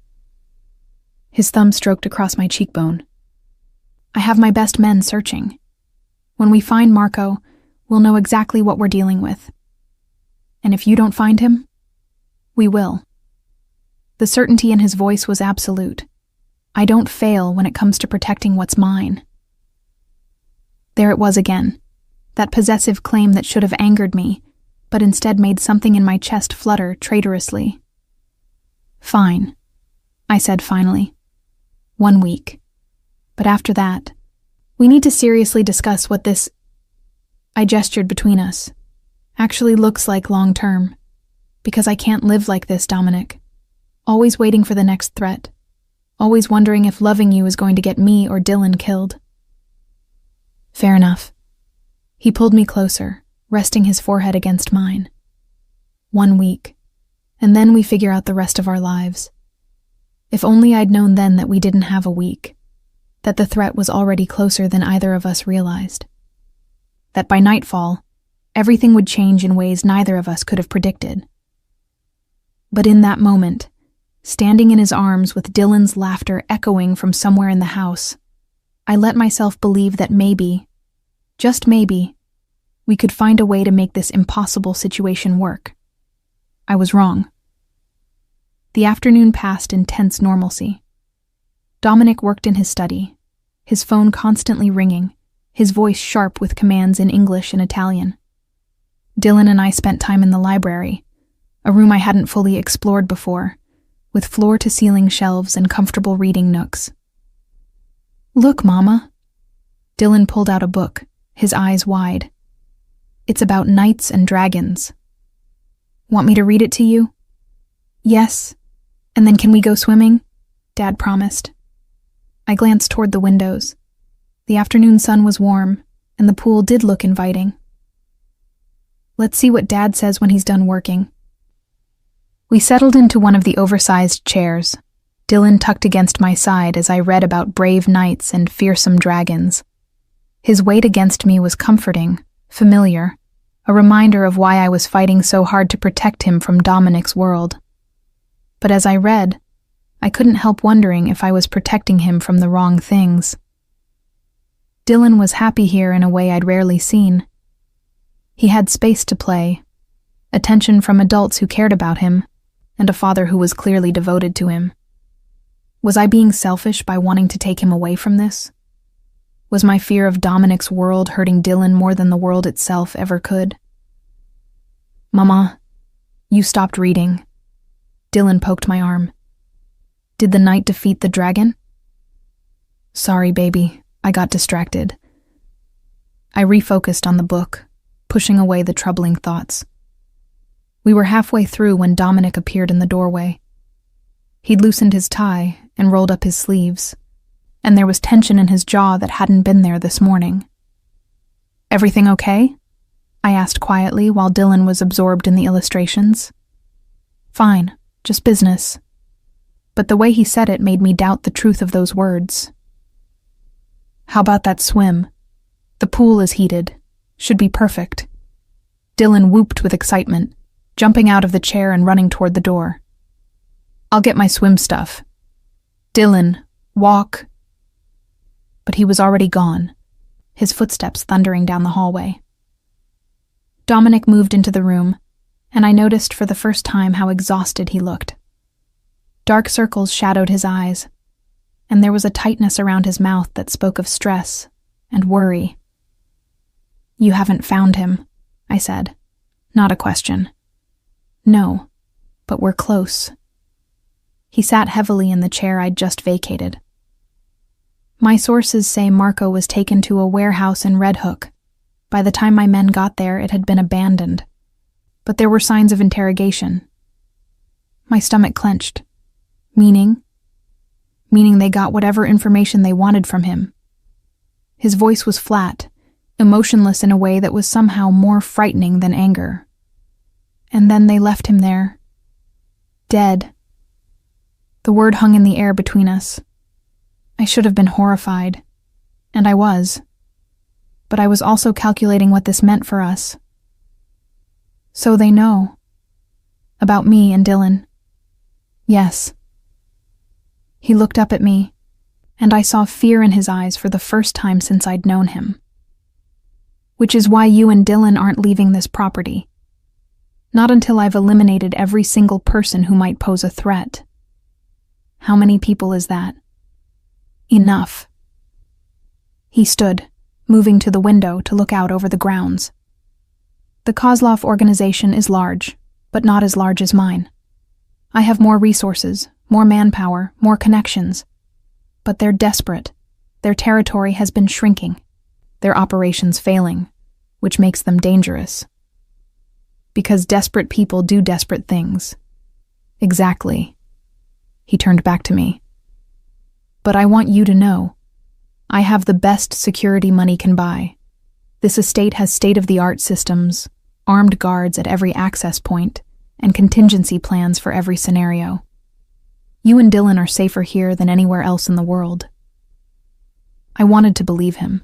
S1: His thumb stroked across my cheekbone. I have my best men searching. When we find Marco, we'll know exactly what we're dealing with. And if you don't find him, we will. The certainty in his voice was absolute. I don't fail when it comes to protecting what's mine. There it was again, that possessive claim that should have angered me, but instead made something in my chest flutter traitorously. Fine, I said finally. 1 week. But after that, we need to seriously discuss what this, I gestured between us, actually looks like long term. Because I can't live like this, Dominic. Always waiting for the next threat. Always wondering if loving you is going to get me or Dylan killed. Fair enough. He pulled me closer, resting his forehead against mine. 1 week, and then we figure out the rest of our lives. If only I'd known then that we didn't have a week, that the threat was already closer than either of us realized. That by nightfall, everything would change in ways neither of us could have predicted. But in that moment, standing in his arms with Dylan's laughter echoing from somewhere in the house, I let myself believe that maybe, just maybe, we could find a way to make this impossible situation work. I was wrong. The afternoon passed in tense normalcy. Dominic worked in his study, his phone constantly ringing, his voice sharp with commands in English and Italian. Dylan and I spent time in the library, a room I hadn't fully explored before, with floor-to-ceiling shelves and comfortable reading nooks. Look, Mama. Dylan pulled out a book, his eyes wide. It's about knights and dragons. Want me to read it to you? Yes. And then can we go swimming? Dad promised. I glanced toward the windows. The afternoon sun was warm, and the pool did look inviting. Let's see what Dad says when he's done working. We settled into one of the oversized chairs, Dylan tucked against my side as I read about brave knights and fearsome dragons. His weight against me was comforting, familiar, a reminder of why I was fighting so hard to protect him from Dominic's world. But as I read, I couldn't help wondering if I was protecting him from the wrong things. Dylan was happy here in a way I'd rarely seen. He had space to play, attention from adults who cared about him, and a father who was clearly devoted to him. Was I being selfish by wanting to take him away from this? Was my fear of Dominic's world hurting Dylan more than the world itself ever could? Mama, you stopped reading. Dylan poked my arm. Did the knight defeat the dragon? Sorry, baby, I got distracted. I refocused on the book, pushing away the troubling thoughts. We were halfway through when Dominic appeared in the doorway. He'd loosened his tie and rolled up his sleeves, and there was tension in his jaw that hadn't been there this morning. Everything okay? I asked quietly while Dylan was absorbed in the illustrations. Fine, just business. But the way he said it made me doubt the truth of those words. How about that swim? The pool is heated. Should be perfect. Dylan whooped with excitement, jumping out of the chair and running toward the door. I'll get my swim stuff. Dylan, walk. but he was already gone, his footsteps thundering down the hallway. Dominic moved into the room, and I noticed for the first time how exhausted he looked. Dark circles shadowed his eyes, and there was a tightness around his mouth that spoke of stress and worry. "You haven't found him," I said. Not a question. "No, but we're close." He sat heavily in the chair I'd just vacated. "My sources say Marco was taken to a warehouse in Red Hook. By the time my men got there, it had been abandoned. But there were signs of interrogation." My stomach clenched. Meaning they got whatever information they wanted from him. His voice was flat, emotionless in a way that was somehow more frightening than anger. "And then they left him there. Dead." The word hung in the air between us. I should have been horrified, and I was. But I was also calculating what this meant for us. "So they know. About me and Dylan." "Yes." He looked up at me, and I saw fear in his eyes for the first time since I'd known him. "Which is why you and Dylan aren't leaving this property. Not until I've eliminated every single person who might pose a threat." "How many people is that?" "Enough." He stood, moving to the window to look out over the grounds. "The Kozlov organization is large, but not as large as mine. I have more resources, more manpower, more connections. But they're desperate. Their territory has been shrinking, their operations failing, which makes them dangerous. Because desperate people do desperate things." "Exactly." He turned back to me. "But I want you to know, I have the best security money can buy. This estate has state-of-the-art systems, armed guards at every access point, and contingency plans for every scenario. You and Dylan are safer here than anywhere else in the world." I wanted to believe him,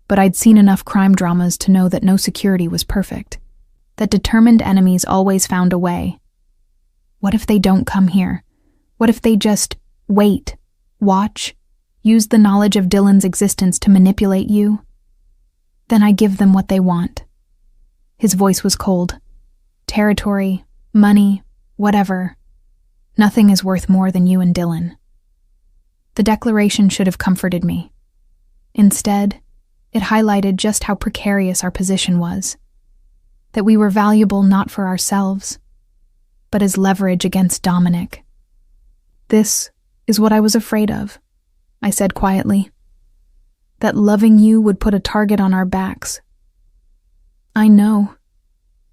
S1: but I'd seen enough crime dramas to know that no security was perfect, that determined enemies always found a way. What if they don't come here? What if they just wait, watch, use the knowledge of Dylan's existence to manipulate you? Then I give them what they want. His voice was cold. "Territory, money, whatever. Nothing is worth more than you and Dylan." The declaration should have comforted me. Instead, it highlighted just how precarious our position was. That we were valuable not for ourselves, but as leverage against Dominic. "This is what I was afraid of," I said quietly. "That loving you would put a target on our backs." "I know."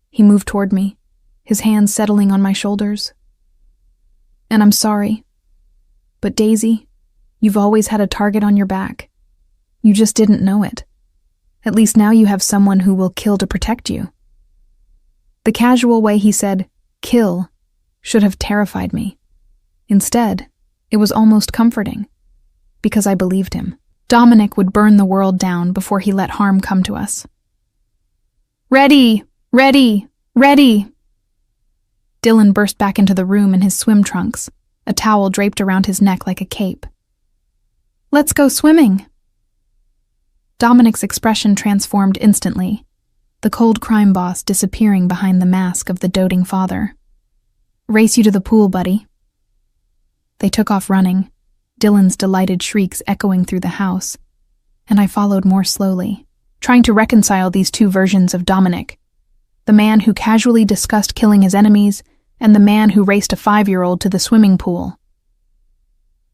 S1: He moved toward me, his hands settling on my shoulders. "And I'm sorry. But Daisy, you've always had a target on your back. You just didn't know it. At least now you have someone who will kill to protect you." The casual way he said, "kill," should have terrified me. Instead, it was almost comforting, because I believed him. Dominic would burn the world down before he let harm come to us. "Ready! Ready! Ready!" Dylan burst back into the room in his swim trunks, a towel draped around his neck like a cape. "Let's go swimming!" Dominic's expression transformed instantly, the cold crime boss disappearing behind the mask of the doting father. "Race you to the pool, buddy." They took off running, Dylan's delighted shrieks echoing through the house, and I followed more slowly, trying to reconcile these two versions of Dominic, the man who casually discussed killing his enemies and the man who raced a 5-year-old to the swimming pool.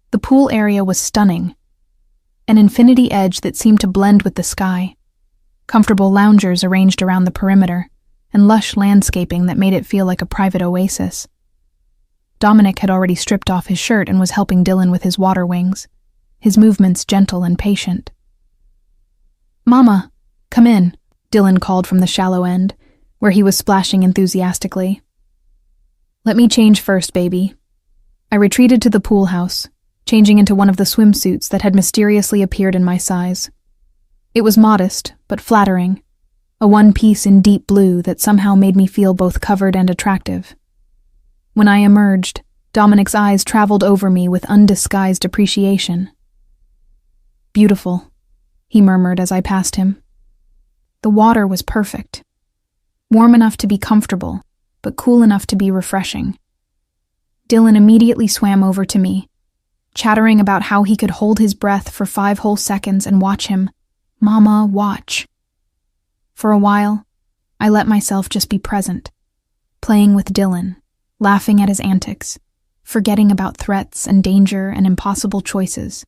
S1: The pool area was stunning, an infinity edge that seemed to blend with the sky, comfortable loungers arranged around the perimeter, and lush landscaping that made it feel like a private oasis. Dominic had already stripped off his shirt and was helping Dylan with his water wings, his movements gentle and patient. "Mama, come in," Dylan called from the shallow end, where he was splashing enthusiastically. "Let me change first, baby." I retreated to the pool house, changing into one of the swimsuits that had mysteriously appeared in my size. It was modest, but flattering, a one-piece in deep blue that somehow made me feel both covered and attractive. When I emerged, Dominic's eyes traveled over me with undisguised appreciation. Beautiful, he murmured as I passed him. The water was perfect. Warm enough to be comfortable, but cool enough to be refreshing. Dylan immediately swam over to me, chattering about how he could hold his breath for 5 whole seconds and watch him. Mama, watch. For a while, I let myself just be present, playing with Dylan, laughing at his antics, forgetting about threats and danger and impossible choices.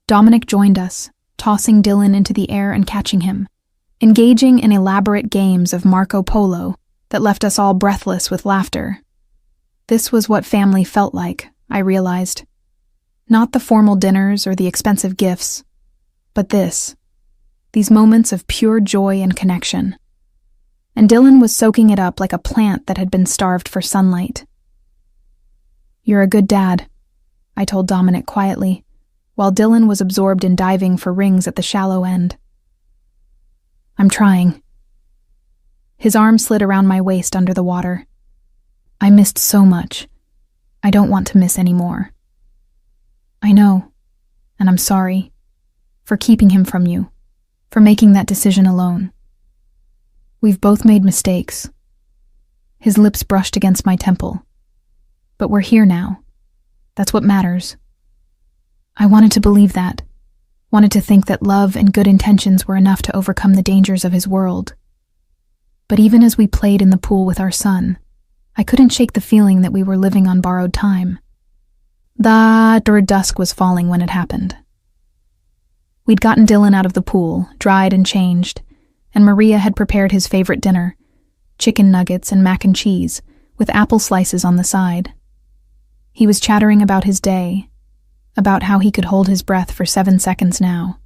S1: Dominic joined us, tossing Dylan into the air and catching him, engaging in elaborate games of Marco Polo that left us all breathless with laughter. This was what family felt like, I realized. Not the formal dinners or the expensive gifts, but these moments of pure joy and connection. And Dylan was soaking it up like a plant that had been starved for sunlight. "You're a good dad," I told Dominic quietly, while Dylan was absorbed in diving for rings at the shallow end. "I'm trying." His arm slid around my waist under the water. "I missed so much. I don't want to miss any more." "I know, and I'm sorry for keeping him from you, for making that decision alone. We've both made mistakes." His lips brushed against my temple. "But we're here now. That's what matters." I wanted to believe that, wanted to think that love and good intentions were enough to overcome the dangers of his world. But even as we played in the pool with our son, I couldn't shake the feeling that we were living on borrowed time. Dusk was falling when it happened. We'd gotten Dylan out of the pool, dried and changed, and Maria had prepared his favorite dinner, chicken nuggets and mac and cheese, with apple slices on the side. He was chattering about his day, about how he could hold his breath for 7 seconds now,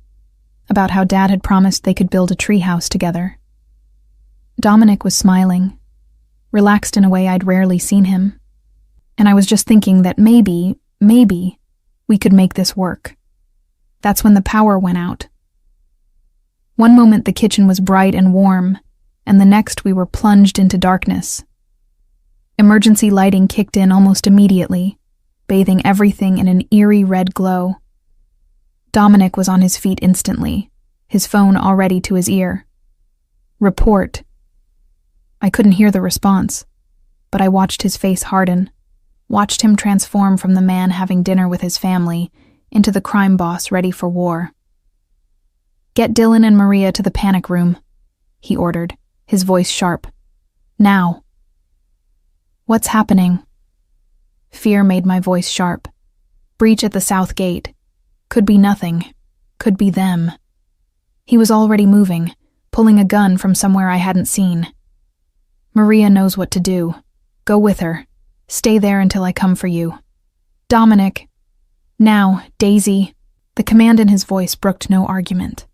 S1: about how Dad had promised they could build a treehouse together. Dominic was smiling, relaxed in a way I'd rarely seen him, and I was just thinking that maybe we could make this work. That's when the power went out. One moment the kitchen was bright and warm, and the next we were plunged into darkness. Emergency lighting kicked in almost immediately, bathing everything in an eerie red glow. Dominic was on his feet instantly, his phone already to his ear. "Report." I couldn't hear the response, but I watched his face harden, watched him transform from the man having dinner with his family into the crime boss ready for war. "Get Dylan and Maria to the panic room," he ordered, his voice sharp. "Now." "What's happening?" Fear made my voice sharp. Breach at the south gate. Could be nothing. Could be them. He was already moving, pulling a gun from somewhere I hadn't seen. "Maria knows what to do. Go with her. Stay there until I come for you." "Dominic." "Now, Daisy." The command in his voice brooked no argument.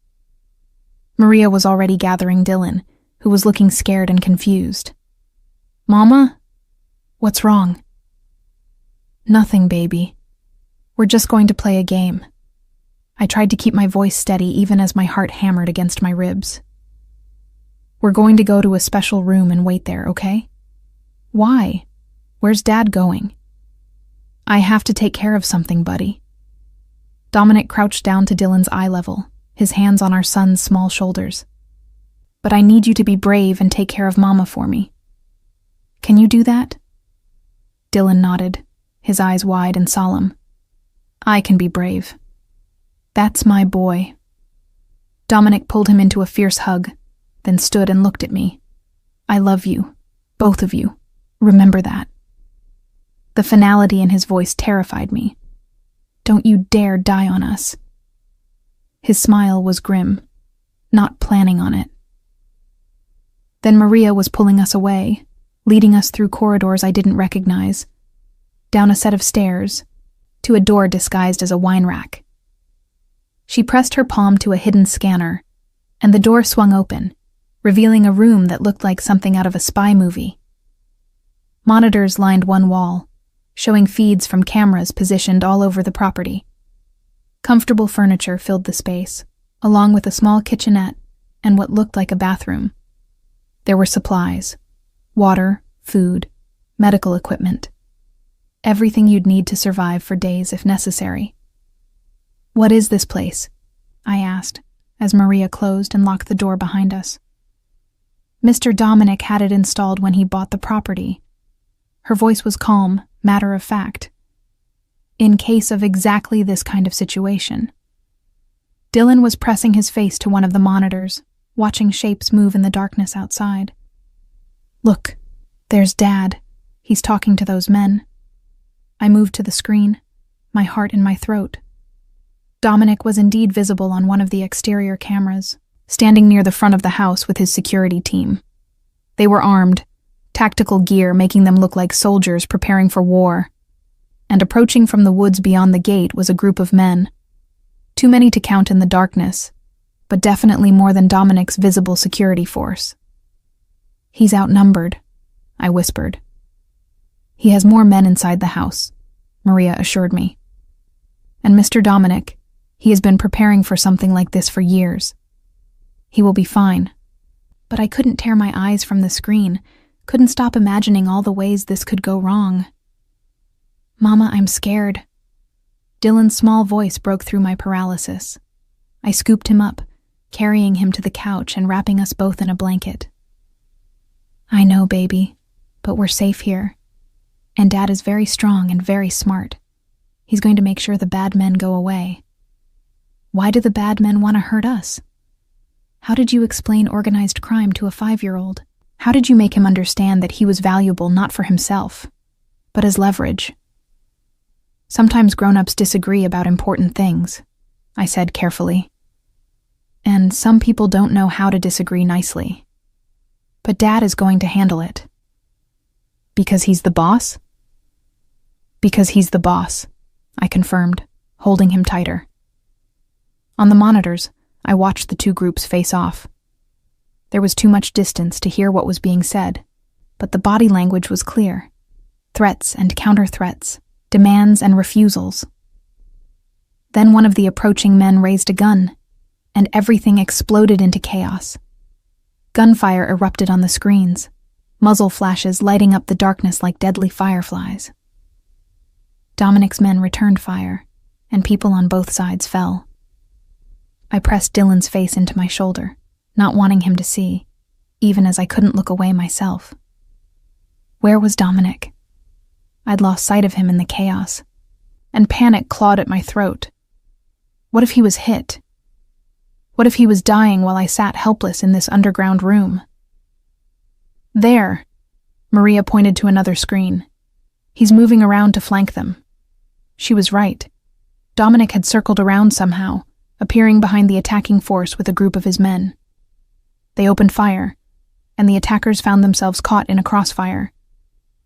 S1: Maria was already gathering Dylan, who was looking scared and confused. "Mama? What's wrong?" "Nothing, baby. We're just going to play a game." I tried to keep my voice steady even as my heart hammered against my ribs. "We're going to go to a special room and wait there, okay?" "Why? Where's Dad going?" "I have to take care of something, buddy." Dominic crouched down to Dylan's eye level, his hands on our son's small shoulders. "But I need you to be brave and take care of Mama for me. Can you do that?" Dylan nodded, his eyes wide and solemn. "I can be brave. That's my boy." Dominic pulled him into a fierce hug, then stood and looked at me. "I love you, both of you. Remember that." The finality in his voice terrified me. "Don't you dare die on us." His smile was grim, not planning on it. Then Maria was pulling us away, leading us through corridors I didn't recognize, down a set of stairs, to a door disguised as a wine rack. She pressed her palm to a hidden scanner, and the door swung open, revealing a room that looked like something out of a spy movie. Monitors lined one wall, showing feeds from cameras positioned all over the property. Comfortable furniture filled the space, along with a small kitchenette and what looked like a bathroom. There were supplies, water, food, medical equipment. Everything you'd need to survive for days if necessary. What is this place? I asked, as Maria closed and locked the door behind us. Mr. Dominic had it installed when he bought the property. Her voice was calm, matter of fact. In case of exactly this kind of situation. Dylan was pressing his face to one of the monitors, watching shapes move in the darkness outside. Look, there's Dad. He's talking to those men. I moved to the screen, my heart in my throat. Dominic was indeed visible on one of the exterior cameras, standing near the front of the house with his security team. They were armed, tactical gear making them look like soldiers preparing for war. And approaching from the woods beyond the gate was a group of men. Too many to count in the darkness, but definitely more than Dominic's visible security force. He's outnumbered, I whispered. He has more men inside the house, Maria assured me. And Mr. Dominic, he has been preparing for something like this for years. He will be fine. But I couldn't tear my eyes from the screen, couldn't stop imagining all the ways this could go wrong. Mama, I'm scared. Dylan's small voice broke through my paralysis. I scooped him up, carrying him to the couch and wrapping us both in a blanket. I know, baby, but we're safe here. And Dad is very strong and very smart. He's going to make sure the bad men go away. Why do the bad men want to hurt us? How did you explain organized crime to a 5-year-old? How did you make him understand that he was valuable not for himself, but as leverage? Sometimes grown-ups disagree about important things, I said carefully. And some people don't know how to disagree nicely. But Dad is going to handle it. Because he's the boss? Because he's the boss, I confirmed, holding him tighter. On the monitors, I watched the two groups face off. There was too much distance to hear what was being said, but the body language was clear. Threats and counter-threats, demands and refusals. Then one of the approaching men raised a gun, and everything exploded into chaos. Gunfire erupted on the screens, muzzle flashes lighting up the darkness like deadly fireflies. Dominic's men returned fire, and people on both sides fell. I pressed Dylan's face into my shoulder, not wanting him to see, even as I couldn't look away myself. Where was Dominic? I'd lost sight of him in the chaos, and panic clawed at my throat. What if he was hit? What if he was dying while I sat helpless in this underground room? There, Maria pointed to another screen. He's moving around to flank them. She was right. Dominic had circled around somehow, appearing behind the attacking force with a group of his men. They opened fire, and the attackers found themselves caught in a crossfire.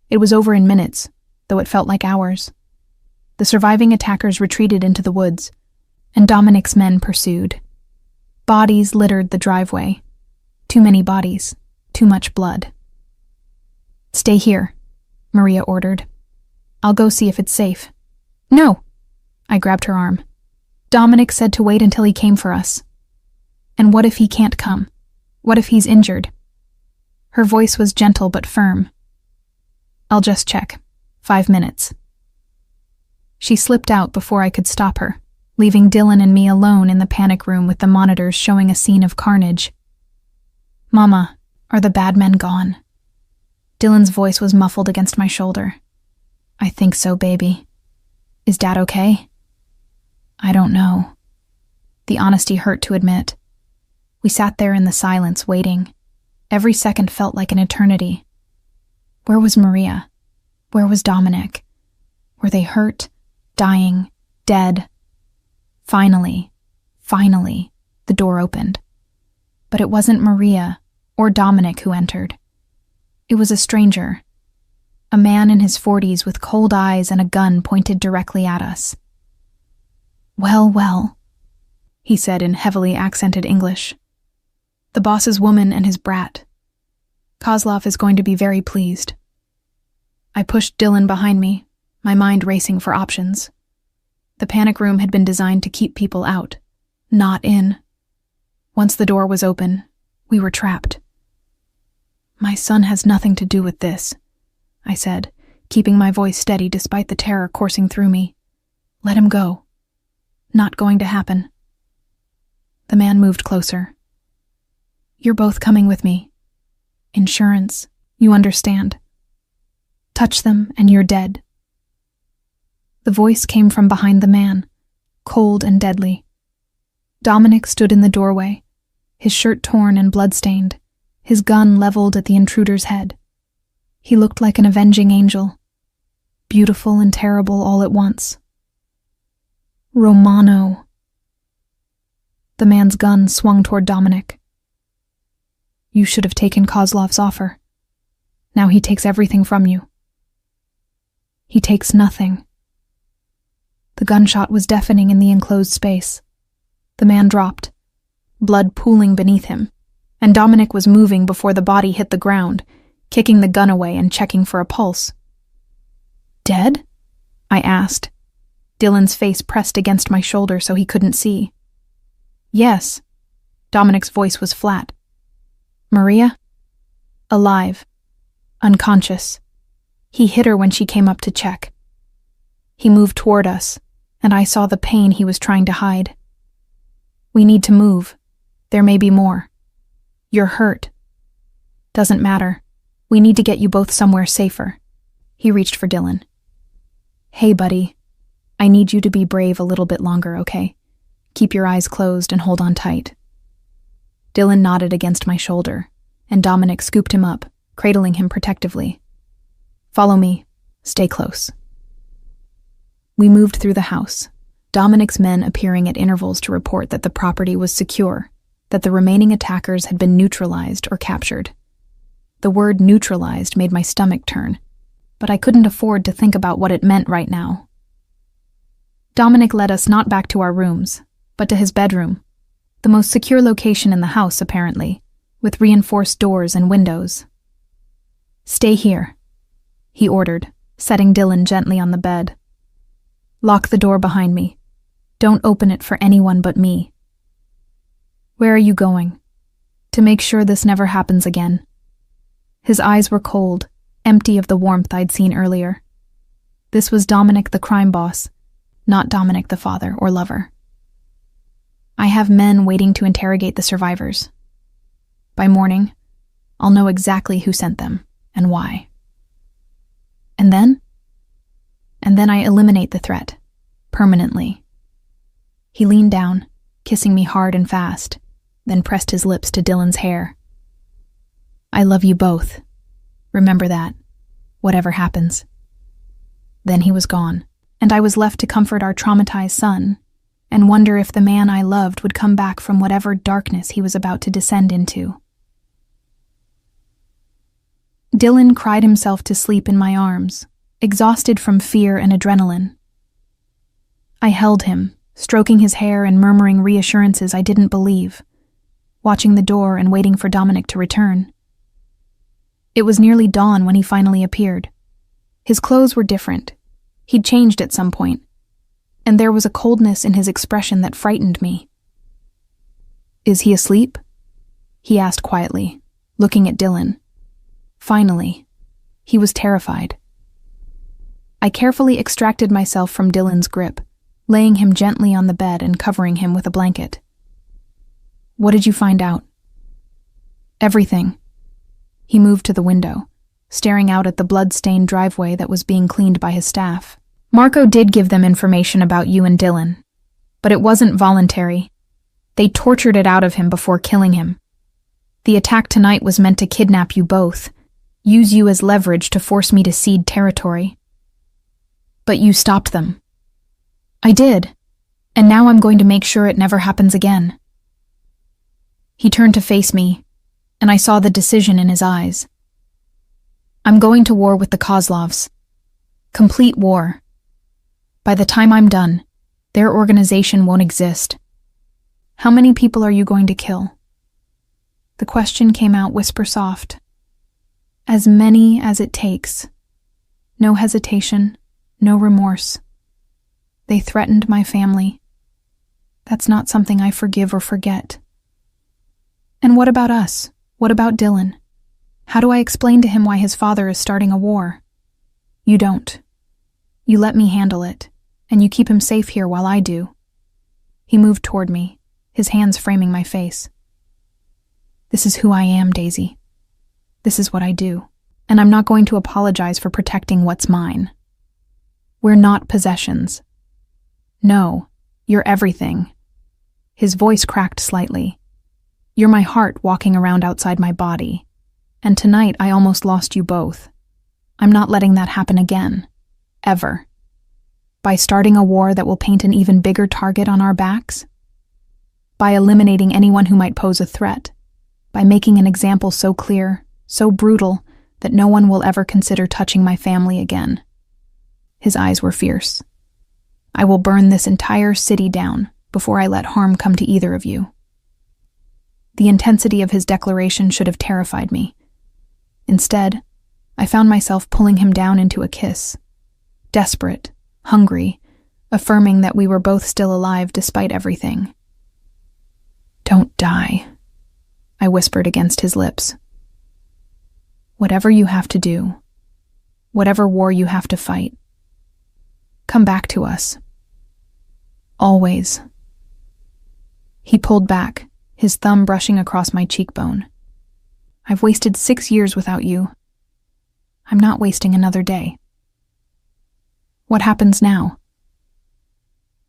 S1: It was over in minutes, though it felt like hours. The surviving attackers retreated into the woods, and Dominic's men pursued. Bodies littered the driveway. Too many bodies, too much blood. Stay here, Maria ordered. I'll go see if it's safe. No! I grabbed her arm. Dominic said to wait until he came for us. And what if he can't come? What if he's injured? Her voice was gentle but firm. I'll just check. 5 minutes. She slipped out before I could stop her, leaving Dylan and me alone in the panic room with the monitors showing a scene of carnage. Mama, are the bad men gone? Dylan's voice was muffled against my shoulder. I think so, baby. Is Dad okay? I don't know. The honesty hurt to admit. We sat there in the silence, waiting. Every second felt like an eternity. Where was Maria? Where was Dominic? Were they hurt, dying, dead? Finally, the door opened. But it wasn't Maria or Dominic who entered. It was a stranger. A man in his 40s with cold eyes and a gun pointed directly at us. Well, he said in heavily accented English. The boss's woman and his brat. Kozlov is going to be very pleased. I pushed Dylan behind me, my mind racing for options. The panic room had been designed to keep people out, not in. Once the door was open, we were trapped. My son has nothing to do with this, I said, keeping my voice steady despite the terror coursing through me. Let him go. Not going to happen. The man moved closer. You're both coming with me. Insurance, you understand. Touch them and you're dead. The voice came from behind the man, cold and deadly. Dominic stood in the doorway, his shirt torn and blood-stained, his gun leveled at the intruder's head. He looked like an avenging angel, beautiful and terrible all at once. Romano. The man's gun swung toward Dominic. You should have taken Kozlov's offer. Now he takes everything from you. He takes nothing. The gunshot was deafening in the enclosed space. The man dropped, blood pooling beneath him, and Dominic was moving before the body hit the ground, kicking the gun away and checking for a pulse. Dead? I asked. Dylan's face pressed against my shoulder so he couldn't see. Yes. Dominic's voice was flat. Maria? Alive. Unconscious. He hit her when she came up to check. He moved toward us, and I saw the pain he was trying to hide. We need to move. There may be more. You're hurt. Doesn't matter. We need to get you both somewhere safer. He reached for Dylan. Hey, buddy. I need you to be brave a little bit longer, okay? Keep your eyes closed and hold on tight. Dylan nodded against my shoulder, and Dominic scooped him up, cradling him protectively. Follow me. Stay close. We moved through the house, Dominic's men appearing at intervals to report that the property was secure, that the remaining attackers had been neutralized or captured. The word neutralized made my stomach turn, but I couldn't afford to think about what it meant right now. Dominic led us not back to our rooms, but to his bedroom, the most secure location in the house, apparently, with reinforced doors and windows. Stay here, he ordered, setting Dylan gently on the bed. Lock the door behind me. Don't open it for anyone but me. Where are you going? To make sure this never happens again. His eyes were cold, empty of the warmth I'd seen earlier. This was Dominic the crime boss, not Dominic the father or lover. I have men waiting to interrogate the survivors. By morning, I'll know exactly who sent them and why. And then? And then I eliminate the threat, permanently. He leaned down, kissing me hard and fast, then pressed his lips to Dylan's hair. I love you both. Remember that, whatever happens. Then he was gone, and I was left to comfort our traumatized son and wonder if the man I loved would come back from whatever darkness he was about to descend into. Dylan cried himself to sleep in my arms, exhausted from fear and adrenaline. I held him, stroking his hair and murmuring reassurances I didn't believe, watching the door and waiting for Dominic to return. It was nearly dawn when he finally appeared. His clothes were different. He'd changed at some point, and there was a coldness in his expression that frightened me. Is he asleep? He asked quietly, looking at Dylan. Finally, he was terrified. I carefully extracted myself from Dylan's grip, laying him gently on the bed and covering him with a blanket. What did you find out? Everything. He moved to the window, staring out at the blood-stained driveway that was being cleaned by his staff. Marco did give them information about you and Dylan, but it wasn't voluntary. They tortured it out of him before killing him. The attack tonight was meant to kidnap you both, use you as leverage to force me to cede territory. But you stopped them. I did, and now I'm going to make sure it never happens again. He turned to face me, and I saw the decision in his eyes. I'm going to war with the Kozlovs. Complete war. By the time I'm done, their organization won't exist. How many people are you going to kill? The question came out whisper soft. As many as it takes. No hesitation, no remorse. They threatened my family. That's not something I forgive or forget. And what about us? What about Dylan? How do I explain to him why his father is starting a war? You don't. You let me handle it, and you keep him safe here while I do. He moved toward me, his hands framing my face. This is who I am, Daisy. This is what I do, and I'm not going to apologize for protecting what's mine. We're not possessions. No, you're everything. His voice cracked slightly. You're my heart walking around outside my body, and tonight I almost lost you both. I'm not letting that happen again. Ever. By starting a war that will paint an even bigger target on our backs? By eliminating anyone who might pose a threat? By making an example so clear, so brutal, that no one will ever consider touching my family again? His eyes were fierce. I will burn this entire city down before I let harm come to either of you. The intensity of his declaration should have terrified me. Instead, I found myself pulling him down into a kiss. Desperate, hungry, affirming that we were both still alive despite everything. Don't die, I whispered against his lips. Whatever you have to do, whatever war you have to fight, come back to us. Always. He pulled back, his thumb brushing across my cheekbone. I've wasted 6 years without you. I'm not wasting another day. What happens now?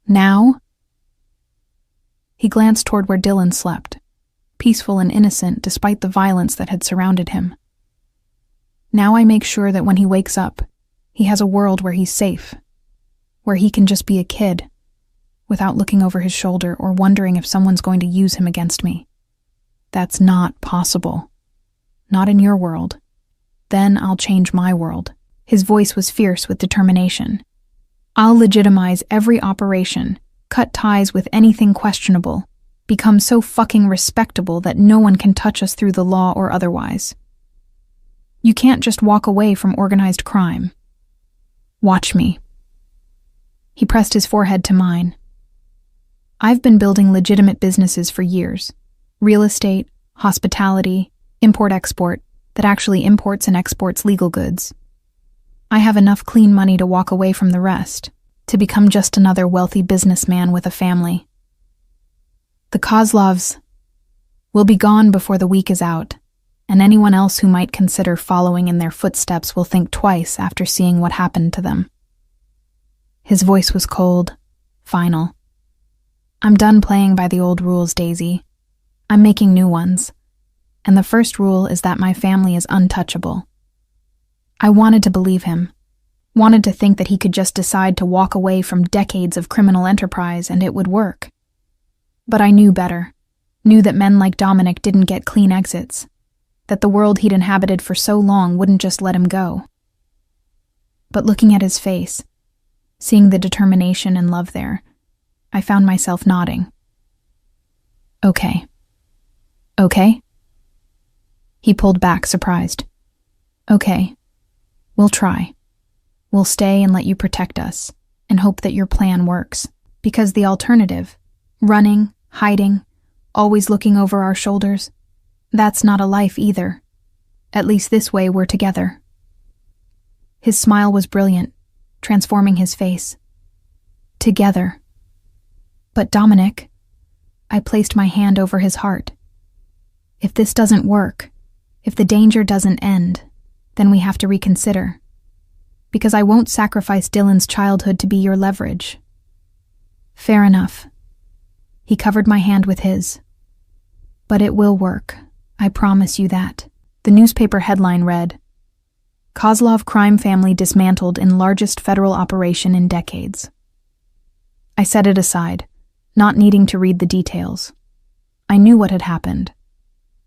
S1: Now? He glanced toward where Dylan slept, peaceful and innocent despite the violence that had surrounded him. Now I make sure that when he wakes up, he has a world where he's safe, where he can just be a kid, without looking over his shoulder or wondering if someone's going to use him against me. That's not possible. Not in your world. Then I'll change my world. His voice was fierce with determination. I'll legitimize every operation, cut ties with anything questionable, become so fucking respectable that no one can touch us through the law or otherwise. You can't just walk away from organized crime. Watch me. He pressed his forehead to mine. I've been building legitimate businesses for years. Real estate, hospitality, import-export, that actually imports and exports legal goods. I have enough clean money to walk away from the rest, to become just another wealthy businessman with a family. The Kozlovs will be gone before the week is out, and anyone else who might consider following in their footsteps will think twice after seeing what happened to them. His voice was cold, final. I'm done playing by the old rules, Daisy. I'm making new ones. And the first rule is that my family is untouchable. I wanted to believe him, wanted to think that he could just decide to walk away from decades of criminal enterprise and it would work. But I knew better, knew that men like Dominic didn't get clean exits, that the world he'd inhabited for so long wouldn't just let him go. But looking at his face, seeing the determination and love there, I found myself nodding. Okay. Okay? He pulled back, surprised. Okay. We'll try. We'll stay and let you protect us, and hope that your plan works. Because the alternative, running, hiding, always looking over our shoulders, that's not a life either. At least this way we're together. His smile was brilliant, transforming his face. Together. But Dominic, I placed my hand over his heart. If this doesn't work, if the danger doesn't end, then we have to reconsider. Because I won't sacrifice Dylan's childhood to be your leverage. Fair enough. He covered my hand with his. But it will work. I promise you that. The newspaper headline read, Kozlov crime family dismantled in largest federal operation in decades. I set it aside, not needing to read the details. I knew what had happened.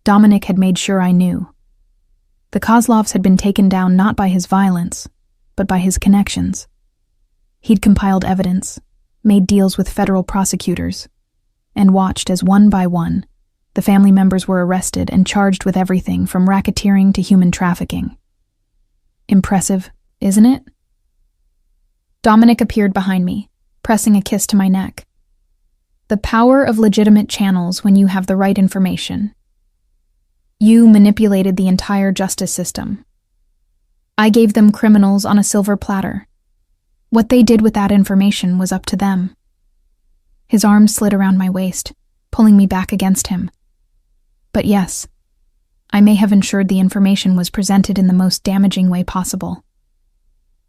S1: Dominic had made sure I knew. The Kozlovs had been taken down not by his violence, but by his connections. He'd compiled evidence, made deals with federal prosecutors, and watched as one by one, the family members were arrested and charged with everything from racketeering to human trafficking. Impressive, isn't it? Dominic appeared behind me, pressing a kiss to my neck. The power of legitimate channels when you have the right information. You manipulated the entire justice system. I gave them criminals on a silver platter. What they did with that information was up to them. His arms slid around my waist, pulling me back against him. But yes, I may have ensured the information was presented in the most damaging way possible.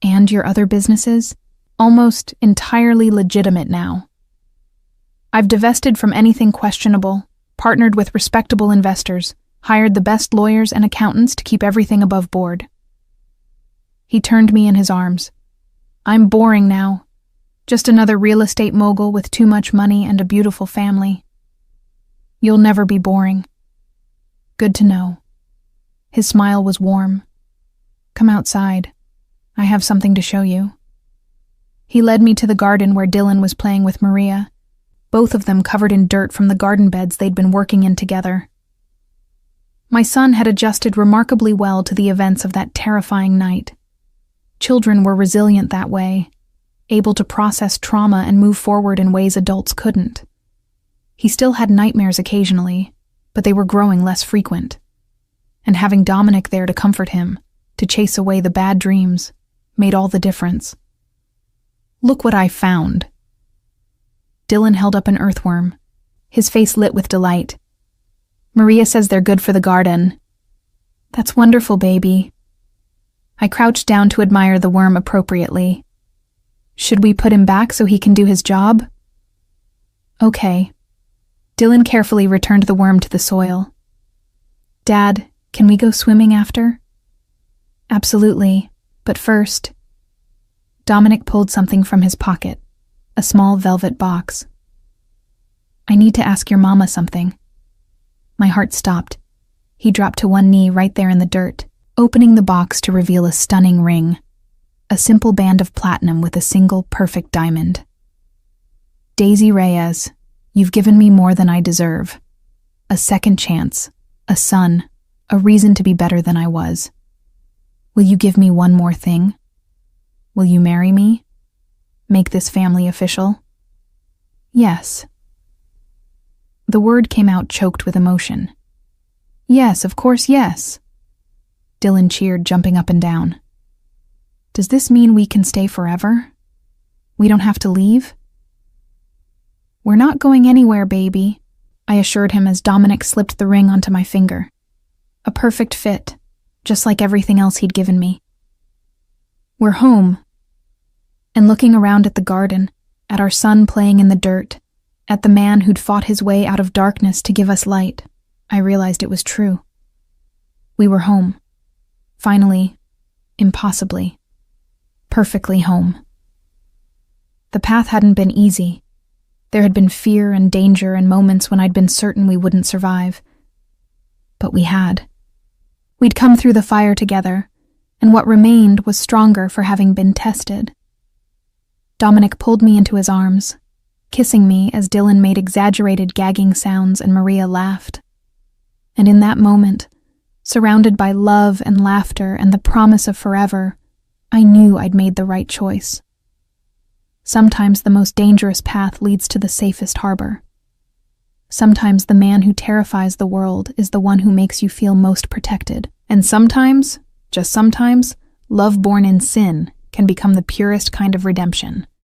S1: And your other businesses? Almost entirely legitimate now. I've divested from anything questionable, partnered with respectable investors, hired the best lawyers and accountants to keep everything above board. He turned me in his arms. I'm boring now. Just another real estate mogul with too much money and a beautiful family. You'll never be boring. Good to know. His smile was warm. Come outside. I have something to show you. He led me to the garden where Dylan was playing with Maria, both of them covered in dirt from the garden beds they'd been working in together. My son had adjusted remarkably well to the events of that terrifying night. Children were resilient that way, able to process trauma and move forward in ways adults couldn't. He still had nightmares occasionally, but they were growing less frequent. And having Dominic there to comfort him, to chase away the bad dreams, made all the difference. Look what I found. Dylan held up an earthworm, his face lit with delight. Maria says they're good for the garden. That's wonderful, baby. I crouched down to admire the worm appropriately. Should we put him back so he can do his job? Okay. Dylan carefully returned the worm to the soil. Dad, can we go swimming after? Absolutely, but first. Dominic pulled something from his pocket, a small velvet box. I need to ask your mama something. My heart stopped. He dropped to one knee right there in the dirt, opening the box to reveal a stunning ring, a simple band of platinum with a single perfect diamond. Daisy Reyes, you've given me more than I deserve. A second chance, a son, a reason to be better than I was. Will you give me one more thing? Will you marry me? Make this family official? Yes. The word came out choked with emotion. Yes, of course, yes. Dylan cheered, jumping up and down. Does this mean we can stay forever? We don't have to leave? We're not going anywhere, baby, I assured him as Dominic slipped the ring onto my finger. A perfect fit, just like everything else he'd given me. We're home. And looking around at the garden, at our son playing in the dirt, at the man who'd fought his way out of darkness to give us light, I realized it was true. We were home. Finally, impossibly, perfectly home. The path hadn't been easy. There had been fear and danger and moments when I'd been certain we wouldn't survive. But we had. We'd come through the fire together, and what remained was stronger for having been tested. Dominic pulled me into his arms, kissing me as Dylan made exaggerated gagging sounds and Maria laughed. And in that moment, surrounded by love and laughter and the promise of forever, I knew I'd made the right choice. Sometimes the most dangerous path leads to the safest harbor. Sometimes the man who terrifies the world is the one who makes you feel most protected. And sometimes, just sometimes, love born in sin can become the purest kind of redemption.